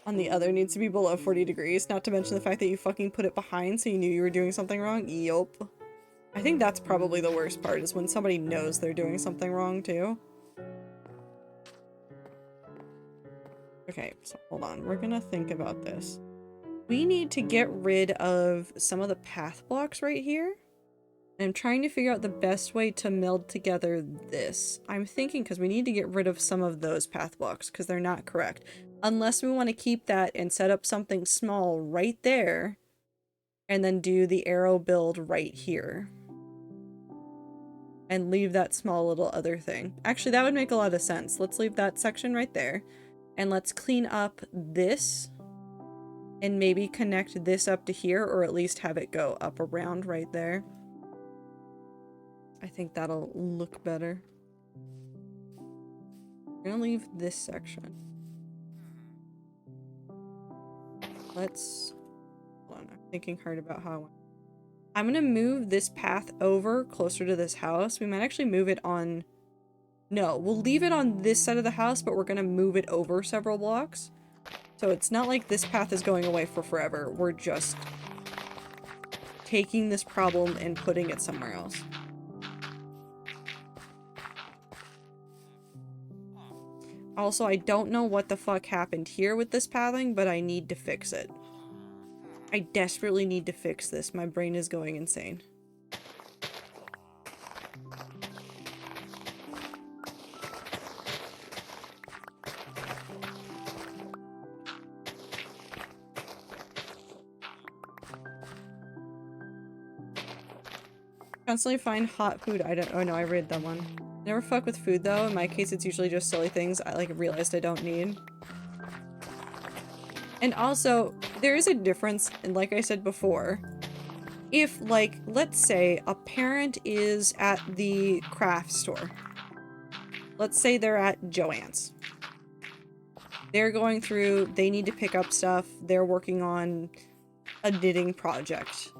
On the other needs to be below 40 degrees. Not to mention the fact that you fucking put it behind so you knew you were doing something wrong. Yup. I think that's probably the worst part, is when somebody knows they're doing something wrong too. Okay, so hold on. We're gonna think about this. We need to get rid of some of the path blocks right here. And I'm trying to figure out the best way to meld together this. I'm thinking because we need to get rid of some of those path blocks because they're not correct. Unless we want to keep that and set up something small right there. And then do the arrow build right here. And leave that small little other thing. Actually, that would make a lot of sense. Let's leave that section right there. And let's clean up this. And maybe connect this up to here, or at least have it go up around right there. I think that'll look better. I'm gonna leave this section. Let's... Hold on, I'm thinking hard about how I want... I'm gonna move this path over closer to this house. We might actually move it on... No, we'll leave it on this side of the house, but we're gonna move it over several blocks. So it's not like this path is going away for forever. We're just taking this problem and putting it somewhere else. Also, I don't know what the fuck happened here with this pathing, but I need to fix it. I desperately need to fix this. My brain is going insane. Constantly find hot food. I don't. Oh no, I read that one. Never fuck with food though. In my case, it's usually just silly things I like realized I don't need. And also, there is a difference, and like I said before, if like, let's say a parent is at the craft store. Let's say they're at Joann's. They're going through, they need to pick up stuff, they're working on a knitting project.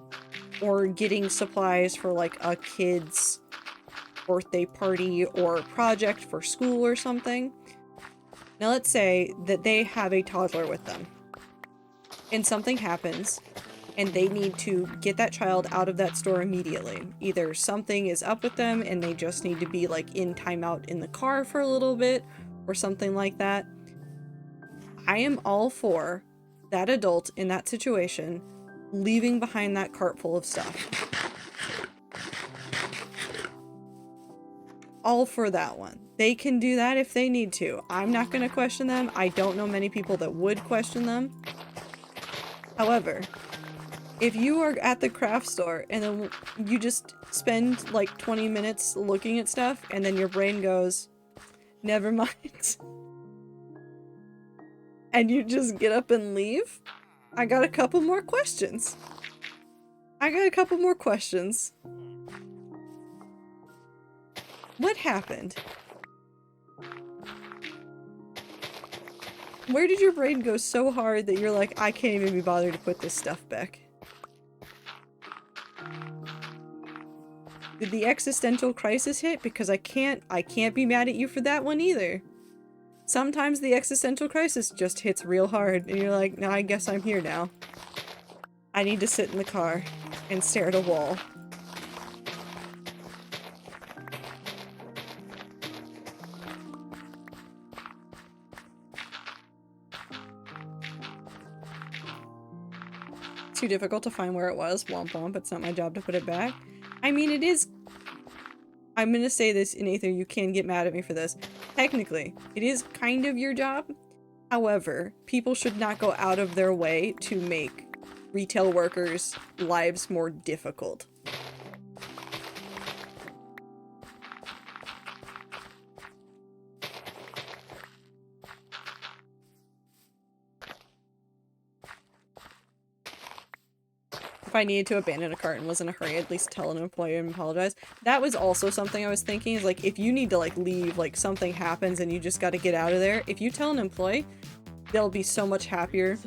Or getting supplies for like a kid's birthday party or project for school or something. Now let's say that they have a toddler with them. And something happens, and they need to get that child out of that store immediately. Either something is up with them and they just need to be like in timeout in the car for a little bit, or something like that. I am all for that adult in that situation leaving behind that cart full of stuff. All for that one. They can do that if they need to. I'm not going to question them. I don't know many people that would question them. However, if you are at the craft store and then you just spend like 20 minutes looking at stuff and then your brain goes, never mind, and you just get up and leave, I got a couple more questions. What happened? Where did your brain go so hard that you're like, I can't even be bothered to put this stuff back? Did the existential crisis hit? Because I can't be mad at you for that one either. Sometimes the existential crisis just hits real hard and you're like, no, I guess I'm here now. I need to sit in the car and stare at a wall. Too difficult to find where it was. Womp womp, it's not my job to put it back. I mean, it is. I'm gonna say this, and Aether, you can get mad at me for this. Technically, it is kind of your job. However, people should not go out of their way to make retail workers' lives more difficult. If I needed to abandon a cart and was in a hurry, at least tell an employee and apologize. That was also something I was thinking, is like, if you need to like leave, like something happens and you just got to get out of there, if you tell an employee, they'll be so much happier.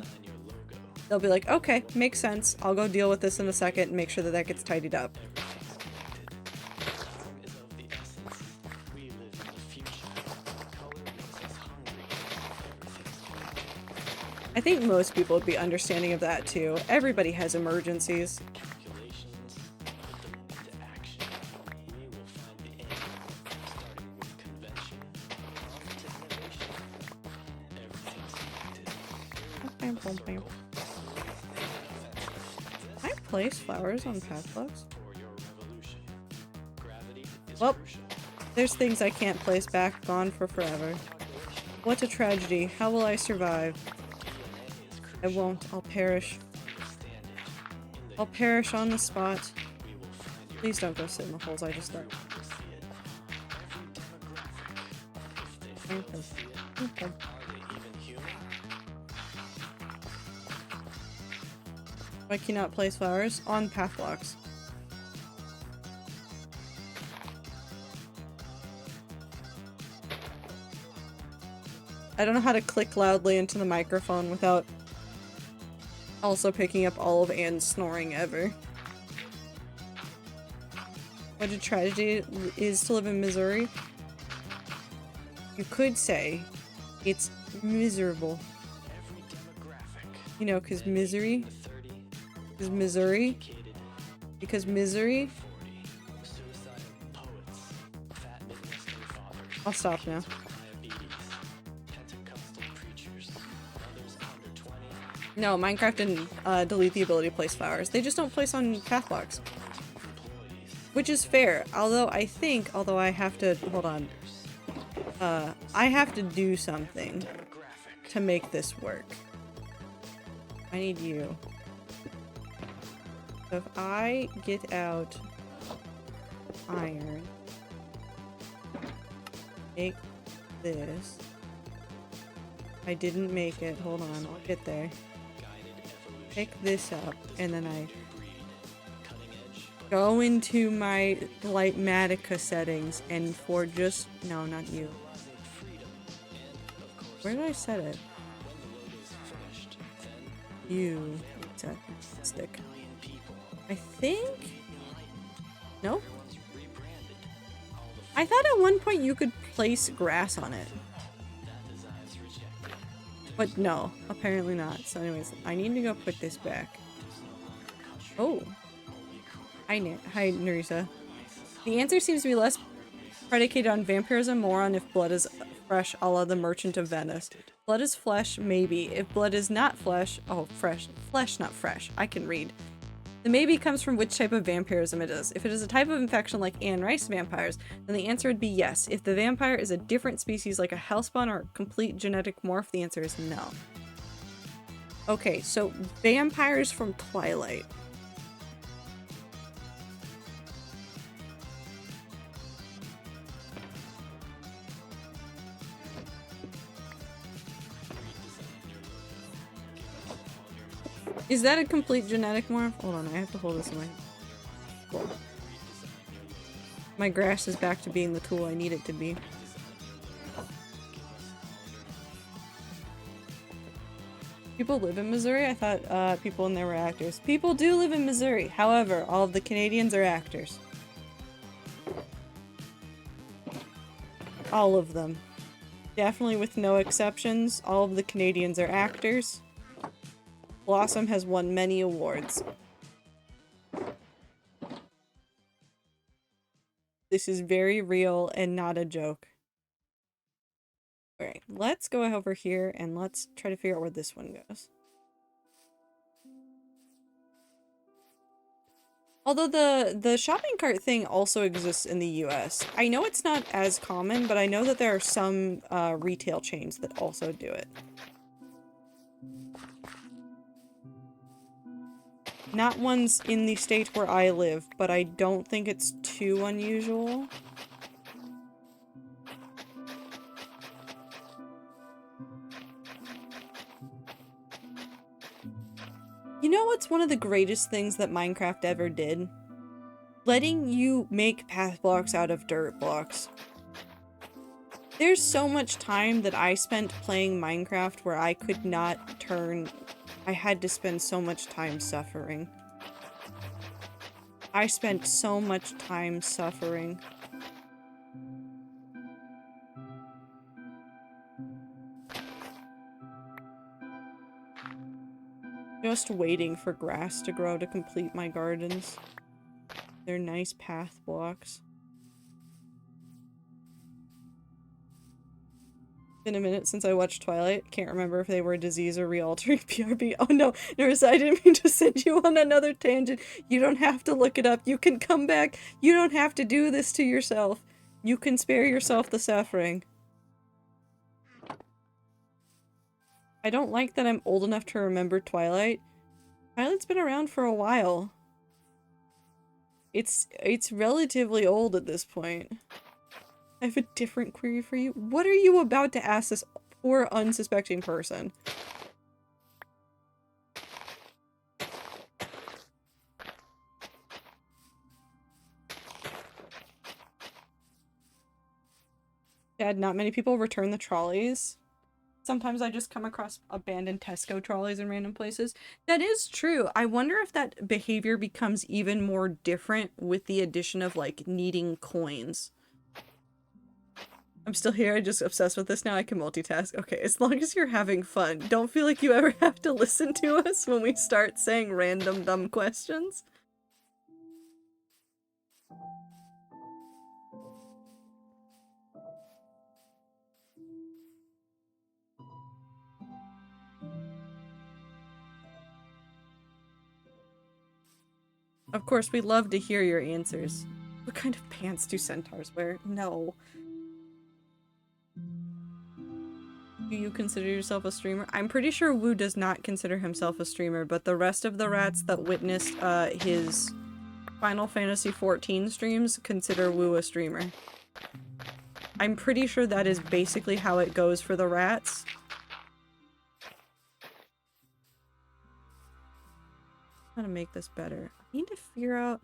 They'll be like, okay, makes sense. I'll go deal with this in a second and make sure that that gets tidied up. I think most people would be understanding of that too. Everybody has emergencies. Can I place flowers on pathblocks? Well, there's things I can't place back, gone for forever. What a tragedy. How will I survive? I won't. I'll perish. I'll perish on the spot. Please don't go sit in the holes I just dug. Okay. I cannot place flowers on path blocks. I don't know how to click loudly into the microphone without also picking up all of Anne's snoring ever. What a tragedy it is to live in Missouri. You could say it's miserable. You know, because misery is Missouri. Because misery. I'll stop now. No, Minecraft didn't delete the ability to place flowers. They just don't place on path blocks. Which is fair. Although I think, I have to, hold on. I have to do something to make this work. I need you. So if I get out iron, make this. I didn't make it. Hold on, I'll get there. Pick this up, and then I go into my Lightmatica settings, and for just... No, not you. Where did I set it? You. Set. Stick. I think... Nope. I thought at one point you could place grass on it. But no, apparently not. So anyways, I need to go put this back. Oh. Hi, Nerissa. The answer seems to be less predicated on vampirism, more on if blood is fresh, a la the Merchant of Venice. Blood is flesh, maybe. If blood is not flesh, oh, fresh. Flesh, not fresh. I can read. The maybe comes from which type of vampirism it is. If it is a type of infection like Anne Rice vampires, then the answer would be yes. If the vampire is a different species like a hellspawn or a complete genetic morph, the answer is no. Okay, so vampires from Twilight. Is that a complete genetic morph? Hold on, I have to hold this in my... Cool. My grass is back to being the tool I need it to be. People live in Missouri? I thought people in there were actors. People do live in Missouri. However, all of the Canadians are actors. All of them. Definitely with no exceptions, all of the Canadians are actors. Blossom has won many awards. This is very real and not a joke. Alright, let's go over here and let's try to figure out where this one goes. Although the shopping cart thing also exists in the US. I know it's not as common, but I know that there are some retail chains that also do it. Not ones in the state where I live, but I don't think it's too unusual. You know what's one of the greatest things that Minecraft ever did? Letting you make path blocks out of dirt blocks. There's so much time that I spent playing Minecraft where I could not turn... I had to spend so much time suffering. I spent so much time suffering. Just waiting for grass to grow to complete my gardens. They're nice path blocks. Been a minute since I watched Twilight. Can't remember if they were a disease or re-altering PRB. Oh no, Nerissa, I didn't mean to send you on another tangent. You don't have to look it up. You can come back. You don't have to do this to yourself. You can spare yourself the suffering. I don't like that I'm old enough to remember Twilight. Twilight's been around for a while. It's relatively old at this point. I have a different query for you. What are you about to ask this poor unsuspecting person? Dad, not many people return the trolleys. Sometimes I just come across abandoned Tesco trolleys in random places. That is true. I wonder if that behavior becomes even more different with the addition of, like, needing coins. I'm still here, I'm just obsessed with this now, I can multitask. Okay, as long as you're having fun. Don't feel like you ever have to listen to us when we start saying random dumb questions. Of course, we love to hear your answers. What kind of pants do centaurs wear? No. Do you consider yourself a streamer? I'm pretty sure Wu does not consider himself a streamer, but the rest of the rats that witnessed his Final Fantasy XIV streams consider Wu a streamer. I'm pretty sure that is basically how it goes for the rats. How to make this better. I need to figure out...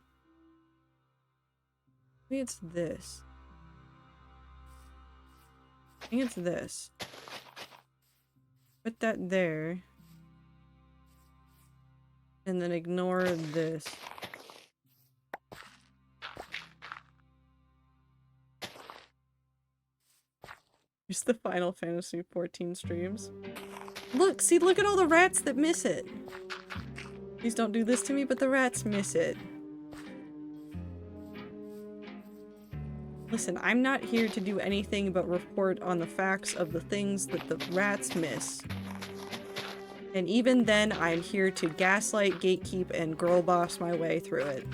Maybe it's this. I think it's this. Put that there. And then ignore this. Here's the Final Fantasy XIV streams. Look! See, look at all the rats that miss it! Please don't do this to me, but the rats miss it. Listen, I'm not here to do anything but report on the facts of the things that the rats miss. And even then, I'm here to gaslight, gatekeep, and girl boss my way through it.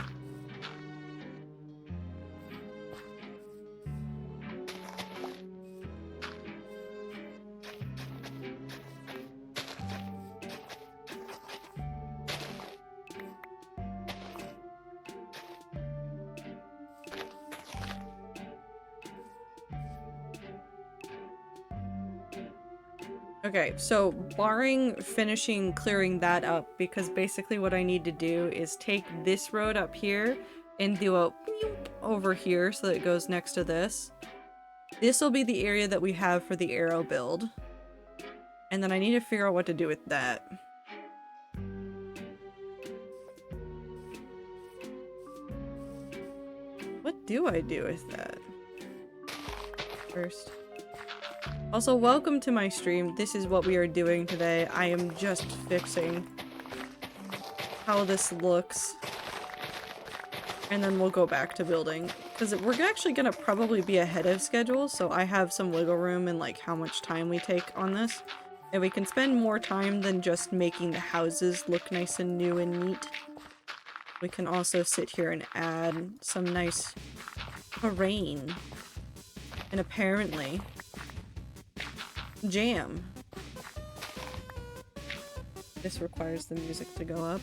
Okay, so barring finishing clearing that up, because basically what I need to do is take this road up here and do a beep over here so that it goes next to this. This will be the area that we have for the arrow build. And then I need to figure out what to do with that. What do I do with that? First. Also, welcome to my stream. This is what we are doing today. I am just fixing how this looks. And then we'll go back to building. Because we're actually gonna probably be ahead of schedule, so I have some wiggle room in like how much time we take on this. And we can spend more time than just making the houses look nice and new and neat. We can also sit here and add some nice terrain. And apparently... jam. This requires the music to go up.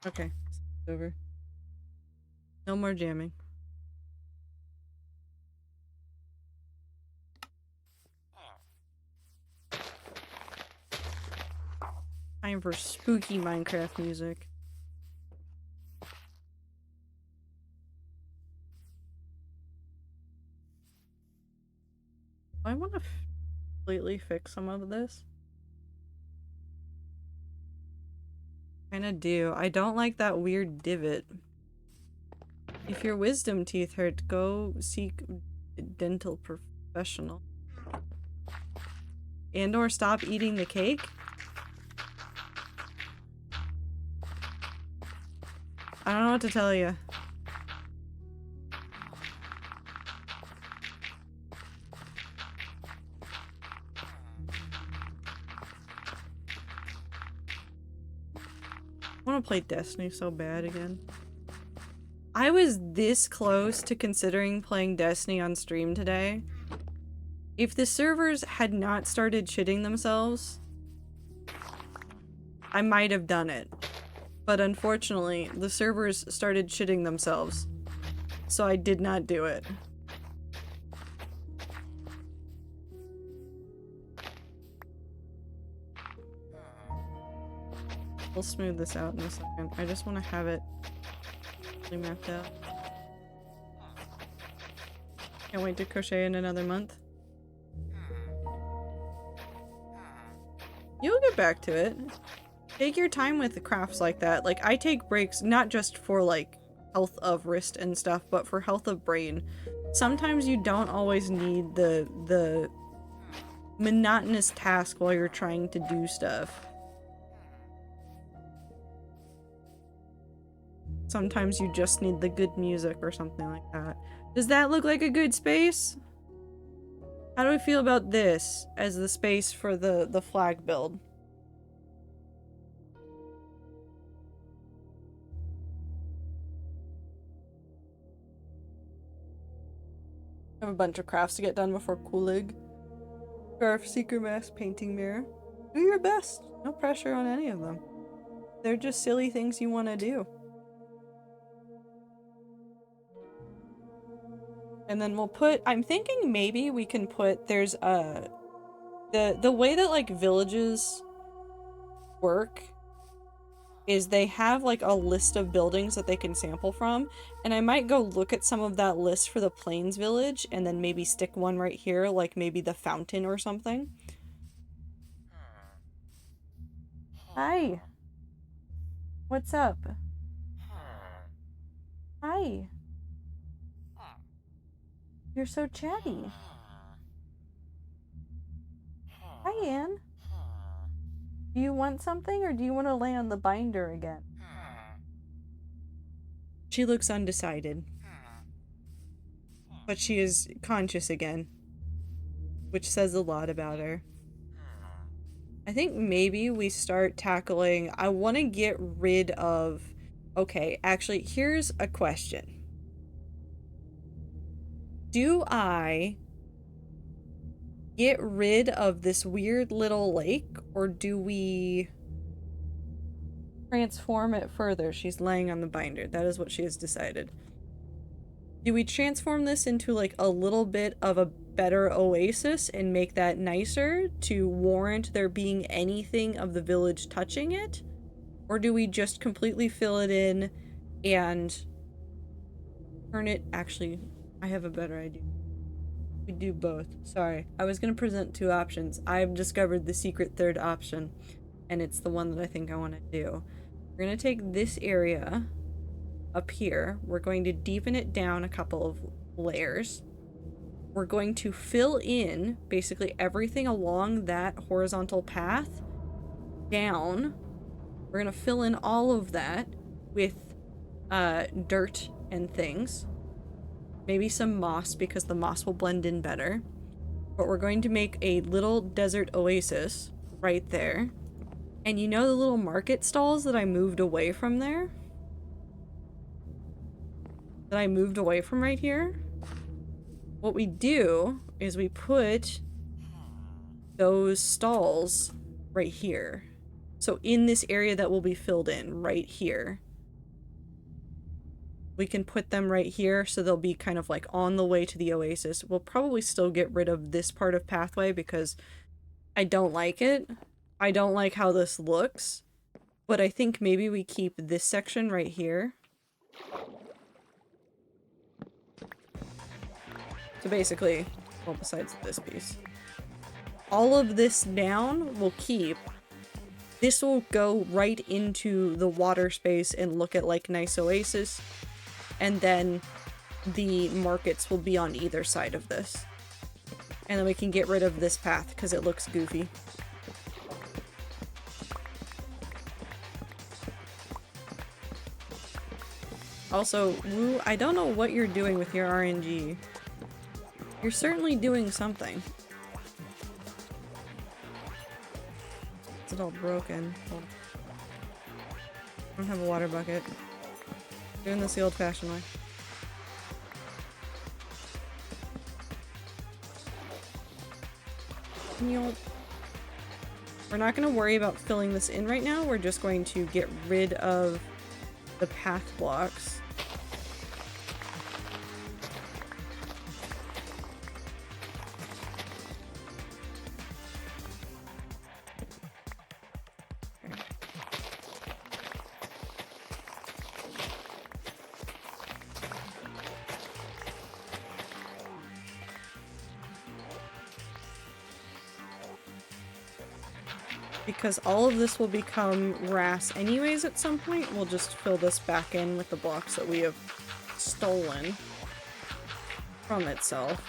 Okay, it's over. No more jamming. Time for spooky Minecraft music. I want to completely fix some of this. Kinda do. I don't like that weird divot. If your wisdom teeth hurt, go seek a dental professional. And or stop eating the cake? I don't know what to tell you. I want to play Destiny so bad again. I was this close to considering playing Destiny on stream today. If the servers had not started shitting themselves, I might have done it. But unfortunately, the servers started shitting themselves, so I did not do it. We'll smooth this out in a second. I just want to have it really mapped out. Can't wait to crochet in another month. You'll get back to it. Take your time with the crafts like that. Like, I take breaks not just for, like, health of wrist and stuff, but for health of brain. Sometimes you don't always need the monotonous task while you're trying to do stuff. Sometimes you just need the good music or something like that. Does that look like a good space? How do I feel about this as the space for the flag build? I have a bunch of crafts to get done before Kulig. Scarf, Seeker Mask, Painting Mirror. Do your best. No pressure on any of them. They're just silly things you want to do. And then we'll put, I'm thinking maybe we can put, there's the way that like villages work is they have like a list of buildings that they can sample from, and I might go look at some of that list for the Plains village and then maybe stick one right here, like maybe the fountain or something. Hi. What's up? Hi. You're so chatty. Hi, Anne. Do you want something, or do you want to lay on the binder again? She looks undecided. But she is conscious again, which says a lot about her. I think maybe we start tackling... I want to get rid of... Okay, actually, here's a question. Do I get rid of this weird little lake, or do we transform it further? She's laying on the binder. That is what she has decided. Do we transform this into like a little bit of a better oasis and make that nicer to warrant there being anything of the village touching it? Or do we just completely fill it in and turn it... Actually, I have a better idea. We do both. Sorry. I was going to present two options. I've discovered the secret third option, and it's the one that I think I want to do. We're going to take this area up here. We're going to deepen it down a couple of layers. We're going to fill in basically everything along that horizontal path down. We're going to fill in all of that with dirt and things. Maybe some moss, because the moss will blend in better. But we're going to make a little desert oasis right there. And you know the little market stalls that I moved away from there? That I moved away from right here? What we do is we put those stalls right here. So in this area that will be filled in right here. We can put them right here, so they'll be kind of like on the way to the oasis. We'll probably still get rid of this part of pathway because I don't like it. I don't like how this looks. But I think maybe we keep this section right here. So basically, well, besides this piece. All of this down we'll keep. This will go right into the water space and look at like nice oasis. And then the markets will be on either side of this. And then we can get rid of this path because it looks goofy. Also, Woo, I don't know what you're doing with your RNG. You're certainly doing something. Is it all broken? I don't have a water bucket. Doing this the old-fashioned way. We're not going to worry about filling this in right now. We're just going to get rid of the path blocks. Because all of this will become grass anyways at some point, we'll just fill this back in with the blocks that we have stolen from itself.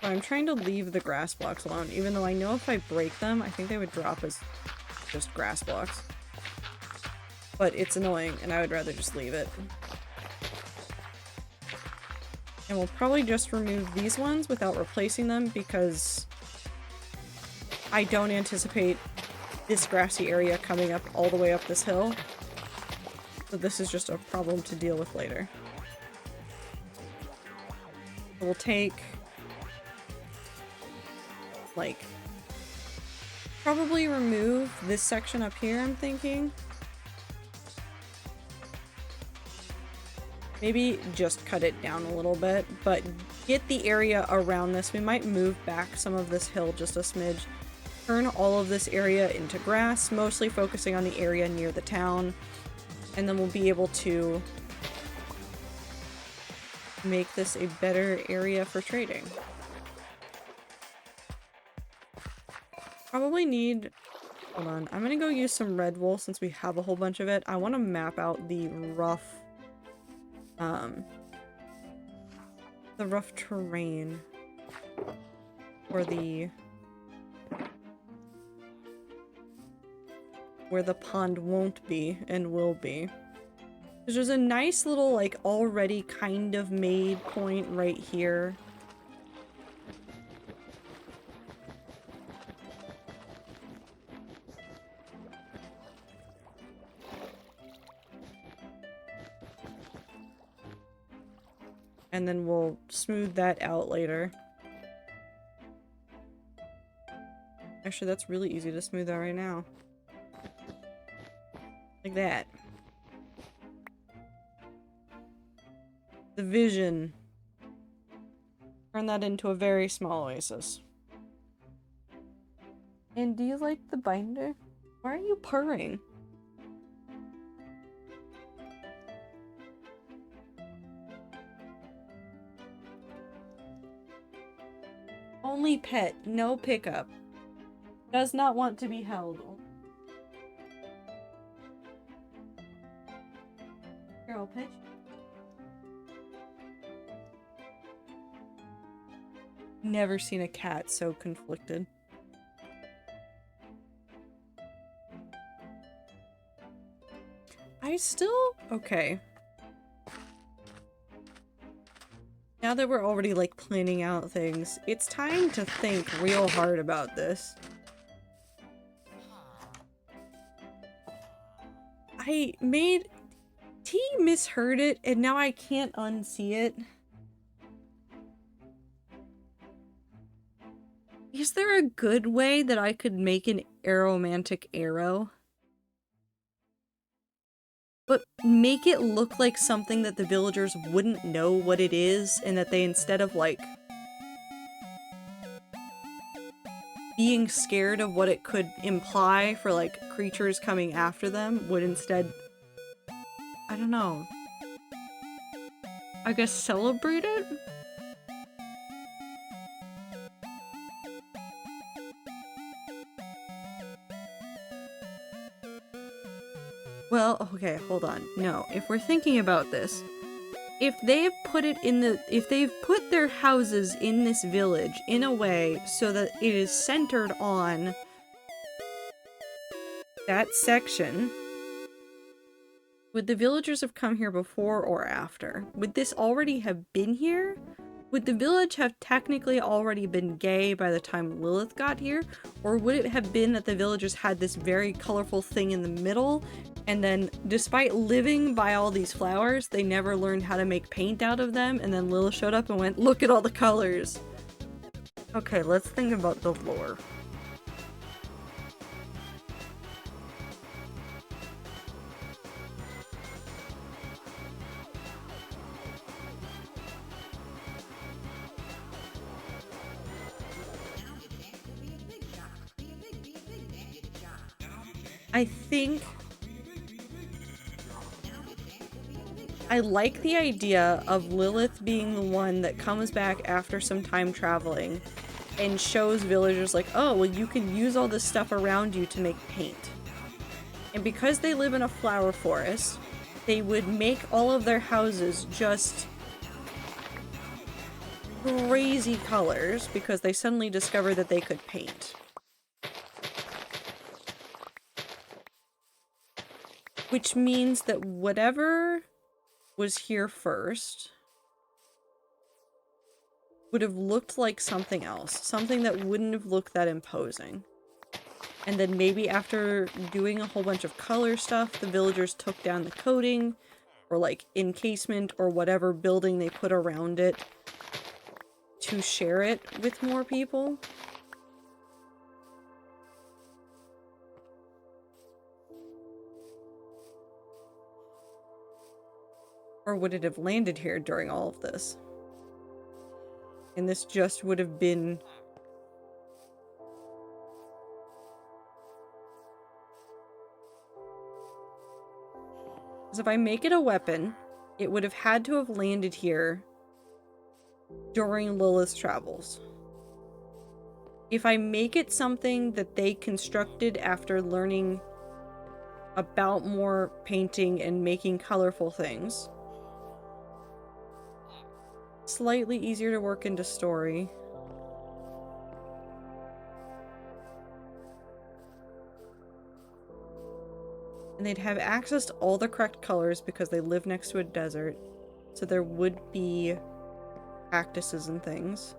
But I'm trying to leave the grass blocks alone, even though I know if I break them, I think they would drop as just grass blocks. But it's annoying, and I would rather just leave it. And we'll probably just remove these ones without replacing them, because I don't anticipate this grassy area coming up all the way up this hill. So this is just a problem to deal with later. So we'll take, like, probably remove this section up here, I'm thinking. Maybe just cut it down a little bit, but get the area around this. We might move back some of this hill just a smidge. Turn all of this area into grass, mostly focusing on the area near the town. And then we'll be able to make this a better area for trading. Probably need... Hold on. I'm gonna go use some red wool since we have a whole bunch of it. I want to map out the rough terrain for the where the pond won't be and will be. There's a nice little, like, already kind of made point right here. And then we'll smooth that out later. Actually, that's really easy to smooth out right now. Like that. The vision. Turn that into a very small oasis. And do you like the binder? Why are you purring? Only pet, no pickup. Does not want to be held. Girl, pitch. Never seen a cat so conflicted. Okay. Now that we're already, like, planning out things, it's time to think real hard about this. T misheard it, and now I can't unsee it. Is there a good way that I could make an aromantic arrow? But make it look like something that the villagers wouldn't know what it is, and that they, instead of, like, being scared of what it could imply for, like, creatures coming after them, would instead, I don't know, I guess celebrate it? Well, okay, hold on. No, if we're thinking about this, if they've put their houses in this village in a way so that it is centered on that section, would the villagers have come here before or after? Would this already have been here? Would the village have technically already been gay by the time Lilith got here? Or would it have been that the villagers had this very colorful thing in the middle, and then despite living by all these flowers, they never learned how to make paint out of them, and then Lilith showed up and went, look at all the colors. Okay, let's think about the lore. I think I like the idea of Lilith being the one that comes back after some time traveling and shows villagers like, oh, well, you can use all this stuff around you to make paint. And because they live in a flower forest, they would make all of their houses just crazy colors because they suddenly discovered that they could paint. Which means that whatever was here first would have looked like something else. Something that wouldn't have looked that imposing. And then maybe after doing a whole bunch of color stuff, the villagers took down the coating, or like encasement, or whatever building they put around it to share it with more people. Or would it have landed here during all of this? And this just would have been... Because if I make it a weapon, it would have had to have landed here during Lilith's travels. If I make it something that they constructed after learning about more painting and making colorful things, slightly easier to work into story. And they'd have access to all the correct colors because they live next to a desert. So there would be cactuses and things.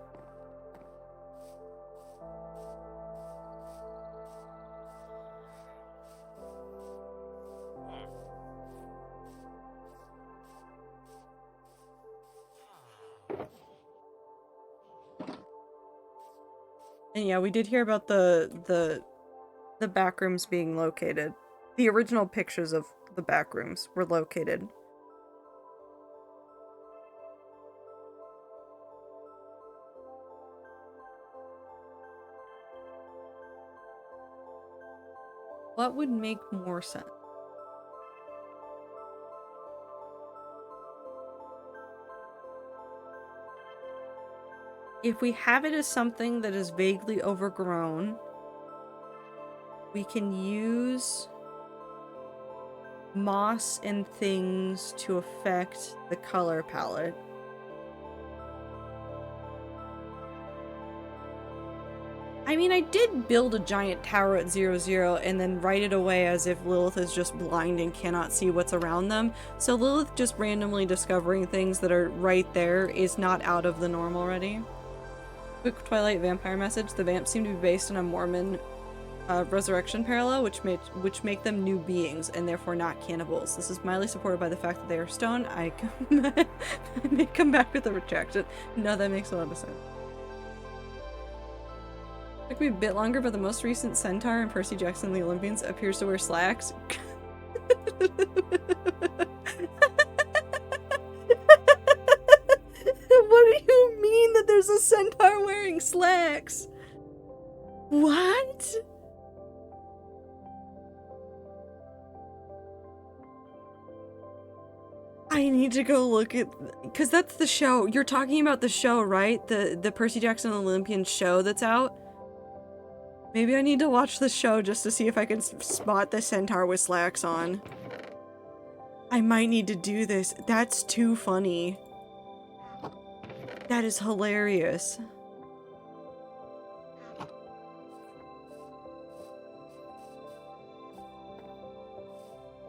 And yeah, we did hear about the back rooms being located. The original pictures of the back rooms were located. What would make more sense? If we have it as something that is vaguely overgrown, we can use moss and things to affect the color palette. I mean, I did build a giant tower at 0-0 and then write it away as if Lilith is just blind and cannot see what's around them. So Lilith just randomly discovering things that are right there is not out of the norm already. Quick Twilight vampire message. The vamps seem to be based on a Mormon resurrection parallel, which make them new beings and therefore not cannibals. This is mildly supported by the fact that they are stone. I may come back with a retraction. No, that makes a lot of sense. Took me a bit longer, but the most recent Centaur in Percy Jackson and the Olympians appears to wear slacks. What do you mean that there's a centaur wearing slacks? What? I need to go look at, because that's the show. You're talking about the show, right? The Percy Jackson and Olympian show that's out? Maybe I need to watch the show just to see if I can spot the centaur with slacks on. I might need to do this. That's too funny. That is hilarious.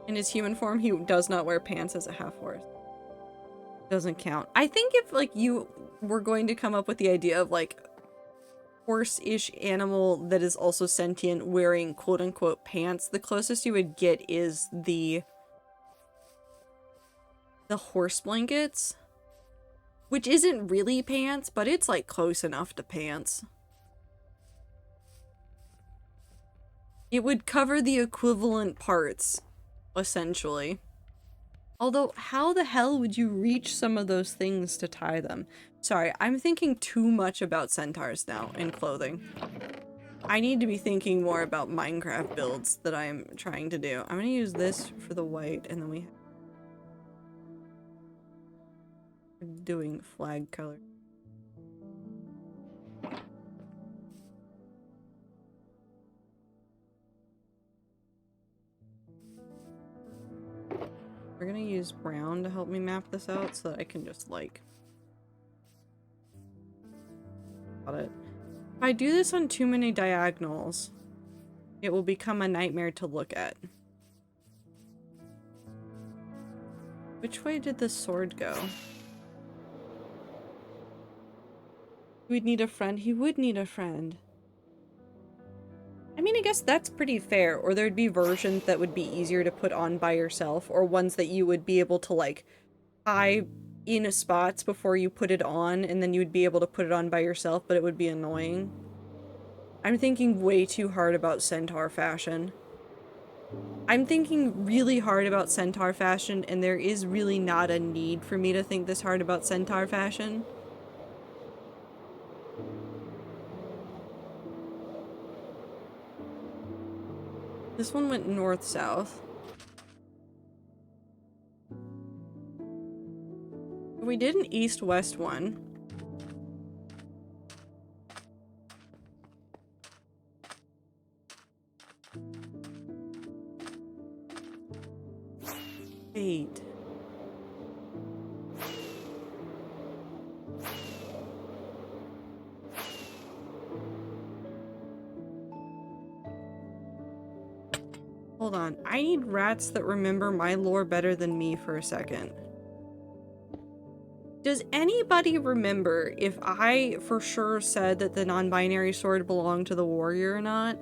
In his human form, he does not wear pants as a half-horse. Doesn't count. I think if like you were going to come up with the idea of like horse-ish animal that is also sentient wearing quote-unquote pants, the closest you would get is the horse blankets, which isn't really pants, but it's like close enough to pants. It would cover the equivalent parts, essentially. Although, how the hell would you reach some of those things to tie them? Sorry, I'm thinking too much about centaurs now in clothing. I need to be thinking more about Minecraft builds that I'm trying to do. I'm gonna use this for the white, and then we're doing flag color. We're gonna use brown to help me map this out so that I can just like... Got it. If I do this on too many diagonals, it will become a nightmare to look at. Which way did the sword go? We'd need a friend. He would need a friend. I mean, I guess that's pretty fair. Or there'd be versions that would be easier to put on by yourself, or ones that you would be able to like tie in spots before you put it on, and then you would be able to put it on by yourself, but it would be annoying. I'm thinking way too hard about centaur fashion. I'm thinking really hard about centaur fashion, and there is really not a need for me to think this hard about centaur fashion. This one went north-south. We did an east-west one. Wait. Hold on. I need rats that remember my lore better than me for a second. Does anybody remember if I for sure said that the non-binary sword belonged to the warrior or not?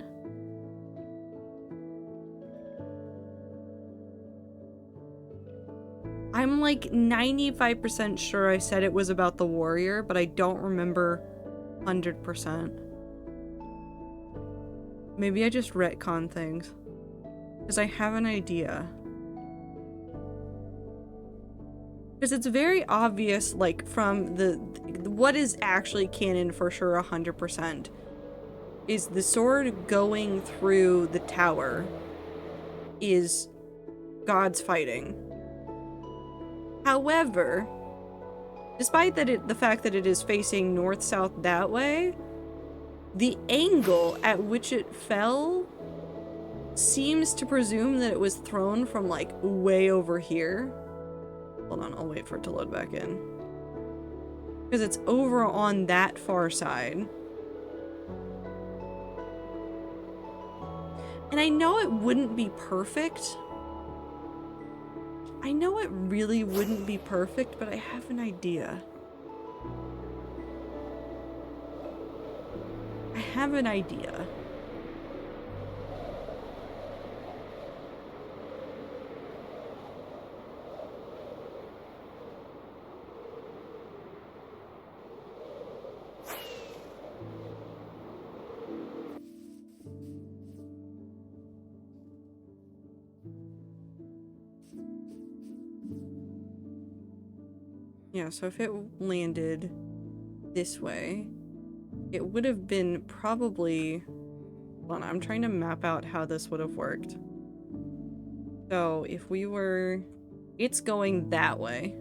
I'm like 95% sure I said it was about the warrior, but I don't remember 100%. Maybe I just retcon things. Because I have an idea. Because it's very obvious, like, from what is actually canon for sure 100%, is the sword going through the tower is gods fighting. However, despite the fact that it is facing north-south that way, the angle at which it fell seems to presume that it was thrown from, like, way over here. Hold on, I'll wait for it to load back in. Because it's over on that far side. And I know it wouldn't be perfect. I know it really wouldn't be perfect, but I have an idea. I have an idea. Yeah, so if it landed this way, it would have been probably... Hold on, I'm trying to map out how this would have worked. So if we were... It's going that way.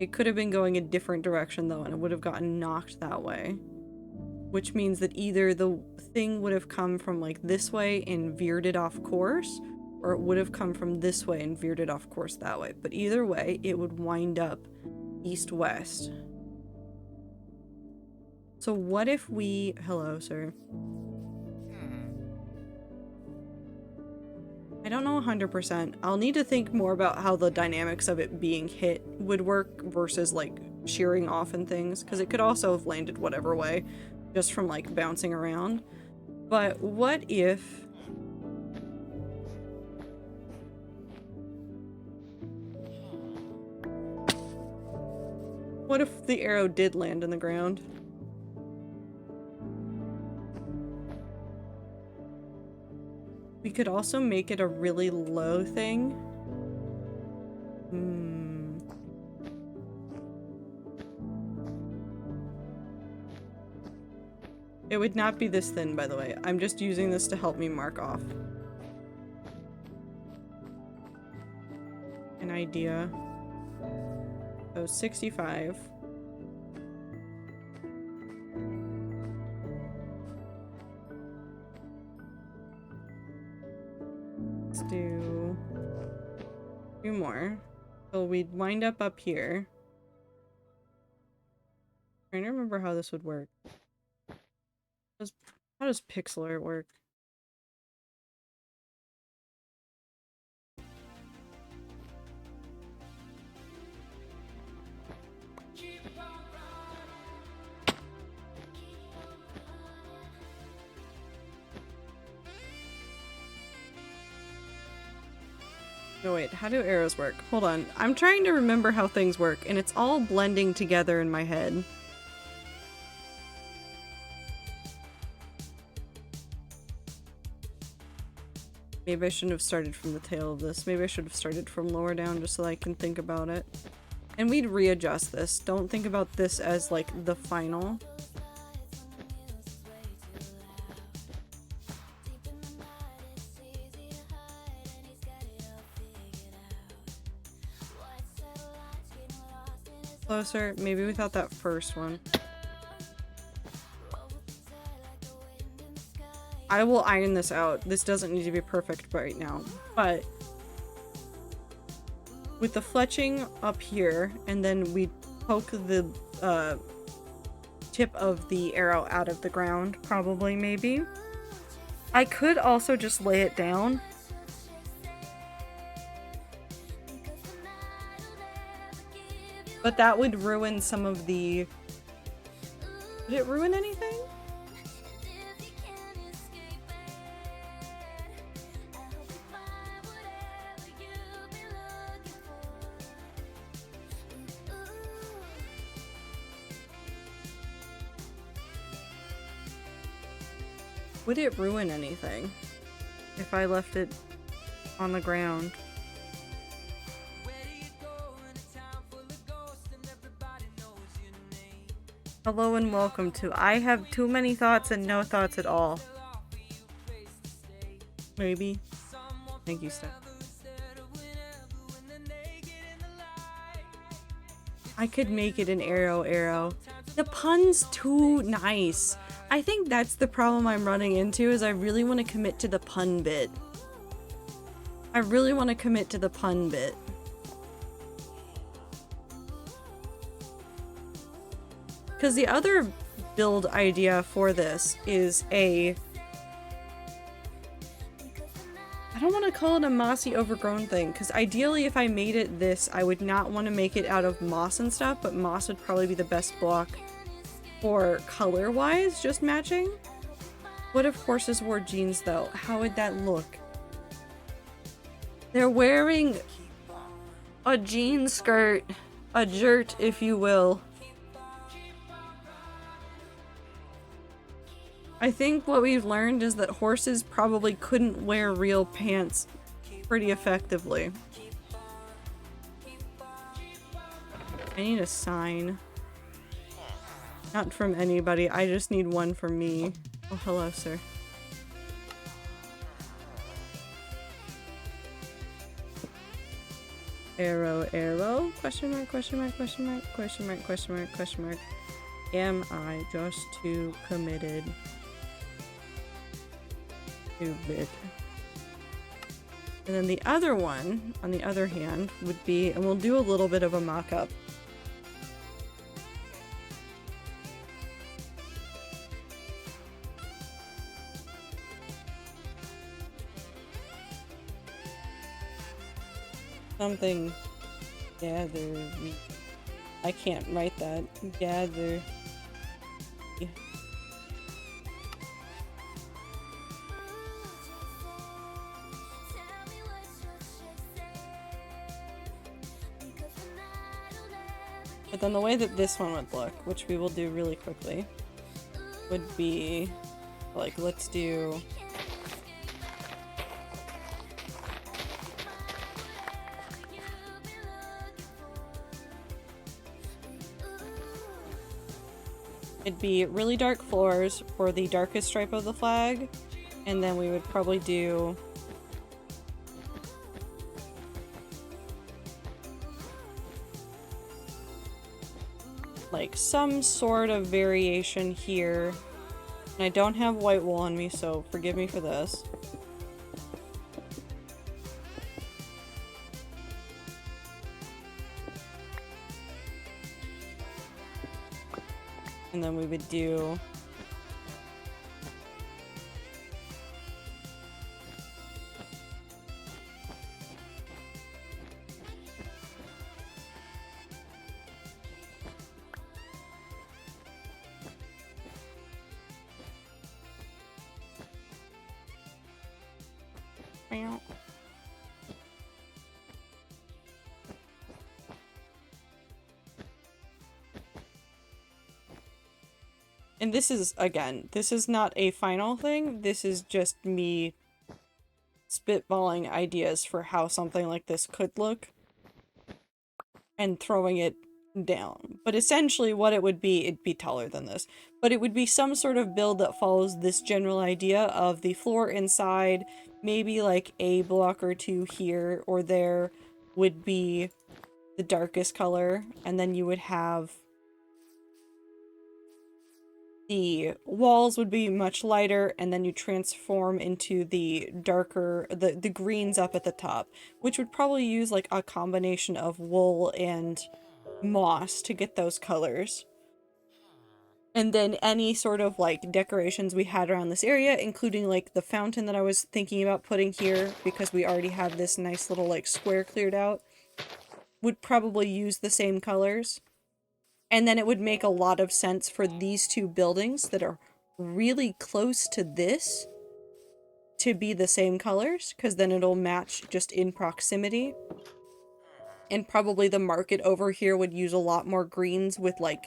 It could have been going a different direction though, and it would have gotten knocked that way. Which means that either the thing would have come from like this way and veered it off course, or it would have come from this way and veered it off course that way. But either way, it would wind up east-west. So what if we... Hello, sir. I don't know 100%. I'll need to think more about how the dynamics of it being hit would work versus like shearing off and things, because it could also have landed whatever way just from like bouncing around. But what if the arrow did land in the ground? We could also make it a really low thing. It would not be this thin, by the way. I'm just using this to help me mark off an idea. So 65. Let's do 2 more. So we'd wind up here. Trying to remember how this would work. How does pixel art work? No, wait, how do arrows work? Hold on. I'm trying to remember how things work, and it's all blending together in my head. Maybe I shouldn't have started from the tail of this. Maybe I should have started from lower down just so I can think about it. And we'd readjust this. Don't think about this as like the final. Closer. Maybe without that first one. I will iron this out. This doesn't need to be perfect right now, but with the fletching up here, and then we poke the tip of the arrow out of the ground, probably, maybe. I could also just lay it down. But that would ruin some of the... Did it ruin anything? Would it ruin anything if I left it on the ground? Hello and welcome to I Have Too Many Thoughts and No Thoughts at All. Maybe. Thank you, Steph. I could make it an arrow. The pun's too nice. I think that's the problem I'm running into, is I really want to commit to the pun bit. Because the other build idea for this is I don't want to call it a mossy overgrown thing, because ideally if I made it this, I would not want to make it out of moss and stuff, but moss would probably be the best block for color-wise, just matching. What if horses wore jeans, though? How would that look? They're wearing a jean skirt. A jert, if you will. I think what we've learned is that horses probably couldn't wear real pants pretty effectively. I need a sign. Not from anybody, I just need one for me. Oh, hello, sir. Arrow? Question mark, question mark, question mark, question mark, question mark, question mark. Am I just too committed? Too bit. And then the other one, on the other hand, would be, and we'll do a little bit of a mock-up. Something. Gather. I can't write that. Gather. But then the way that this one would look, which we will do really quickly, would be like, let's do it'd be really dark floors for the darkest stripe of the flag, and then we would probably do like some sort of variation here. And I don't have white wool on me, so forgive me for this. And then we would do and this is, again, this is not a final thing. This is just me spitballing ideas for how something like this could look and throwing it down. But essentially what it would be, it'd be taller than this. But it would be some sort of build that follows this general idea of the floor inside, maybe like a block or two here or there would be the darkest color, and then you would have the walls would be much lighter, and then you transform into the darker, the greens up at the top, which would probably use like a combination of wool and moss to get those colors. And then any sort of like decorations we had around this area, including like the fountain that I was thinking about putting here, because we already have this nice little like square cleared out, would probably use the same colors. And then it would make a lot of sense for these two buildings that are really close to this to be the same colors, because then it'll match just in proximity. And probably the market over here would use a lot more greens with like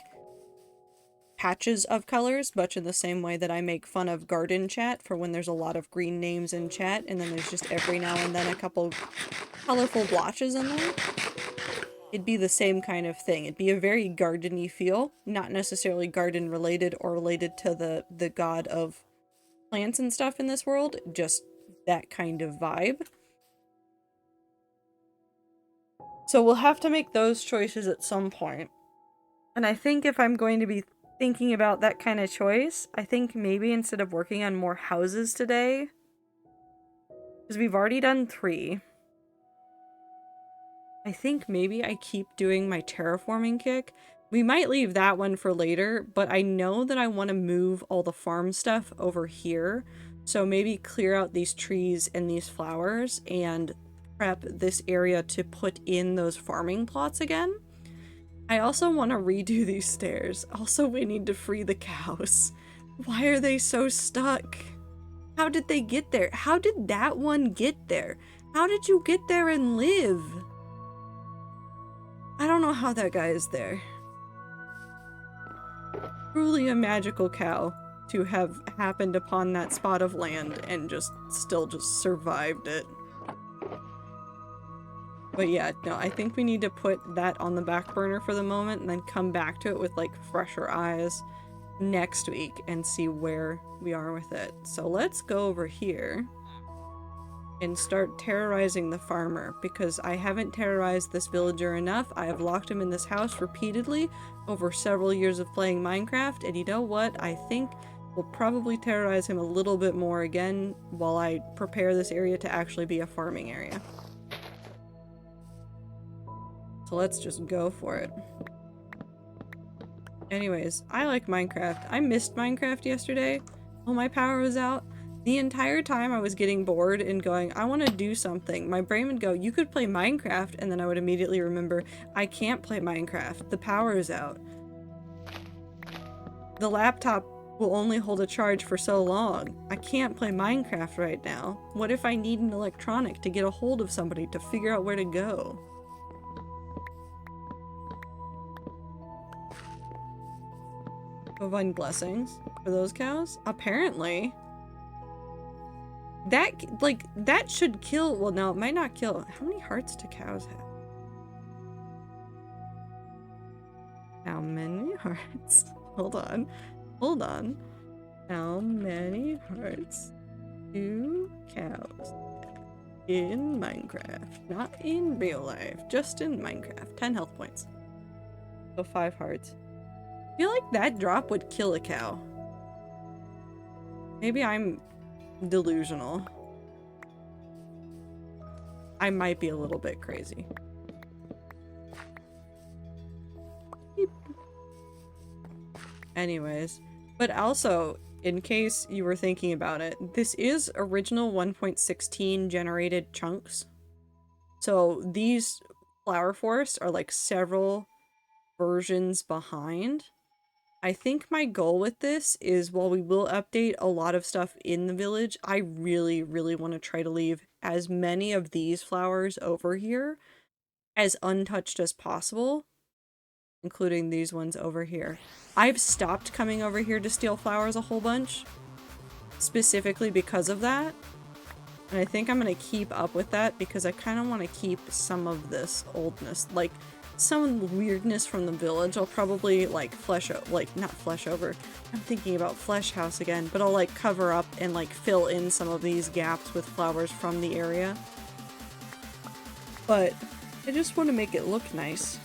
patches of colors, much in the same way that I make fun of garden chat for when there's a lot of green names in chat, and then there's just every now and then a couple colorful blotches in there. It'd be the same kind of thing. It'd be a very garden-y feel, not necessarily garden related or related to the god of plants and stuff in this world, just that kind of vibe. So we'll have to make those choices at some point. And I think if I'm going to be thinking about that kind of choice, I think maybe instead of working on more houses today, because we've already done 3, I think maybe I keep doing my terraforming kick. We might leave that one for later, but I know that I want to move all the farm stuff over here. So maybe clear out these trees and these flowers and prep this area to put in those farming plots again. I also want to redo these stairs. Also, we need to free the cows. Why are they so stuck? How did they get there? How did that one get there? How did you get there and live? I don't know how that guy is there. Truly a magical cow to have happened upon that spot of land and still just survived it. But yeah, no, I think we need to put that on the back burner for the moment and then come back to it with like fresher eyes next week and see where we are with it. So let's go over here and start terrorizing the farmer, because I haven't terrorized this villager enough. I have locked him in this house repeatedly over several years of playing Minecraft, and you know what? I think we'll probably terrorize him a little bit more again while I prepare this area to actually be a farming area. So let's just go for it. Anyways, I like Minecraft. I missed Minecraft yesterday. Oh, my power was out. The entire time I was getting bored and going, I want to do something, my brain would go, you could play Minecraft, and then I would immediately remember, I can't play Minecraft. The power is out. The laptop will only hold a charge for so long. I can't play Minecraft right now. What if I need an electronic to get a hold of somebody to figure out where to go? Divine blessings for those cows? Apparently. That, like, that should kill. Well, no, it might not kill. How many hearts do cows have? How many hearts? Hold on. Hold on. How many hearts do cows have in Minecraft? Not in real life, just in Minecraft. 10 health points. So 5 hearts. I feel like that drop would kill a cow. Maybe I'm delusional. I might be a little bit crazy. Beep. Anyways, but also, in case you were thinking about it, this is original 1.16 generated chunks. So these flower forests are like several versions behind. I think my goal with this is, while we will update a lot of stuff in the village, I really, really want to try to leave as many of these flowers over here as untouched as possible, including these ones over here. I've stopped coming over here to steal flowers a whole bunch, specifically because of that. And I think I'm going to keep up with that because I kind of want to keep some of this oldness, like some weirdness from the village. I'll probably like not flesh over. I'm thinking about Flesh House again, but I'll like cover up and like fill in some of these gaps with flowers from the area. But I just want to make it look nice.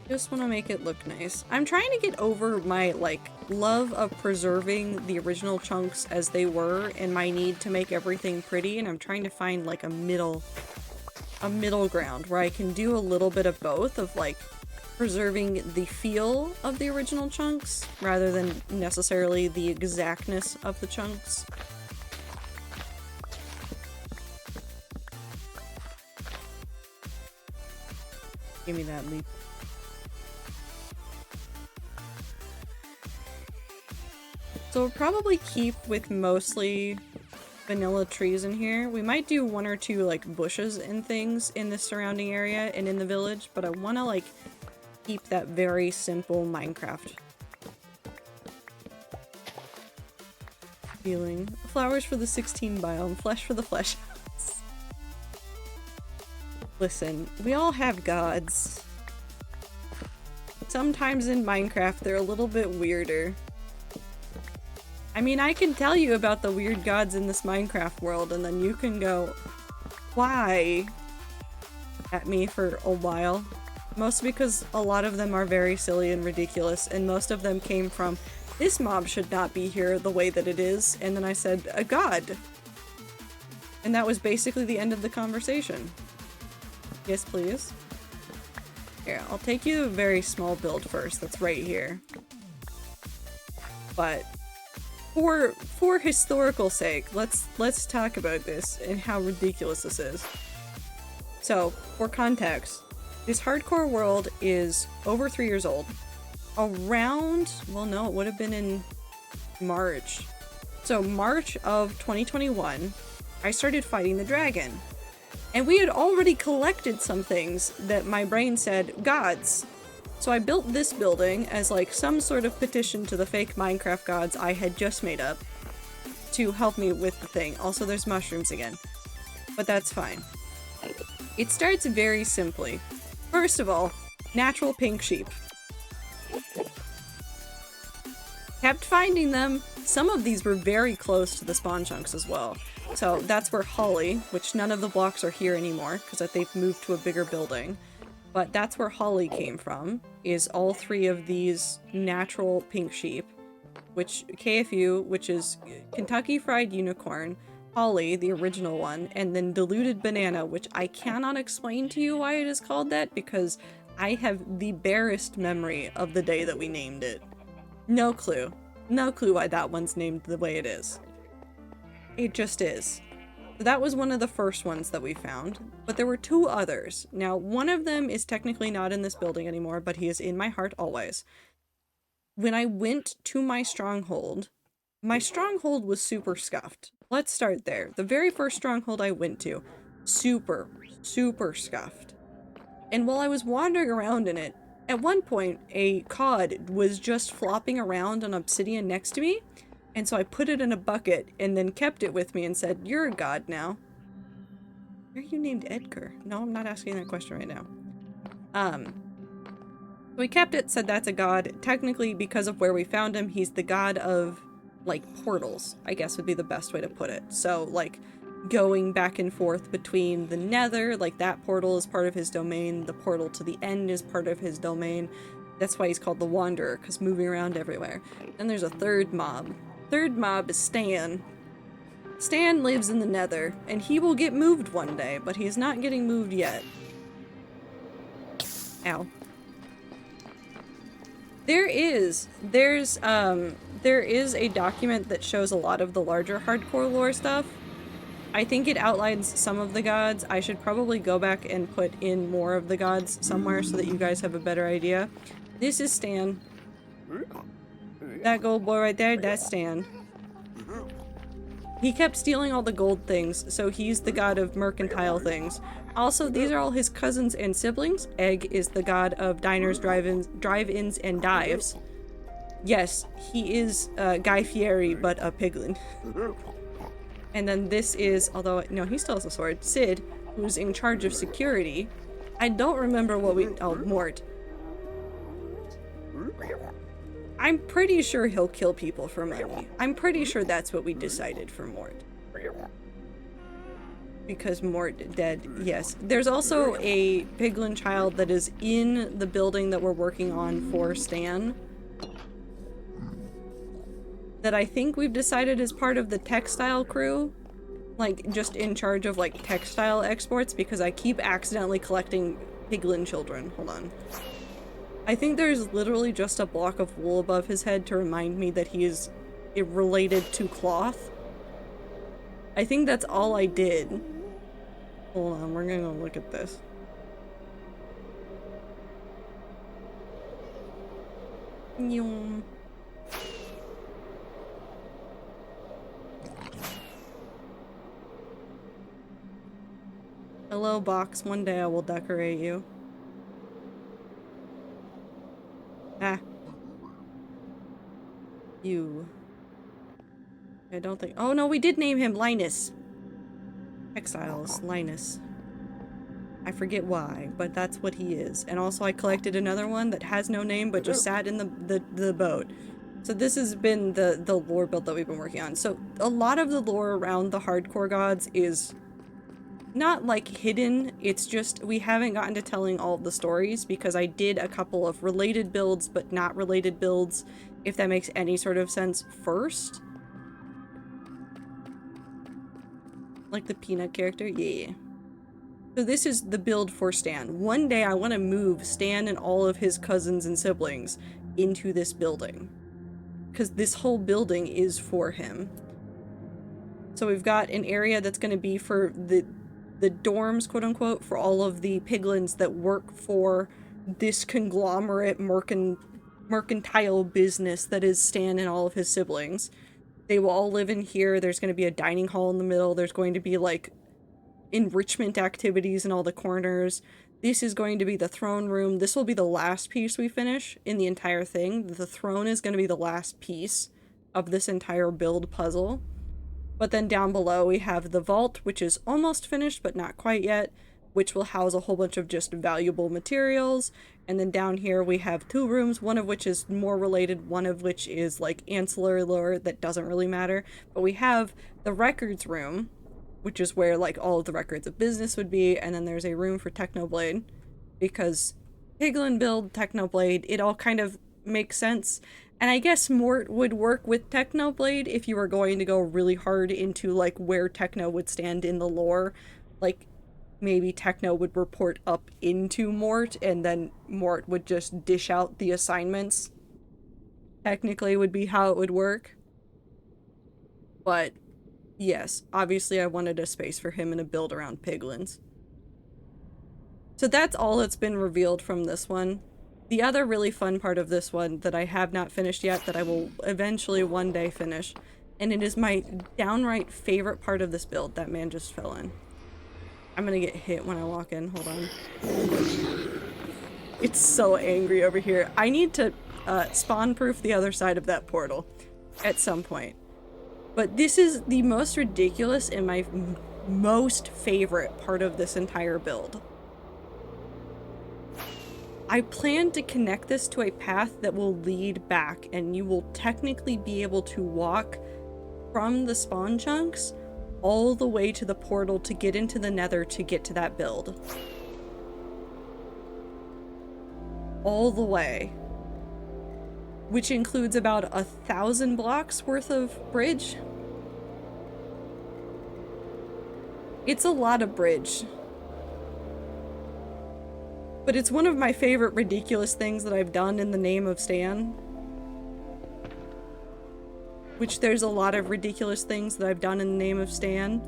Just want to make it look nice. I'm trying to get over my like love of preserving the original chunks as they were and my need to make everything pretty, and I'm trying to find like a middle ground where I can do a little bit of both, of like preserving the feel of the original chunks rather than necessarily the exactness of the chunks. Give me that leaf. So we'll probably keep with mostly vanilla trees in here. We might do 1 or 2 like bushes and things in the surrounding area and in the village, but I want to like keep that very simple Minecraft feeling. Flowers for the 16 biome, flesh for the flesh house. Listen, we all have gods. Sometimes in Minecraft they're a little bit weirder. I mean, I can tell you about the weird gods in this Minecraft world, and then you can go, why? At me for a while. Mostly because a lot of them are very silly and ridiculous, and most of them came from, this mob should not be here the way that it is, and then I said, a god. And that was basically the end of the conversation. Yes, please. Here, I'll take you to a very small build first, that's right here. But for historical sake, let's talk about this and how ridiculous this is. So, for context, this hardcore world is over 3 years old. Around, well no, it would have been in March. So March of 2021, I started fighting the dragon. And we had already collected some things that my brain said, gods. So I built this building as like some sort of petition to the fake Minecraft gods I had just made up to help me with the thing. Also, there's mushrooms again, but that's fine. It starts very simply. First of all, natural pink sheep. Kept finding them. Some of these were very close to the spawn chunks as well. So that's where Holly, which none of the blocks are here anymore because they've moved to a bigger building. But that's where Holly came from, is all 3 of these natural pink sheep, which KFU, which is Kentucky Fried Unicorn, Holly, the original one, and then Diluted Banana, which I cannot explain to you why it is called that because I have the barest memory of the day that we named it. No clue. No clue why that one's named the way it is. It just is. That was one of the first ones that we found, but there were two others. Now, one of them is technically not in this building anymore, but he is in my heart always. When I went to my stronghold was super scuffed. Let's start there. The very first stronghold I went to, super, super scuffed. And while I was wandering around in it, at one point, a cod was just flopping around on obsidian next to me, and so I put it in a bucket and then kept it with me and said, "You're a god now." Why are you named Edgar? No, I'm not asking that question right now. We kept it, said that's a god. Technically, because of where we found him, he's the god of, like, portals, I guess would be the best way to put it. So, like, going back and forth between the nether, like that portal is part of his domain, the portal to the end is part of his domain. That's why he's called the Wanderer, because moving around everywhere. Then there's a third mob. Third mob is Stan. Stan lives in the nether, and he will get moved one day, but he's not getting moved yet. Ow. There is a document that shows a lot of the larger hardcore lore stuff. I think it outlines some of the gods. I should probably go back and put in more of the gods somewhere so that you guys have a better idea. This is Stan. That gold boy right there, that's Stan. He kept stealing all the gold things, so he's the god of mercantile things. Also, these are all his cousins and siblings. Egg is the god of diners, drive-ins, and dives. Yes, he is Guy Fieri, but a piglin. And then this is, although, no, he still has a sword, Sid, who's in charge of security. I don't remember what oh, Mort. I'm pretty sure he'll kill people for money. I'm pretty sure that's what we decided for Mort. Because Mort dead, yes. There's also a piglin child that is in the building that we're working on for Stan. That I think we've decided is part of the textile crew. Like, just in charge of, like, textile exports, because I keep accidentally collecting piglin children. Hold on. I think there's literally just a block of wool above his head to remind me that he is related to cloth. I think that's all I did. Hold on, we're gonna go look at this. Yum. Hello, box. One day I will decorate you. Ah. You. I don't think- oh no, we did name him Linus. Textiles, Linus. I forget why, but that's what he is. And also I collected another one that has no name but just sat in the boat. So this has been the lore build that we've been working on. So a lot of the lore around the hardcore gods is not like hidden, it's just we haven't gotten to telling all of the stories because I did a couple of related builds but not related builds, if that makes any sort of sense, first. Like the peanut character? Yeah. So this is the build for Stan. One day I want to move Stan and all of his cousins and siblings into this building. Because this whole building is for him. So we've got an area that's going to be for the dorms, quote unquote, for all of the piglins that work for this conglomerate mercantile business that is Stan and all of his siblings. They will all live in here. There's going to be a dining hall in the middle. There's going to be like enrichment activities in all the corners. This is going to be the throne room. This will be the last piece we finish in the entire thing. The throne is going to be the last piece of this entire build puzzle. But then down below we have the vault, which is almost finished but not quite yet, which will house a whole bunch of just valuable materials. And then down here we have two rooms, one of which is more related, one of which is like ancillary lore that doesn't really matter. But we have the records room, which is where like all of the records of business would be, and then there's a room for Technoblade, because piglin build, Technoblade, it all kind of makes sense. And I guess Mort would work with Technoblade if you were going to go really hard into like where Techno would stand in the lore. Like maybe Techno would report up into Mort and then Mort would just dish out the assignments. technically would be how it would work. But yes, obviously I wanted a space for him and a build around piglins. So that's all that's been revealed from this one. The other really fun part of this one that I have not finished yet, that I will eventually one day finish, and it is my downright favorite part of this build. That man just fell in. I'm gonna get hit when I walk in. Hold on. It's so angry over here. I need to spawn-proof the other side of that portal at some point. But this is the most ridiculous and my most favorite part of this entire build. I plan to connect this to a path that will lead back, and you will technically be able to walk from the spawn chunks all the way to the portal to get into the Nether to get to that build. All the way. Which includes about 1,000 blocks worth of bridge. It's a lot of bridge. But it's one of my favorite ridiculous things that I've done in the name of Stan. Which there's a lot of ridiculous things that I've done in the name of Stan.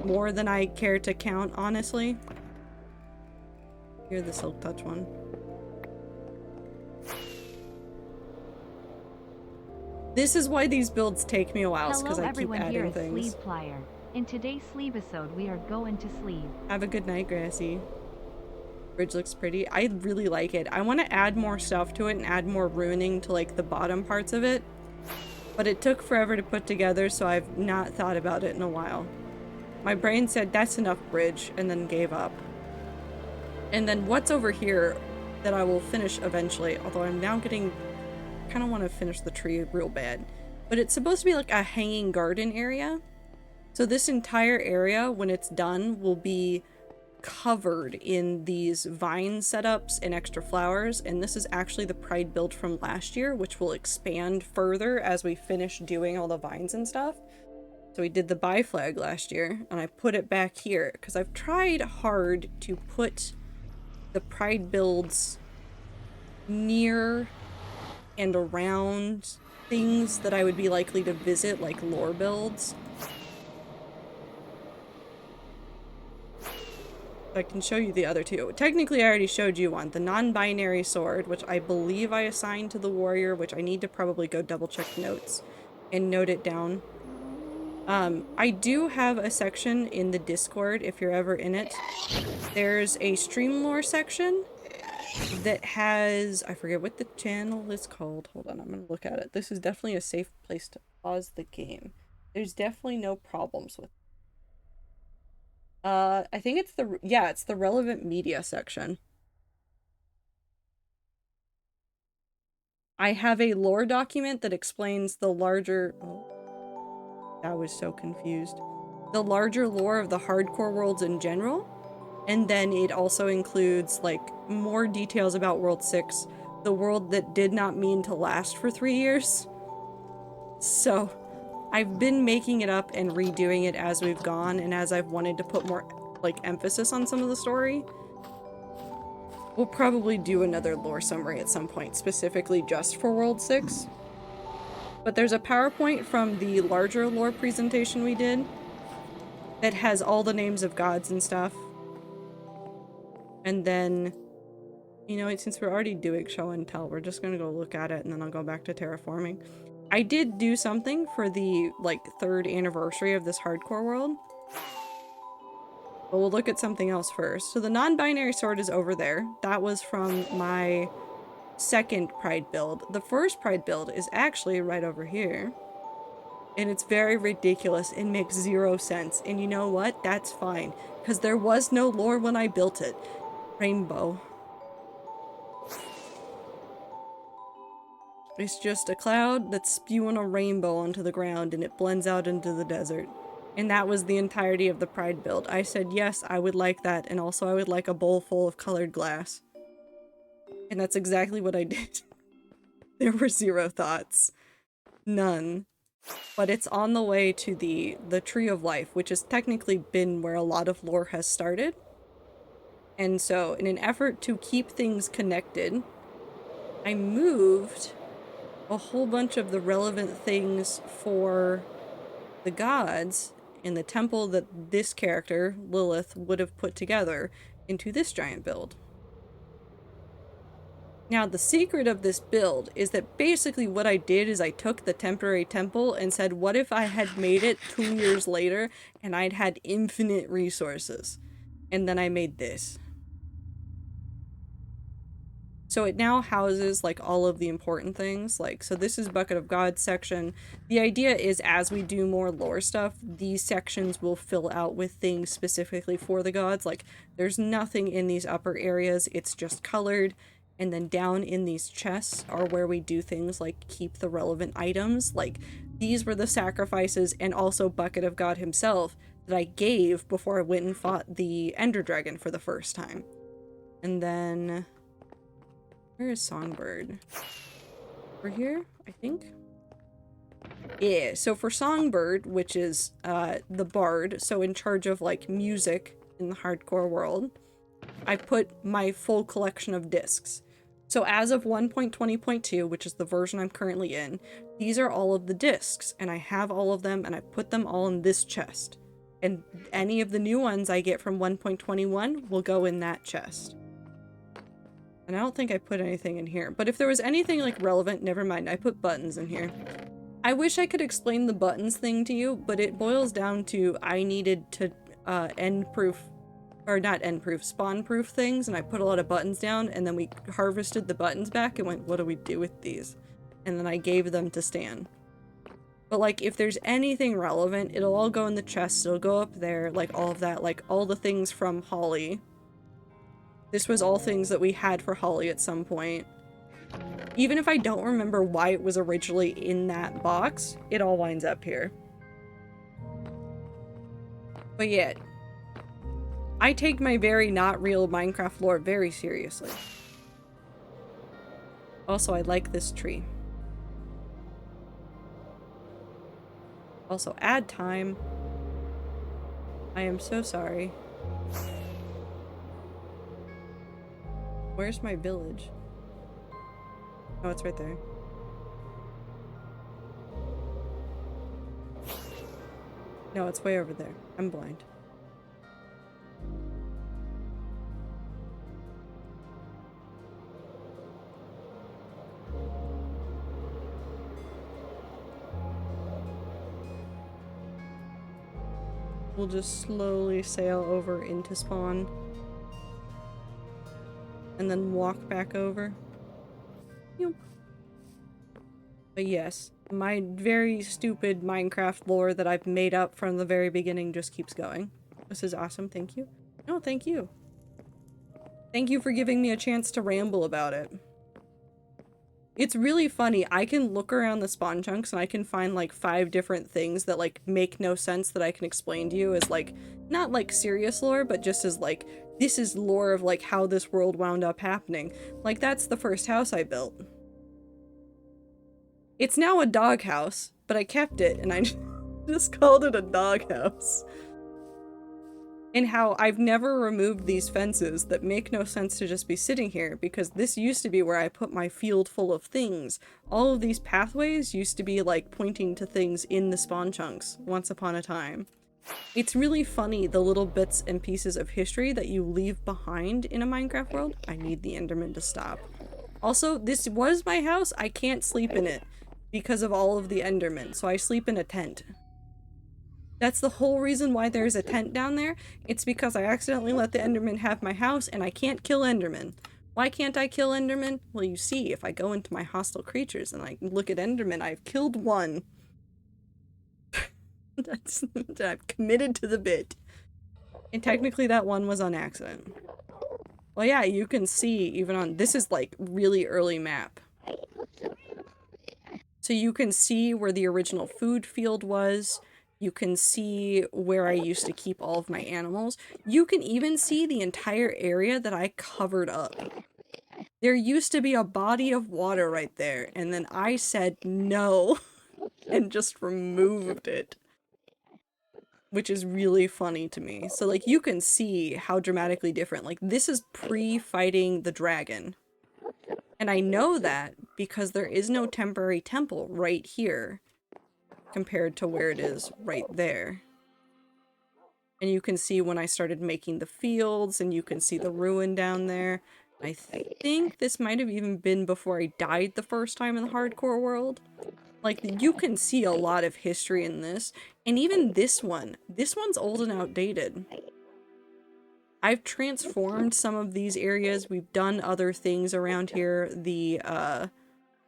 More than I care to count, honestly. Here's the Silk Touch one. This is why these builds take me a while, because I keep adding things. Sleeve Plier. In today's sleeve episode, we are going to sleeve. Have a good night, Grassy. Bridge looks pretty. I really like it. I want to add more stuff to it and add more ruining to like the bottom parts of it. But it took forever to put together, so I've not thought about it in a while. My brain said that's enough bridge and then gave up. And then what's over here that I will finish eventually, although I'm now getting... kind of want to finish the tree real bad. But it's supposed to be like a hanging garden area. So this entire area, when it's done, will be covered in these vine setups and extra flowers, and this is actually the Pride build from last year, which will expand further as we finish doing all the vines and stuff. So we did the bi flag last year, and I put it back here because I've tried hard to put the Pride builds near and around things that I would be likely to visit, like lore builds. I can show you the other two. Technically, I already showed you one. The non-binary sword, which I believe I assigned to the warrior, which I need to probably go double-check notes and note it down. I do have a section in the Discord, if you're ever in it. There's a stream lore section that has... I forget what the channel is called. Hold on, I'm gonna look at it. This is definitely a safe place to pause the game. There's definitely no problems with it. I think it's the, yeah, it's the relevant media section. I have a lore document that explains the larger, oh, I was so confused. The larger lore of the hardcore worlds in general. And then it also includes like more details about World 6, the world that did not mean to last for 3 years. So I've been making it up and redoing it as we've gone, and as I've wanted to put more, like, emphasis on some of the story. We'll probably do another lore summary at some point, specifically just for World 6. But there's a PowerPoint from the larger lore presentation we did that has all the names of gods and stuff. And then, you know, since we're already doing show and tell, we're just gonna go look at it, and then I'll go back to terraforming. I did do something for the, like, 3rd anniversary of this hardcore world. But we'll look at something else first. So the non-binary sword is over there. That was from my 2nd Pride build. The 1st Pride build is actually right over here. And it's very ridiculous and makes 0 sense. And you know what? That's fine. Because there was no lore when I built it. Rainbow. It's just a cloud that's spewing a rainbow onto the ground and it blends out into the desert. And that was the entirety of the Pride build. I said, yes, I would like that, and also I would like a bowl full of colored glass. And that's exactly what I did. There were 0 thoughts. None. But it's on the way to the Tree of Life, which has technically been where a lot of lore has started. And so, in an effort to keep things connected, I moved a whole bunch of the relevant things for the gods in the temple that this character, Lilith, would have put together into this giant build. Now, the secret of this build is that basically what I did is I took the temporary temple and said, what if I had made it 2 years later and I'd had infinite resources? And then I made this. So it now houses like all of the important things. Like, so this is Bucket of God section. The idea is as we do more lore stuff, these sections will fill out with things specifically for the gods. Like, there's nothing in these upper areas, it's just colored. And then down in these chests are where we do things like keep the relevant items. Like, these were the sacrifices and also Bucket of God himself that I gave before I went and fought the Ender Dragon for the first time. And then... where is Songbird? Over here, I think? Yeah, so for Songbird, which is the bard, so in charge of like music in the hardcore world, I put my full collection of discs. So as of 1.20.2, which is the version I'm currently in, these are all of the discs, and I have all of them, and I put them all in this chest. And any of the new ones I get from 1.21 will go in that chest. And I don't think I put anything in here, but if there was anything like relevant, never mind, I put buttons in here. I wish I could explain the buttons thing to you, but it boils down to I needed to end-proof, or not end-proof, spawn-proof things, and I put a lot of buttons down, and then we harvested the buttons back and went, what do we do with these? And then I gave them to Stan. But like, if there's anything relevant, it'll all go in the chest, it'll go up there, like all of that, like all the things from Holly. This was all things that we had for Holly at some point. Even if I don't remember why it was originally in that box, it all winds up here. But yet, I take my very not real Minecraft lore very seriously. Also, I like this tree. Also, ad time. I am so sorry. Where's my village? Oh, it's right there. No, it's way over there. I'm blind. We'll just slowly sail over into spawn. And then walk back over. But yes, my very stupid Minecraft lore that I've made up from the very beginning just keeps going. This is awesome, thank you. No, thank you. Thank you for giving me a chance to ramble about it. It's really funny, I can look around the spawn chunks and I can find like 5 different things that like make no sense that I can explain to you as like, not like serious lore, but just as like, this is lore of like how this world wound up happening. Like that's the first house I built. It's now a doghouse, but I kept it and I just called it a doghouse. And how I've never removed these fences that make no sense to just be sitting here because this used to be where I put my field full of things. All of these pathways used to be like pointing to things in the spawn chunks once upon a time. It's really funny the little bits and pieces of history that you leave behind in a Minecraft world. I need the Enderman to stop. Also, this was my house. I can't sleep in it because of all of the Endermen, so I sleep in a tent. That's the whole reason why there's a tent down there. It's because I accidentally let the Enderman have my house and I can't kill Enderman. Why can't I kill Enderman? Well, you see, if I go into my hostile creatures and I look at Enderman, I've killed one. I've committed to the bit. And technically that one was on accident. Well, yeah, you can see even on, this is like really early map. So you can see where the original food field was. You can see where I used to keep all of my animals. You can even see the entire area that I covered up. There used to be a body of water right there, and then I said no and just removed it. Which is really funny to me. So like you can see how dramatically different. Like this is pre-fighting the dragon. And I know that because there is no temporary temple right here compared to where it is right there. And you can see when I started making the fields, and you can see the ruin down there. I think this might have even been before I died the first time in the hardcore world. Like, you can see a lot of history in this. And even this one's old and outdated. I've transformed some of these areas. We've done other things around here. The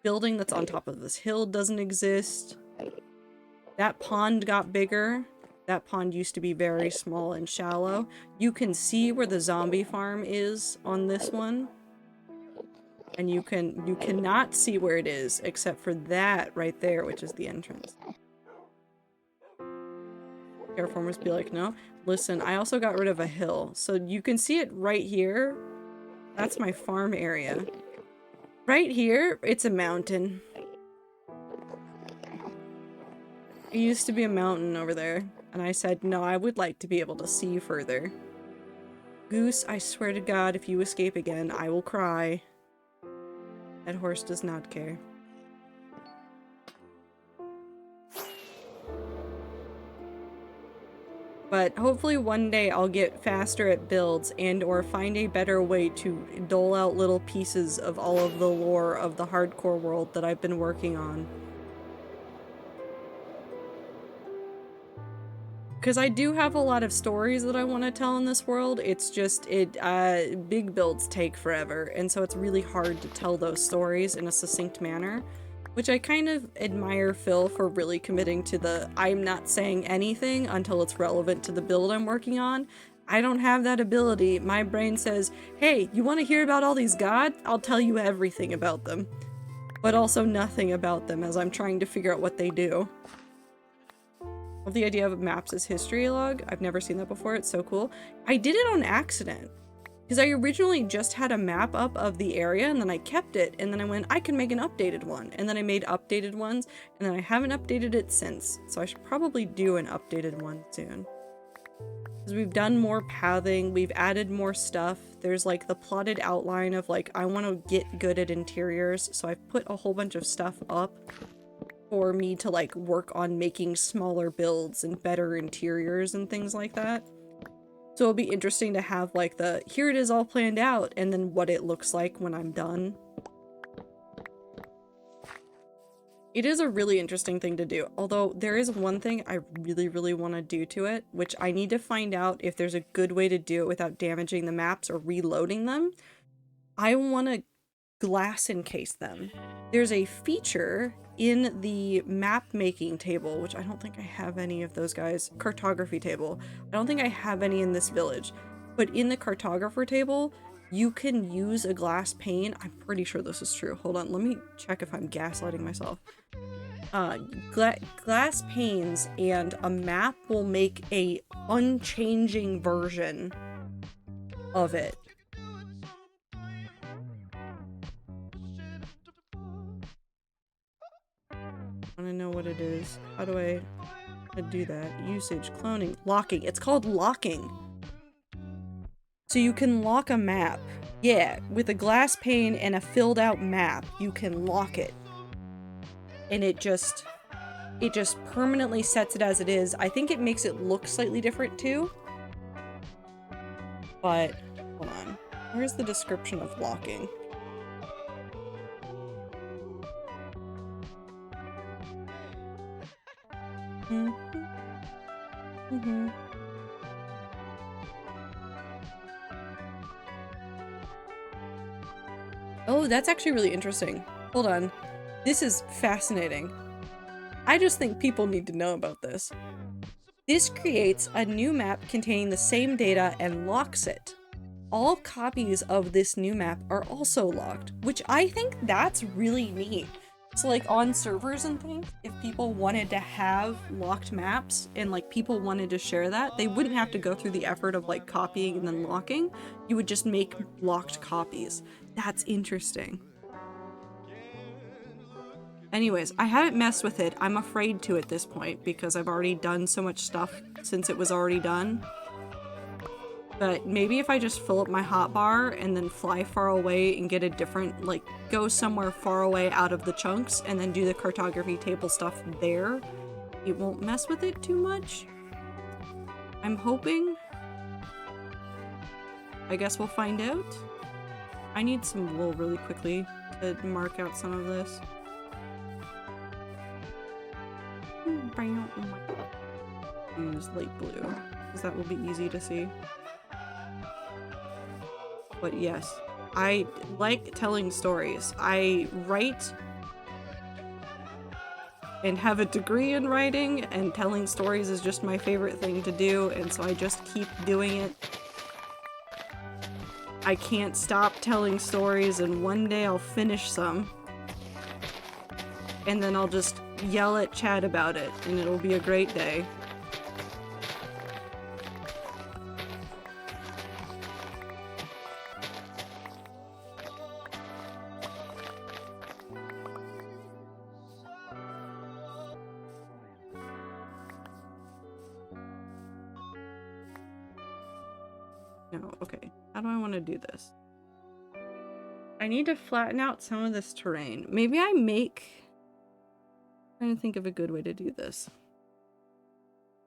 building that's on top of this hill doesn't exist. That pond got bigger. That pond used to be very small and shallow. You can see where the zombie farm is on this one. And you cannot see where it is except for that right there, which is the entrance. Terraformers be like, no. Listen, I also got rid of a hill. So you can see it right here. That's my farm area. Right here, it's a mountain. It used to be a mountain over there. And I said, no, I would like to be able to see further. Goose, I swear to God, if you escape again, I will cry. That horse does not care. But hopefully one day I'll get faster at builds and or find a better way to dole out little pieces of all of the lore of the hardcore world that I've been working on. Because I do have a lot of stories that I want to tell in this world. It's just, big builds take forever, and so it's really hard to tell those stories in a succinct manner. Which I kind of admire Phil for really committing to the I'm not saying anything until it's relevant to the build I'm working on. I don't have that ability. My brain says, hey, you want to hear about all these gods? I'll tell you everything about them. But also nothing about them as I'm trying to figure out what they do. I love the idea of maps as history log. I've never seen that before. It's so cool. I did it on accident. Because I originally just had a map up of the area, and then I kept it, and then I went, I can make an updated one. And then I made updated ones, and then I haven't updated it since. So I should probably do an updated one soon. Because we've done more pathing, we've added more stuff. There's like the plotted outline of like, I want to get good at interiors, so I've put a whole bunch of stuff up for me to like work on making smaller builds and better interiors and things like that. So it'll be interesting to have like the, here it is all planned out, and then what it looks like when I'm done. It is a really interesting thing to do, although there is one thing I really, really want to do to it, which I need to find out if there's a good way to do it without damaging the maps or reloading them. I want to glass encase them. There's a feature in the map making table, which I don't think I have any of those guys, cartography table. I don't think I have any in this village, but in the cartographer table, you can use a glass pane. I'm pretty sure this is true. Hold on, let me check if I'm gaslighting myself. Glass panes and a map will make a unchanging version of it. I want to know what it is. How do I do that? Usage, cloning, locking. It's called locking. So you can lock a map. Yeah, with a glass pane and a filled out map, you can lock it. And it just permanently sets it as it is. I think it makes it look slightly different too. But, hold on. Where's the description of locking? Oh, that's actually really interesting. Hold on. This is fascinating. I just think people need to know about this. This creates a new map containing the same data and locks it. All copies of this new map are also locked, which I think that's really neat. So like on servers and things, if people wanted to have locked maps and like people wanted to share that, they wouldn't have to go through the effort of like copying and then locking. You would just make locked copies. That's interesting. Anyways, I haven't messed with it. I'm afraid to at this point because I've already done so much stuff since it was already done. But maybe if I just fill up my hotbar and then fly far away and get a different, like, go somewhere far away out of the chunks and then do the cartography table stuff there, it won't mess with it too much. I'm hoping. I guess we'll find out. I need some wool really quickly to mark out some of this. Use light blue, because that will be easy to see. But yes, I like telling stories. I write and have a degree in writing, and telling stories is just my favorite thing to do, and so I just keep doing it. I can't stop telling stories, and one day I'll finish some. And then I'll just yell at Chad about it, and it'll be a great day. No, okay. How do I want to do this? I need to flatten out some of this terrain. Maybe I make... I'm trying to think of a good way to do this.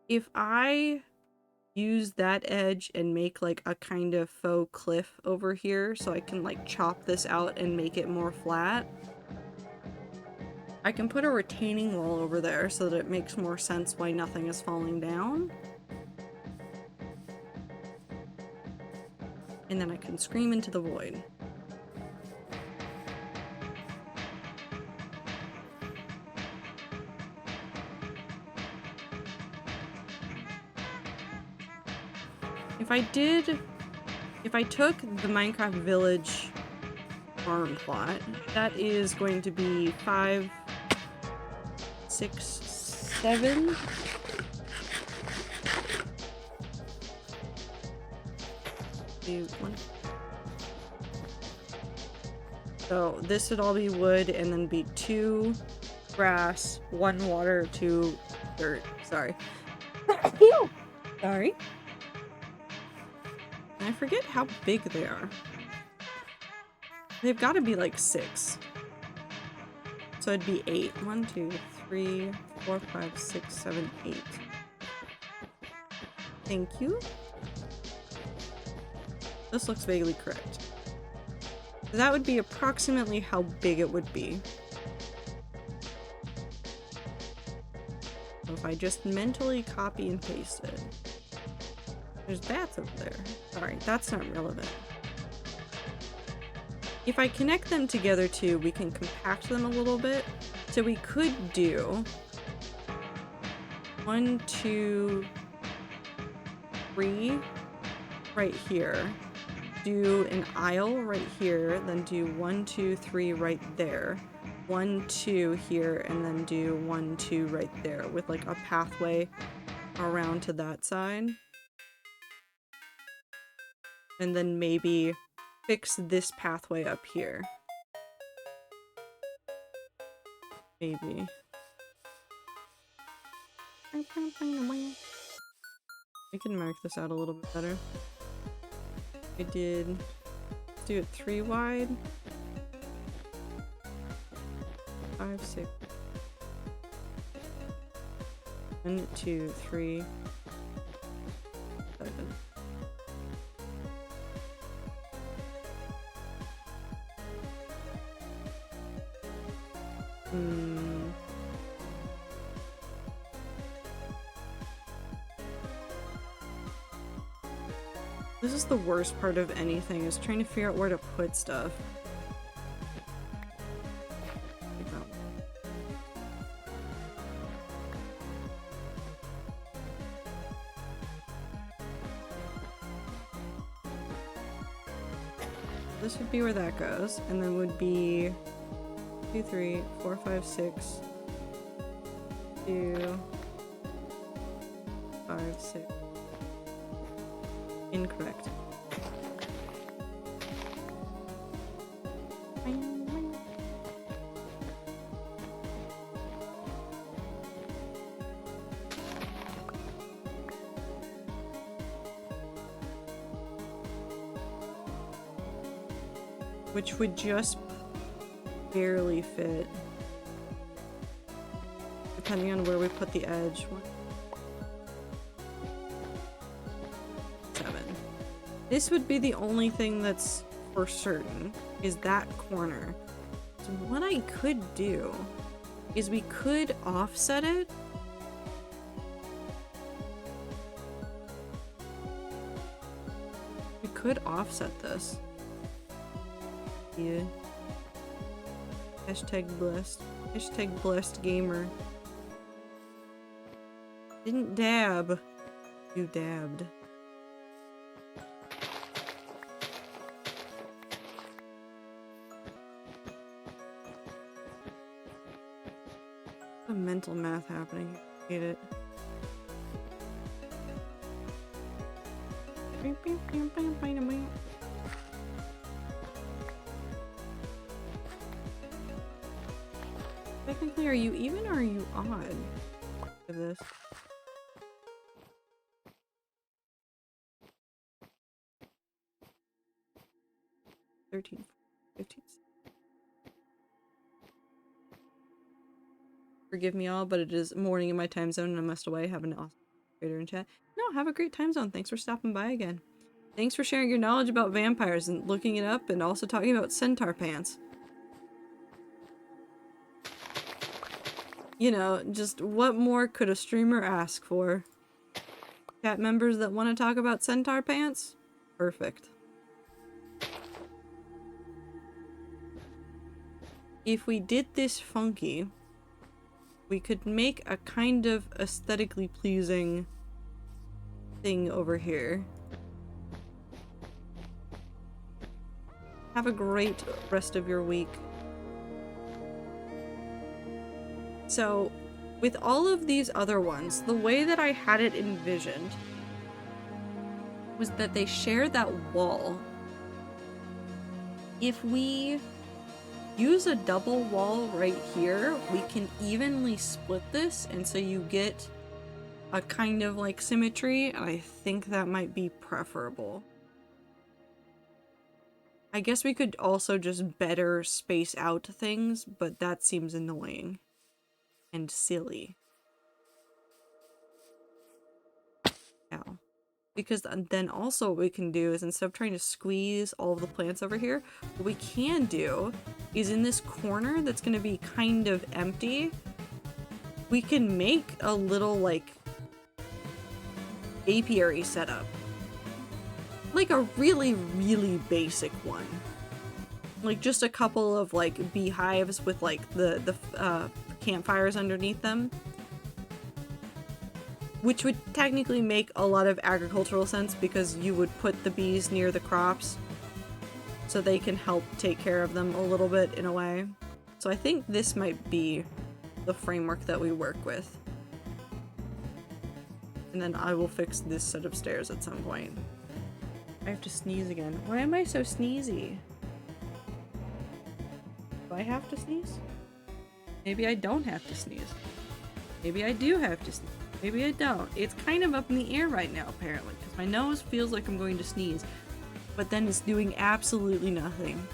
If I use that edge and make like a kind of faux cliff over here so I can like chop this out and make it more flat, I can put a retaining wall over there so that it makes more sense why nothing is falling down. And then I can scream into the void. If I took the Minecraft Village farm plot, that is going to be 5, 6, 7. So this would all be wood, and then be 2 grass, 1 water, 2 dirt. Sorry. Sorry. I forget how big they are. They've got to be like 6. So it'd be 8. 1, 2, 3, 4, 5, 6, 7, 8. Thank you. This looks vaguely correct. That would be approximately how big it would be. So if I just mentally copy and paste it. There's bats over there. Sorry, that's not relevant. If I connect them together too, we can compact them a little bit. So we could do 1, 2, 3 right here. Do an aisle right here, then do 1, 2, 3 right there. 1, 2 here, and then do 1, 2 right there with like a pathway around to that side. And then maybe fix this pathway up here. Maybe. We can mark this out a little bit better. I did. Let's do it 3 wide. 5, 6. 1, 2, 3. 7. This is the worst part of anything, is trying to figure out where to put stuff. Like that one. This would be where that goes, and then would be 2, 3, 4, 5, 6, 2, 5, 6. Incorrect. which would just barely fit. Depending on where we put the edge. 7. This would be the only thing that's for certain, is that corner. So what I could do is we could offset it. We could offset this. Yeah. Hashtag blessed. Hashtag blessed gamer. Didn't dab. You dabbed. The mental math happening. Hate it. Technically, are you even or are you odd? Look at this. 13, 15. Forgive me all, but it is morning in my time zone and I must away. Have an awesome creator in chat. No, have a great time zone. Thanks for stopping by again. Thanks for sharing your knowledge about vampires and looking it up and also talking about centaur pants. You know, just what more could a streamer ask for? Chat members that want to talk about centaur pants? Perfect. If we did this funky, we could make a kind of aesthetically pleasing thing over here. Have a great rest of your week. So, with all of these other ones, the way that I had it envisioned was that they share that wall. If we use a double wall right here, we can evenly split this, and so you get a kind of like symmetry, and I think that might be preferable. I guess we could also just better space out things, but that seems annoying and silly. Ow. Because then also what we can do is, instead of trying to squeeze all of the plants over here, what we can do is in this corner that's going to be kind of empty, we can make a little like apiary setup. Like a really, really basic one. Like just a couple of like beehives with like the campfires underneath them. Which would technically make a lot of agricultural sense because you would put the bees near the crops so they can help take care of them a little bit in a way. So I think this might be the framework that we work with. And then I will fix this set of stairs at some point. I have to sneeze again. Why am I so sneezy? Do I have to sneeze? Maybe I don't have to sneeze. Maybe I do have to sneeze. Maybe I don't. It's kind of up in the air right now, apparently, because my nose feels like I'm going to sneeze, but then it's doing absolutely nothing.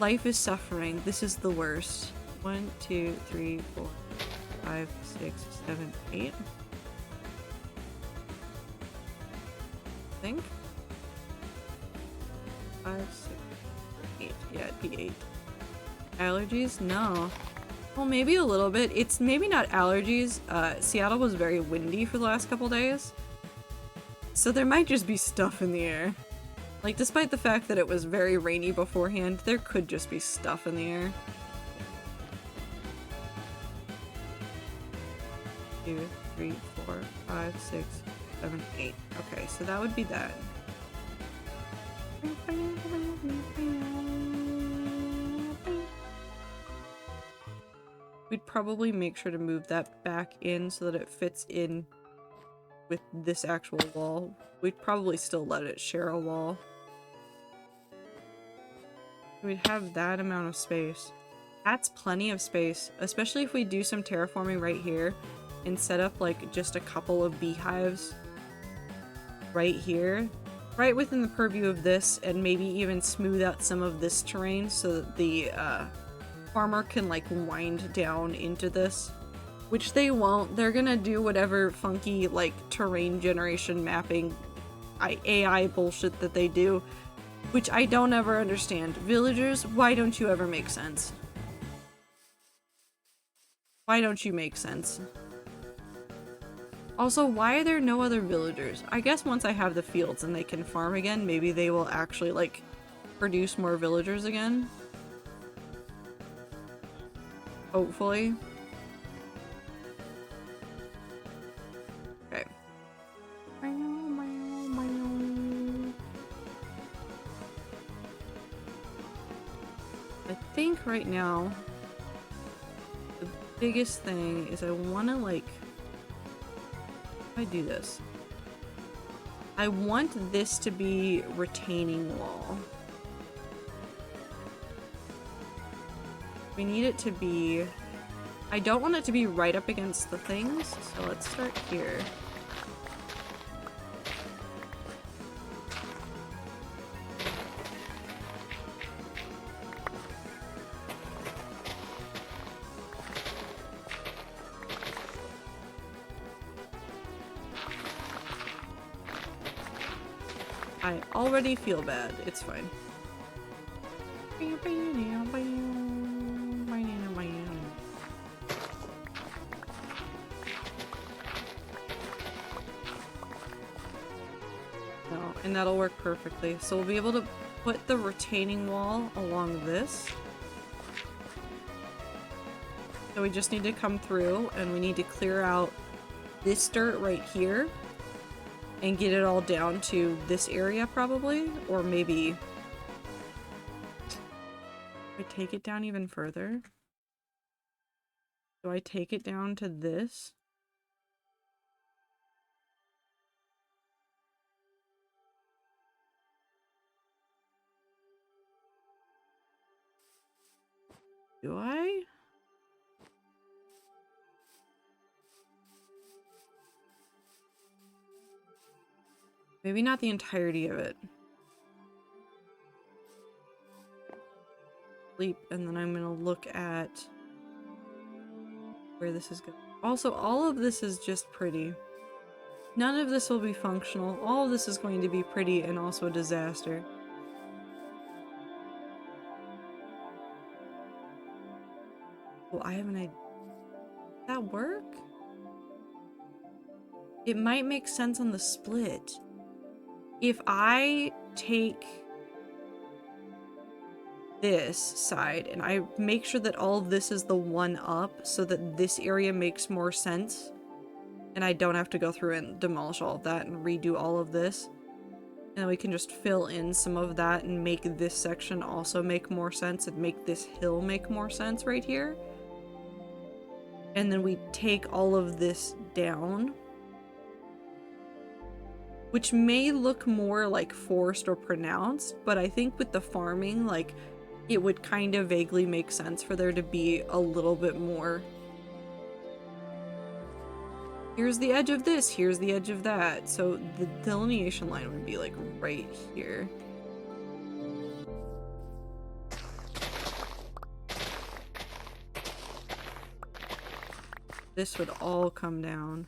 Life is suffering. This is the worst. 1, 2, 3, 4, 5, 6, 7, 8. I think. 5, 6, 8. Yeah, it'd be 8. Allergies? No. Well, maybe a little bit. It's maybe not allergies. Seattle was very windy for the last couple days. So there might just be stuff in the air. Like, despite the fact that it was very rainy beforehand, there could just be stuff in the air. 2, 3, 4, 5, 6, 7, 8. Okay, so that would be that. We'd probably make sure to move that back in so that it fits in with this actual wall. We'd probably still let it share a wall. We'd have that amount of space. That's plenty of space, especially if we do some terraforming right here and set up like just a couple of beehives right here. right within the purview of this, and maybe even smooth out some of this terrain so that the farmer can like wind down into this. Which they won't. They're gonna do whatever funky like terrain generation mapping AI bullshit that they do, which I don't ever understand. Villagers, why don't you ever make sense? Why don't you make sense? Also, why are there no other villagers? I guess once I have the fields and they can farm again, maybe they will actually, like, produce more villagers again. Hopefully. Okay. I think right now, the biggest thing is I want to, like, I do this. I want this to be retaining wall. We need it to be... I don't want it to be right up against the things, so let's start here. I already feel bad. It's fine. No, and that'll work perfectly. So we'll be able to put the retaining wall along this. So we just need to come through and we need to clear out this dirt right here and get it all down to this area probably, or maybe I take it down even further. Do I take it down to this? Do I? Maybe not the entirety of it. Sleep, and then I'm gonna look at where this is going. Also, all of this is just pretty. None of this will be functional. All of this is going to be pretty and also a disaster. Well, I have an idea. Does that work? It might make sense on the split. If I take this side and I make sure that all of this is the one up so that this area makes more sense and I don't have to go through and demolish all of that and redo all of this, and we can just fill in some of that and make this section also make more sense and make this hill make more sense right here. And then we take all of this down, which may look more like forced or pronounced, but I think with the farming, like, it would kind of vaguely make sense for there to be a little bit more. Here's the edge of this, here's the edge of that. So the delineation line would be like right here. This would all come down.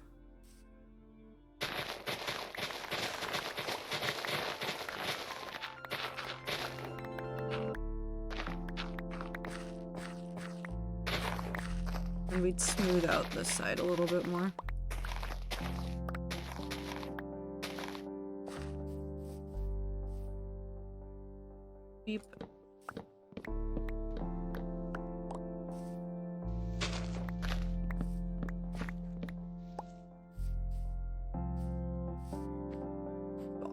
And we'd smooth out this side a little bit more. Beep.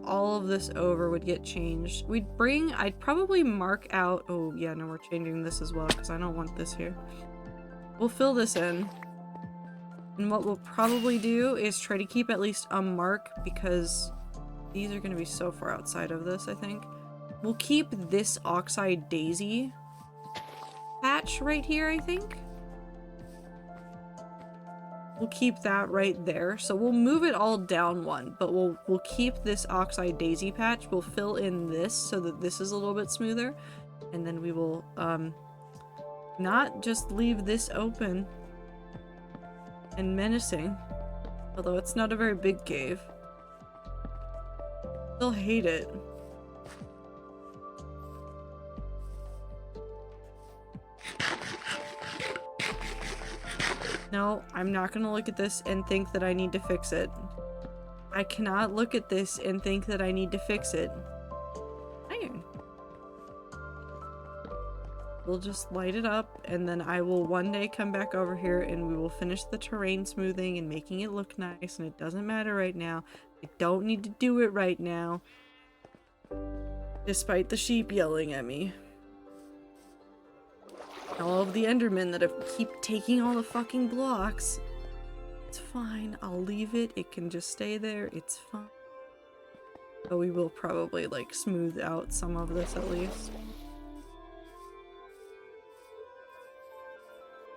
All of this over would get changed. I'd probably mark out, oh yeah, no, we're changing this as well because I don't want this here. We'll fill this in. And what we'll probably do is try to keep at least a mark because these are going to be so far outside of this, I think. We'll keep this oxide daisy patch right here, I think. we'll keep that right there. So we'll move it all down one, but we'll keep this oxeye daisy patch. We'll fill in this so that this is a little bit smoother. And then we will not just leave this open and menacing. Although it's not a very big cave. Still hate it. No, I'm not gonna look at this and think that I need to fix it. I cannot look at this and think that I need to fix it. Iron. We'll just light it up, and then I will one day come back over here and we will finish the terrain smoothing and making it look nice, and it doesn't matter right now. I don't need to do it right now. Despite the sheep yelling at me. All of the Endermen that keep taking all the fucking blocks. It's fine. I'll leave it. It can just stay there. It's fine. But we will probably, like, smooth out some of this at least.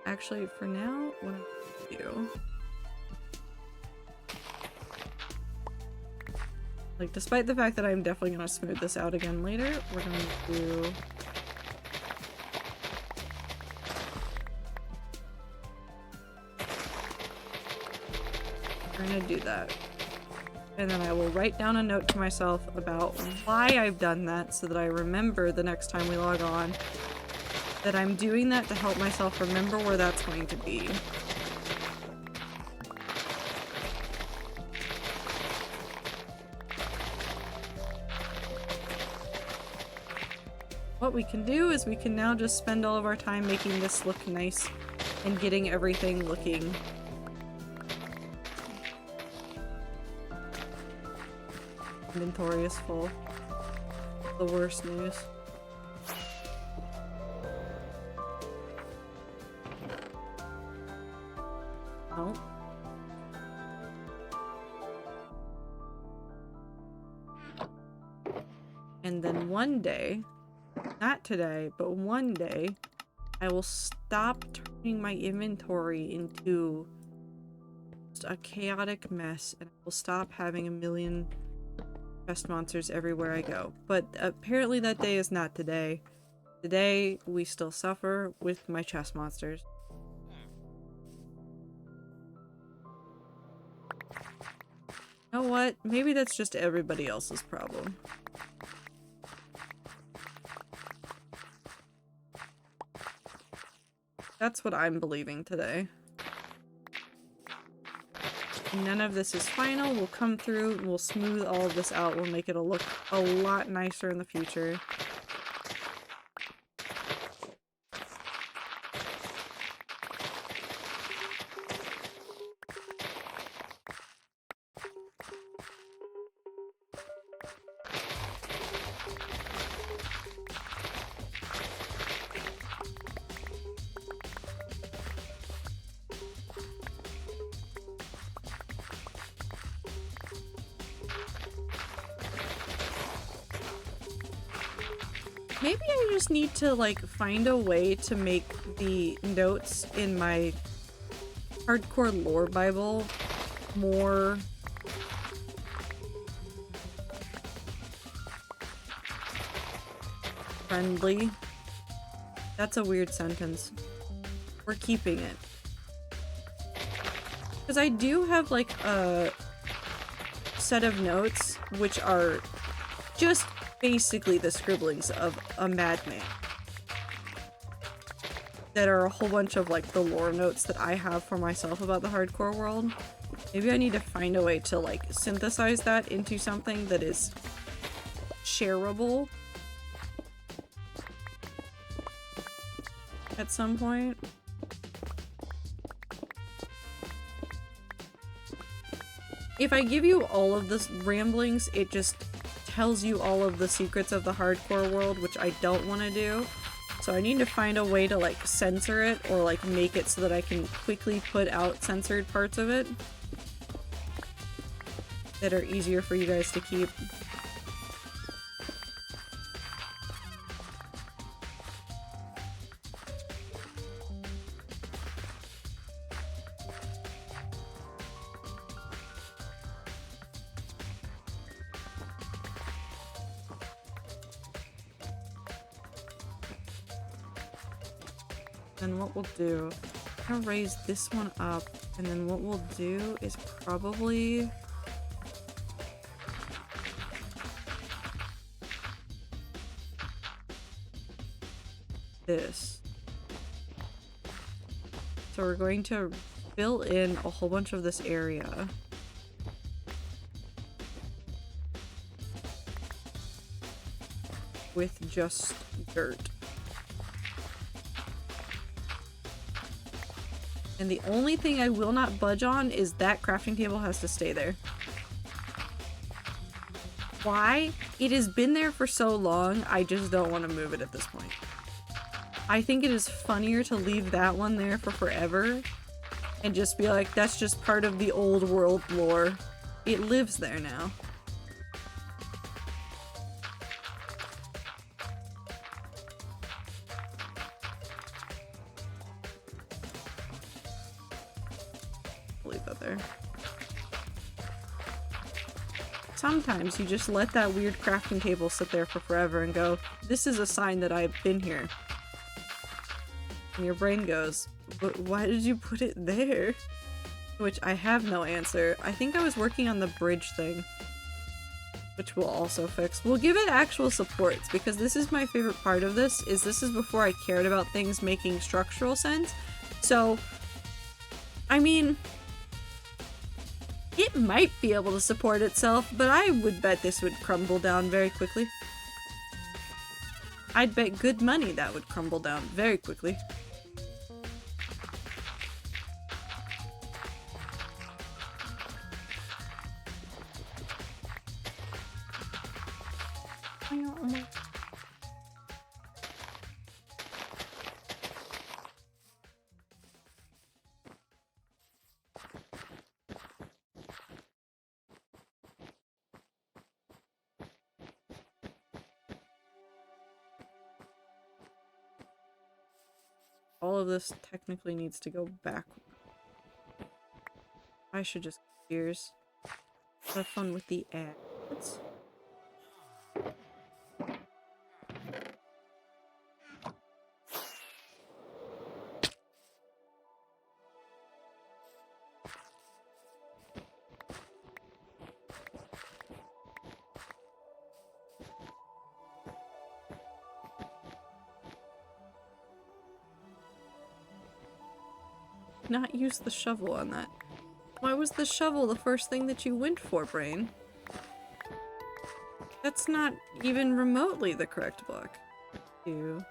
Actually, for now, what I'm gonna do... Like, despite the fact that I'm definitely gonna smooth this out again later, we're gonna do... We're gonna do that. And then I will write down a note to myself about why I've done that so that I remember the next time we log on that I'm doing that to help myself remember where that's going to be. What we can do is we can now just spend all of our time making this look nice and getting everything looking inventory is full. The worst news. No. And then one day, not today, but one day, I will stop turning my inventory into just a chaotic mess, and I will stop having a million chest monsters everywhere I go. But apparently that day is not today. Today, we still suffer with my chest monsters. You know what? Maybe that's just everybody else's problem. That's what I'm believing today. None of this is final. We'll come through and we'll smooth all of this out. We'll make it look a lot nicer in the future. Maybe I just need to, like, find a way to make the notes in my hardcore lore Bible more friendly. That's a weird sentence. We're keeping it. Because I do have, like, a set of notes which are just basically the scribblings of a madman. That are a whole bunch of, like, the lore notes that I have for myself about the hardcore world. Maybe I need to find a way to, like, synthesize that into something that is shareable at some point. If I give you all of the ramblings, it just tells you all of the secrets of the hardcore world, which I don't want to do. So I need to find a way to, like, censor it or, like, make it so that I can quickly put out censored parts of it that are easier for you guys to keep. Then what we'll do, I'm gonna raise this one up, and then what we'll do is probably this. So we're going to fill in a whole bunch of this area. With just dirt. And the only thing I will not budge on is that crafting table has to stay there. Why? It has been there for so long, I just don't want to move it at this point. I think it is funnier to leave that one there for forever and just be like, that's just part of the old world lore. It lives there now. Leave that there. Sometimes you just let that weird crafting table sit there for forever and go, this is a sign that I've been here. And your brain goes, but why did you put it there? Which I have no answer. I think I was working on the bridge thing, which we'll also fix. We'll give it actual supports, because this is my favorite part of this, is this is before I cared about things making structural sense. So, I mean, it might be able to support itself, but I would bet this would crumble down very quickly. I'd bet good money that would crumble down very quickly. All of this technically needs to go back. I should just gears. Have fun with the ads. Not use the shovel on that. Why was the shovel the first thing that you went for, brain? That's not even remotely the correct block. You.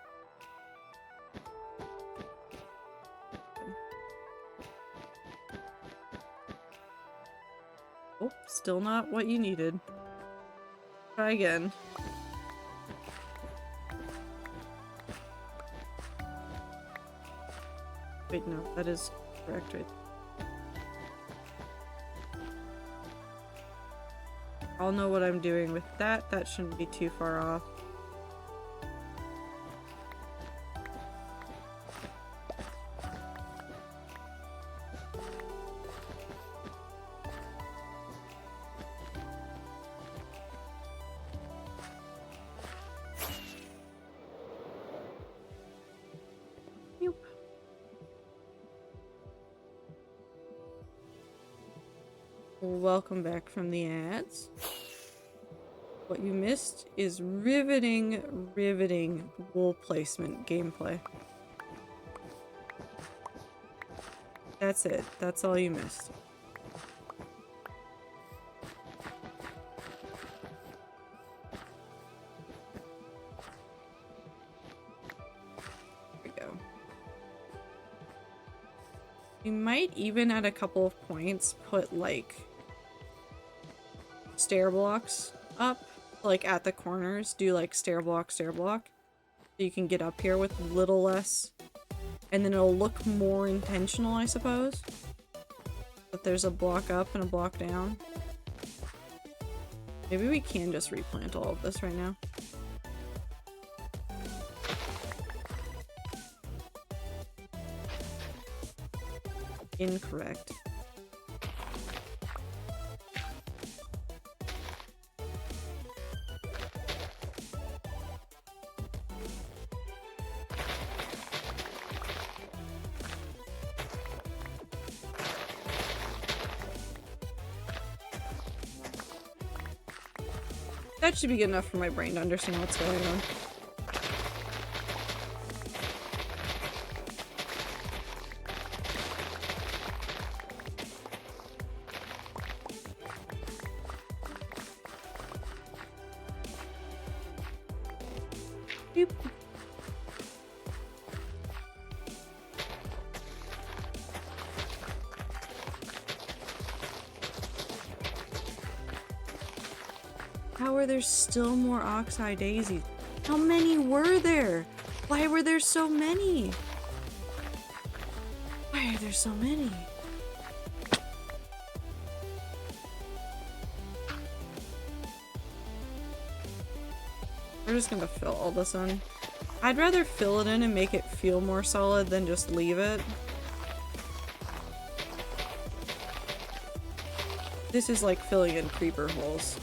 Oh, still not what you needed. Try again. Wait, no, that is correct, right? I'll know what I'm doing with that. That shouldn't be too far off. Welcome back from the ads. What you missed is riveting wool placement gameplay. That's it. That's all you missed. There we go. You might even at a couple of points put like stair blocks up, like at the corners, do like stair block, so you can get up here with a little less, and then it'll look more intentional, I suppose. But there's a block up and a block down. Maybe we can just replant all of this right now. Incorrect. That should be good enough for my brain to understand what's going on. Boop. How are there still more Oxeye Daisies? How many were there? Why were there so many? Why are there so many? We're just gonna fill all this in. I'd rather fill it in and make it feel more solid than just leave it. This is like filling in creeper holes.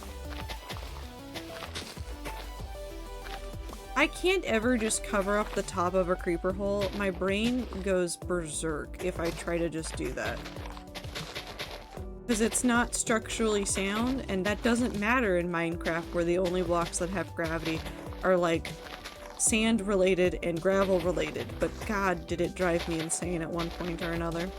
I can't ever just cover up the top of a creeper hole. My brain goes berserk if I try to just do that. Because it's not structurally sound, and that doesn't matter in Minecraft, where the only blocks that have gravity are like sand related and gravel related. But god, did it drive me insane at one point or another.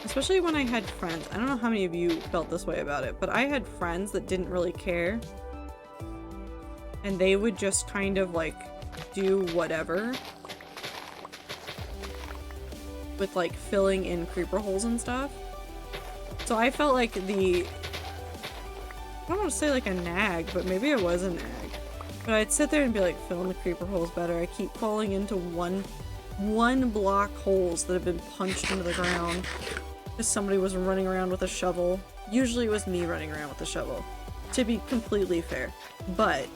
Especially when I had friends. I don't know how many of you felt this way about it, but I had friends that didn't really care. And they would just kind of like do whatever with like filling in creeper holes and stuff. So I felt like I don't want to say like a nag, but maybe it was a nag. But I'd sit there and be like, fill in the creeper holes better. I keep falling into one block holes that have been punched into the ground. Because somebody was running around with a shovel. Usually it was me running around with a shovel, to be completely fair. But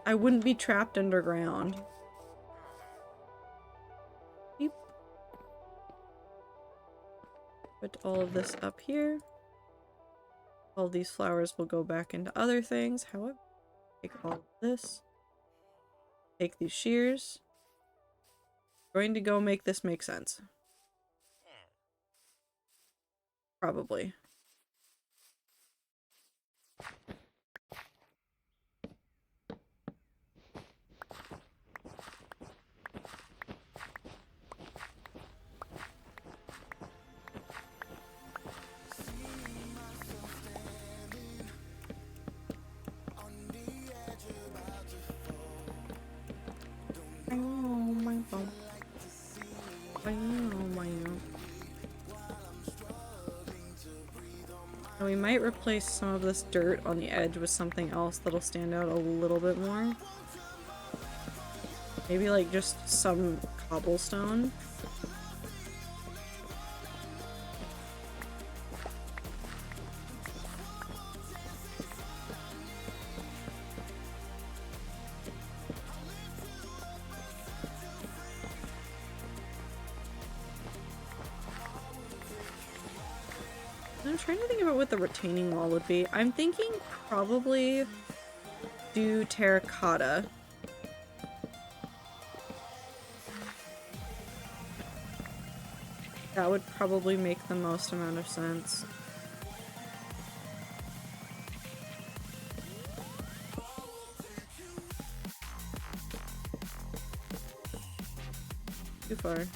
I wouldn't be trapped underground. Beep. Put all of this up here. All these flowers will go back into other things. However, take all of this. Take these shears. Going to go make this make sense. Probably. And we might replace some of this dirt on the edge with something else that'll stand out a little bit more. Maybe like just some cobblestone. I'm trying to think about what the retaining wall would be. I'm thinking probably do terracotta. That would probably make the most amount of sense. Too far.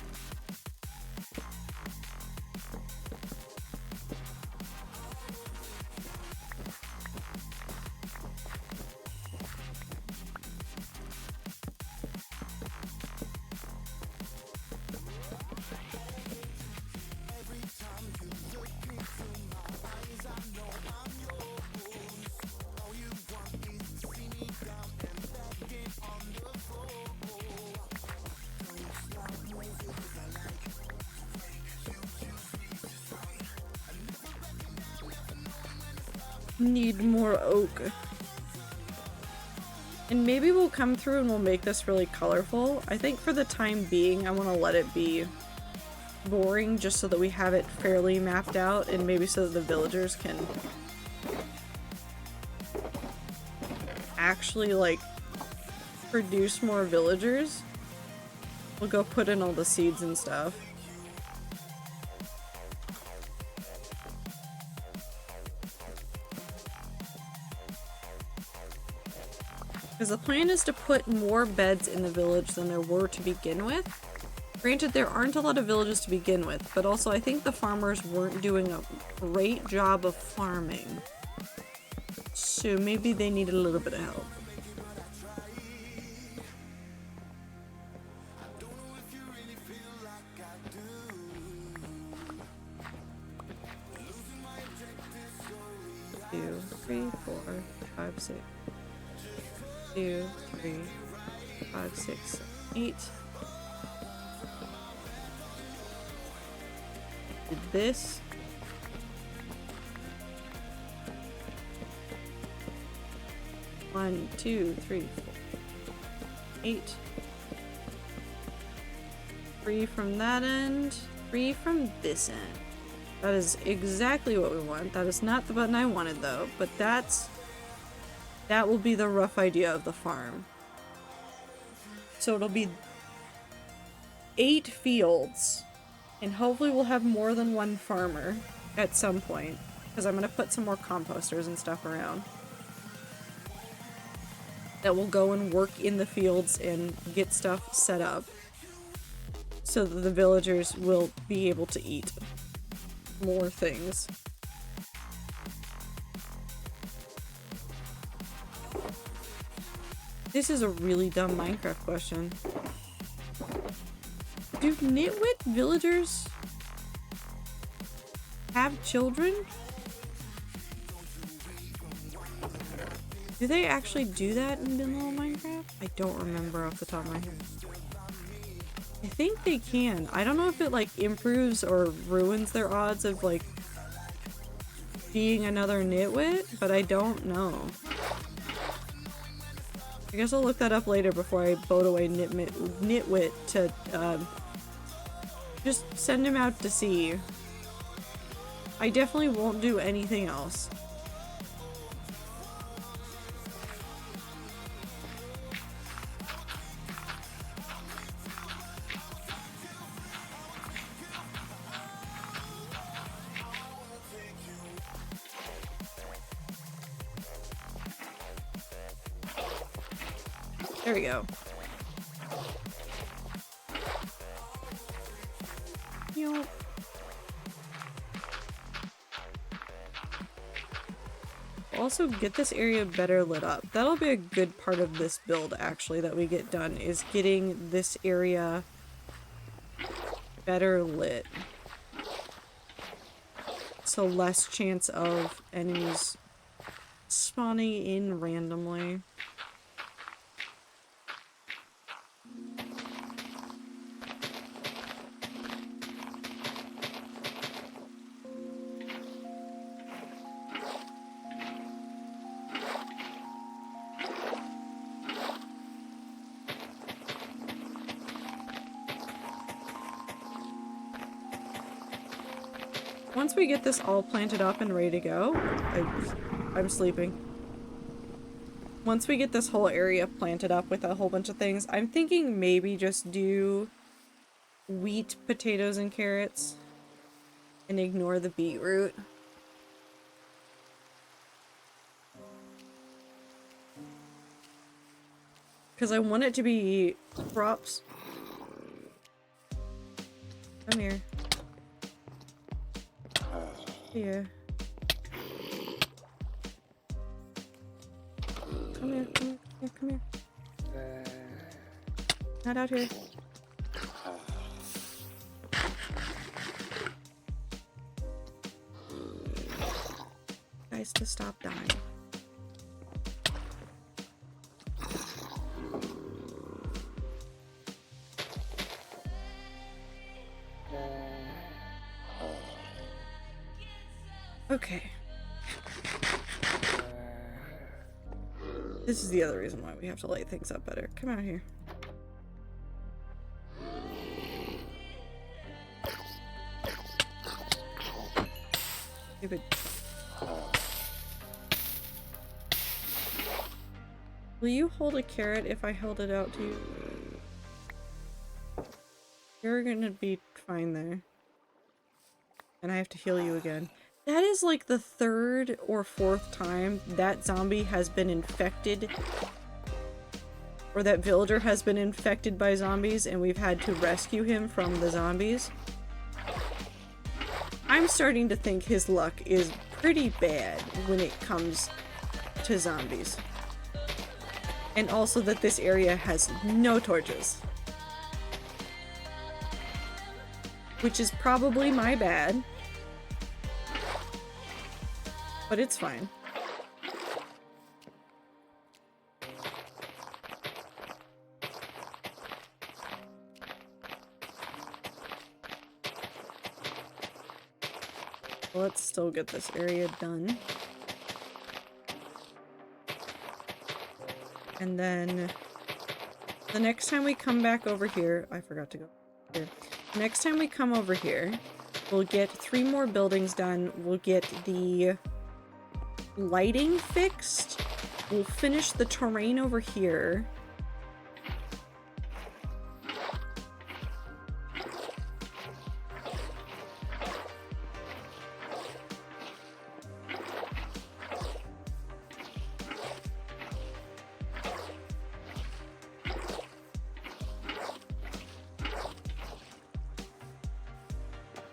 Need more oak. And maybe we'll come through and we'll make this really colorful. I think for the time being, I want to let it be boring just so that we have it fairly mapped out and maybe so that the villagers can actually like produce more villagers. We'll go put in all the seeds and stuff. Because the plan is to put more beds in the village than there were to begin with. Granted, there aren't a lot of villages to begin with, but also I think the farmers weren't doing a great job of farming. So maybe they needed a little bit of help. Two, three, 4, 5, 6. 2, 3, 5, 6, 8. Did this. One, 2, 3, 4, 8. 3 from that end, 3 from this end. That is exactly what we want. That is not the button I wanted though, but that will be the rough idea of the farm. So it'll be 8 fields, and hopefully we'll have more than one farmer at some point, because I'm going to put some more composters and stuff around that will go and work in the fields and get stuff set up so that the villagers will be able to eat more things. This is a really dumb Minecraft question. Do nitwit villagers have children? Do they actually do that in vanilla Minecraft? I don't remember off the top of my head. I think they can. I don't know if it like improves or ruins their odds of like being another nitwit, but I don't know. I guess I'll look that up later before I boat away Nitwit to just send him out to sea. I definitely won't do anything else. There we go. Yo. Also get this area better lit up. That'll be a good part of this build actually that we get done, is getting this area better lit. So less chance of enemies spawning in randomly. Once we get this all planted up and ready to go, I'm sleeping. Once we get this whole area planted up with a whole bunch of things, I'm thinking maybe just do wheat, potatoes, and carrots and ignore the beetroot. Because I want it to be crops. Come here. Here. Come here, come here, come here. Not out here. Guys, to stop dying. Okay. This is the other reason why we have to light things up better. Come out here. Stupid. Will you hold a carrot if I held it out to you? You're gonna be fine there. And I have to heal you again. That is like the 3rd or 4th time that zombie has been infected. Or that villager has been infected by zombies and we've had to rescue him from the zombies. I'm starting to think his luck is pretty bad when it comes to zombies. And also that this area has no torches. Which is probably my bad. But it's fine. Let's still get this area done. And then the next time we come back over here, I forgot to go here. Next time we come over here, we'll get 3 more buildings done. We'll get the lighting fixed. We'll finish the terrain over here.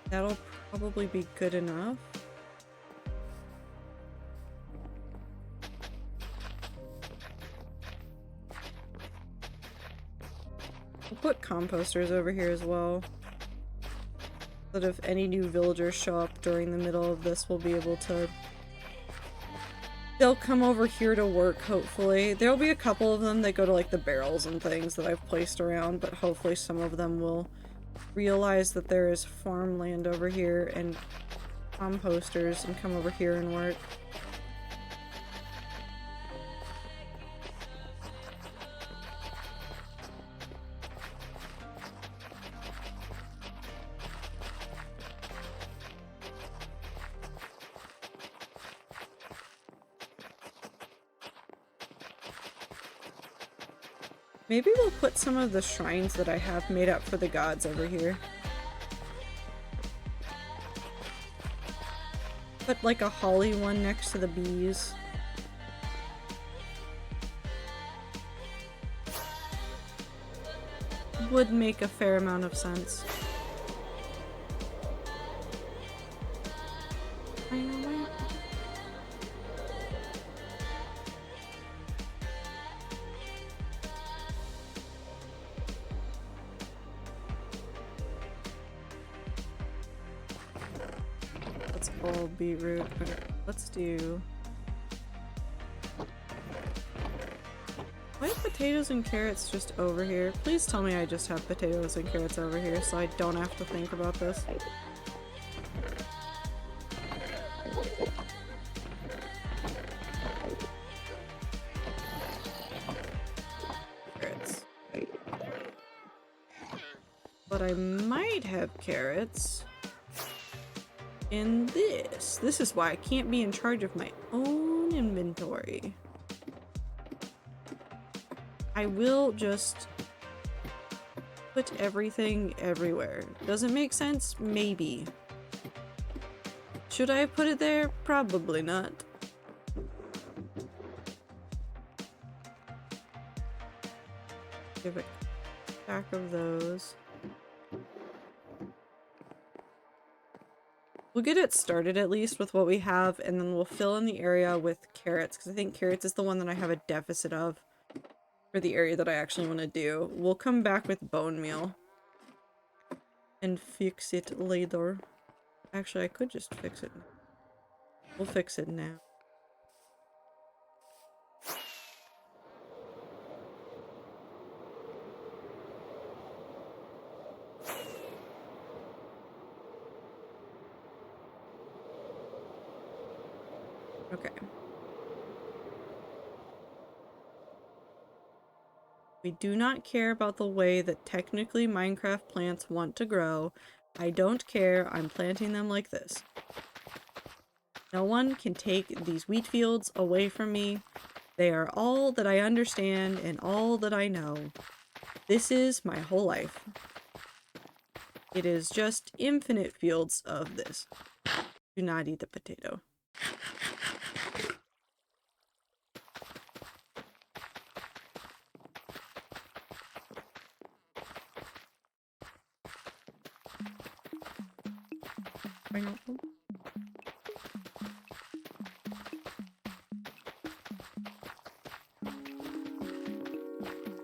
That'll probably be good enough. We'll put composters over here as well. So that if any new villagers show up during the middle of this, we'll be able to... They'll come over here to work, hopefully. There'll be a couple of them that go to like the barrels and things that I've placed around, but hopefully some of them will realize that there is farmland over here and composters and come over here and work. Maybe we'll put some of the shrines that I have made up for the gods over here. Put like a holly one next to the bees. Would make a fair amount of sense. Beetroot. Okay, let's do... Why are potatoes and carrots just over here? Please tell me I just have potatoes and carrots over here so I don't have to think about this. Carrots. But I might have carrots in this. This is why I can't be in charge of my own inventory. I will just put everything everywhere. Does it make sense? Maybe. Should I have put it there? Probably not. Give a stack of those. We'll get it started at least with what we have, and then we'll fill in the area with carrots, because I think carrots is the one that I have a deficit of for the area that I actually want to do. We'll come back with bone meal and fix it later. Actually, I could just fix it. We'll fix it now. Okay. We do not care about the way that technically Minecraft plants want to grow. I don't care. I'm planting them like this. No one can take these wheat fields away from me. They are all that I understand and all that I know. This is my whole life. It is just infinite fields of this. Do not eat the potato.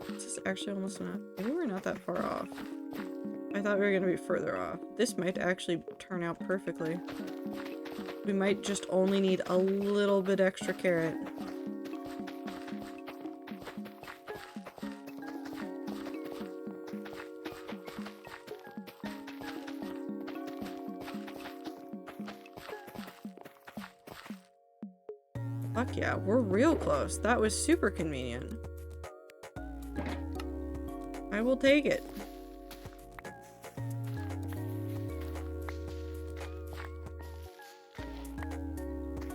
This is actually almost enough. Maybe we're not that far off. I thought we were gonna be further off. This might actually turn out perfectly. We might just only need a little bit extra carrot. Fuck yeah, we're real close. That was super convenient. I will take it.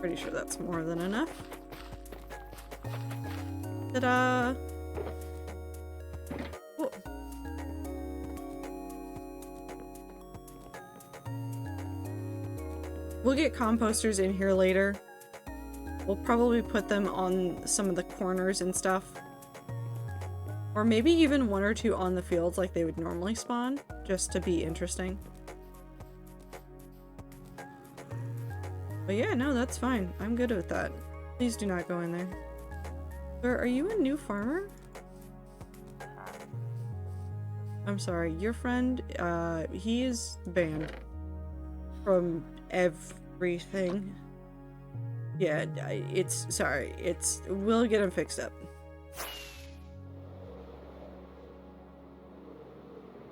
Pretty sure that's more than enough. Ta-da! Oh. We'll get composters in here later. We'll probably put them on some of the corners and stuff. Or maybe even one or two on the fields like they would normally spawn, just to be interesting. But yeah, no, that's fine. I'm good with that. Please do not go in there. Sir, are you a new farmer? I'm sorry, your friend, he is banned from everything. Yeah, we'll get him fixed up.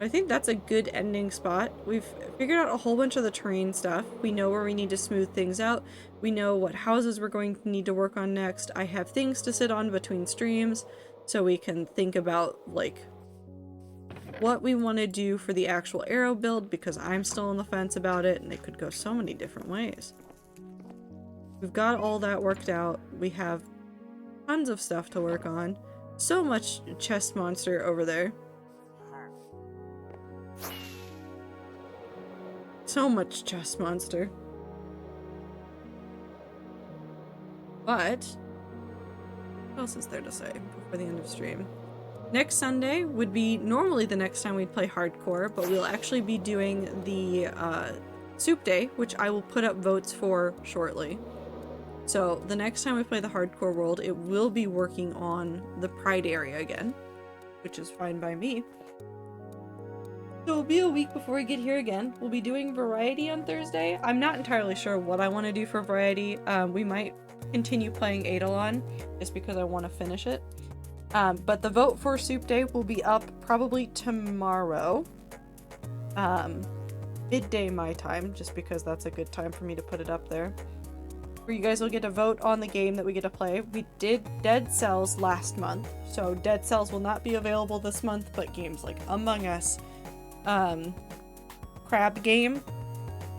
I think that's a good ending spot. We've figured out a whole bunch of the terrain stuff. We know where we need to smooth things out. We know what houses we're going to need to work on next. I have things to sit on between streams, so we can think about, like, what we want to do for the actual arrow build, because I'm still on the fence about it, and it could go so many different ways. We've got all that worked out. We have tons of stuff to work on. So much chest monster over there. So much chest monster. But what else is there to say before the end of stream? Next Sunday would be normally the next time we'd play hardcore, but we'll actually be doing the soup day, which I will put up votes for shortly. So the next time we play the hardcore world, it will be working on the Pride area again, which is fine by me. So it'll be a week before we get here again. We'll be doing variety on Thursday. I'm not entirely sure what I want to do for variety. We might continue playing Eidolon just because I want to finish it. But the vote for soup day will be up probably tomorrow. Midday my time, just because that's a good time for me to put it up there. Where you guys will get a vote on the game that we get to play. We did Dead Cells last month, so Dead Cells will not be available this month, but games like Among Us, Crab Game,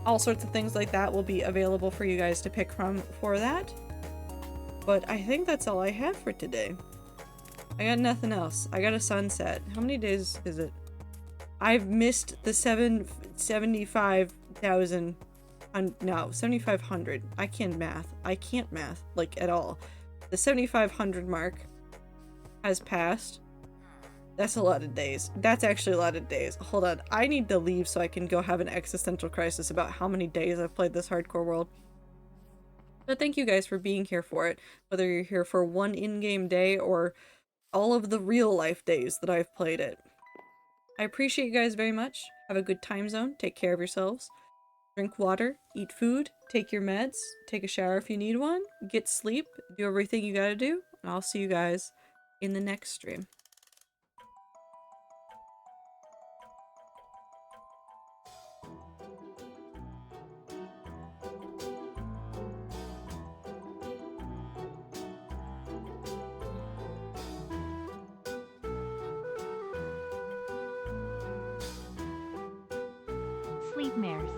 all sorts of things like that will be available for you guys to pick from for that. But I think that's all I have for today. I got nothing else. I got a sunset. How many days is it? I've missed the 75,000. No, 7,500. I can't math. I can't math, like, at all. The 7,500 mark has passed. That's a lot of days. That's actually a lot of days. Hold on. I need to leave so I can go have an existential crisis about how many days I've played this hardcore world. But thank you guys for being here for it. Whether you're here for one in-game day or all of the real-life days that I've played it. I appreciate you guys very much. Have a good time zone. Take care of yourselves. Drink water, eat food, take your meds, take a shower if you need one, get sleep, do everything you gotta do, and I'll see you guys in the next stream. Sleep mares.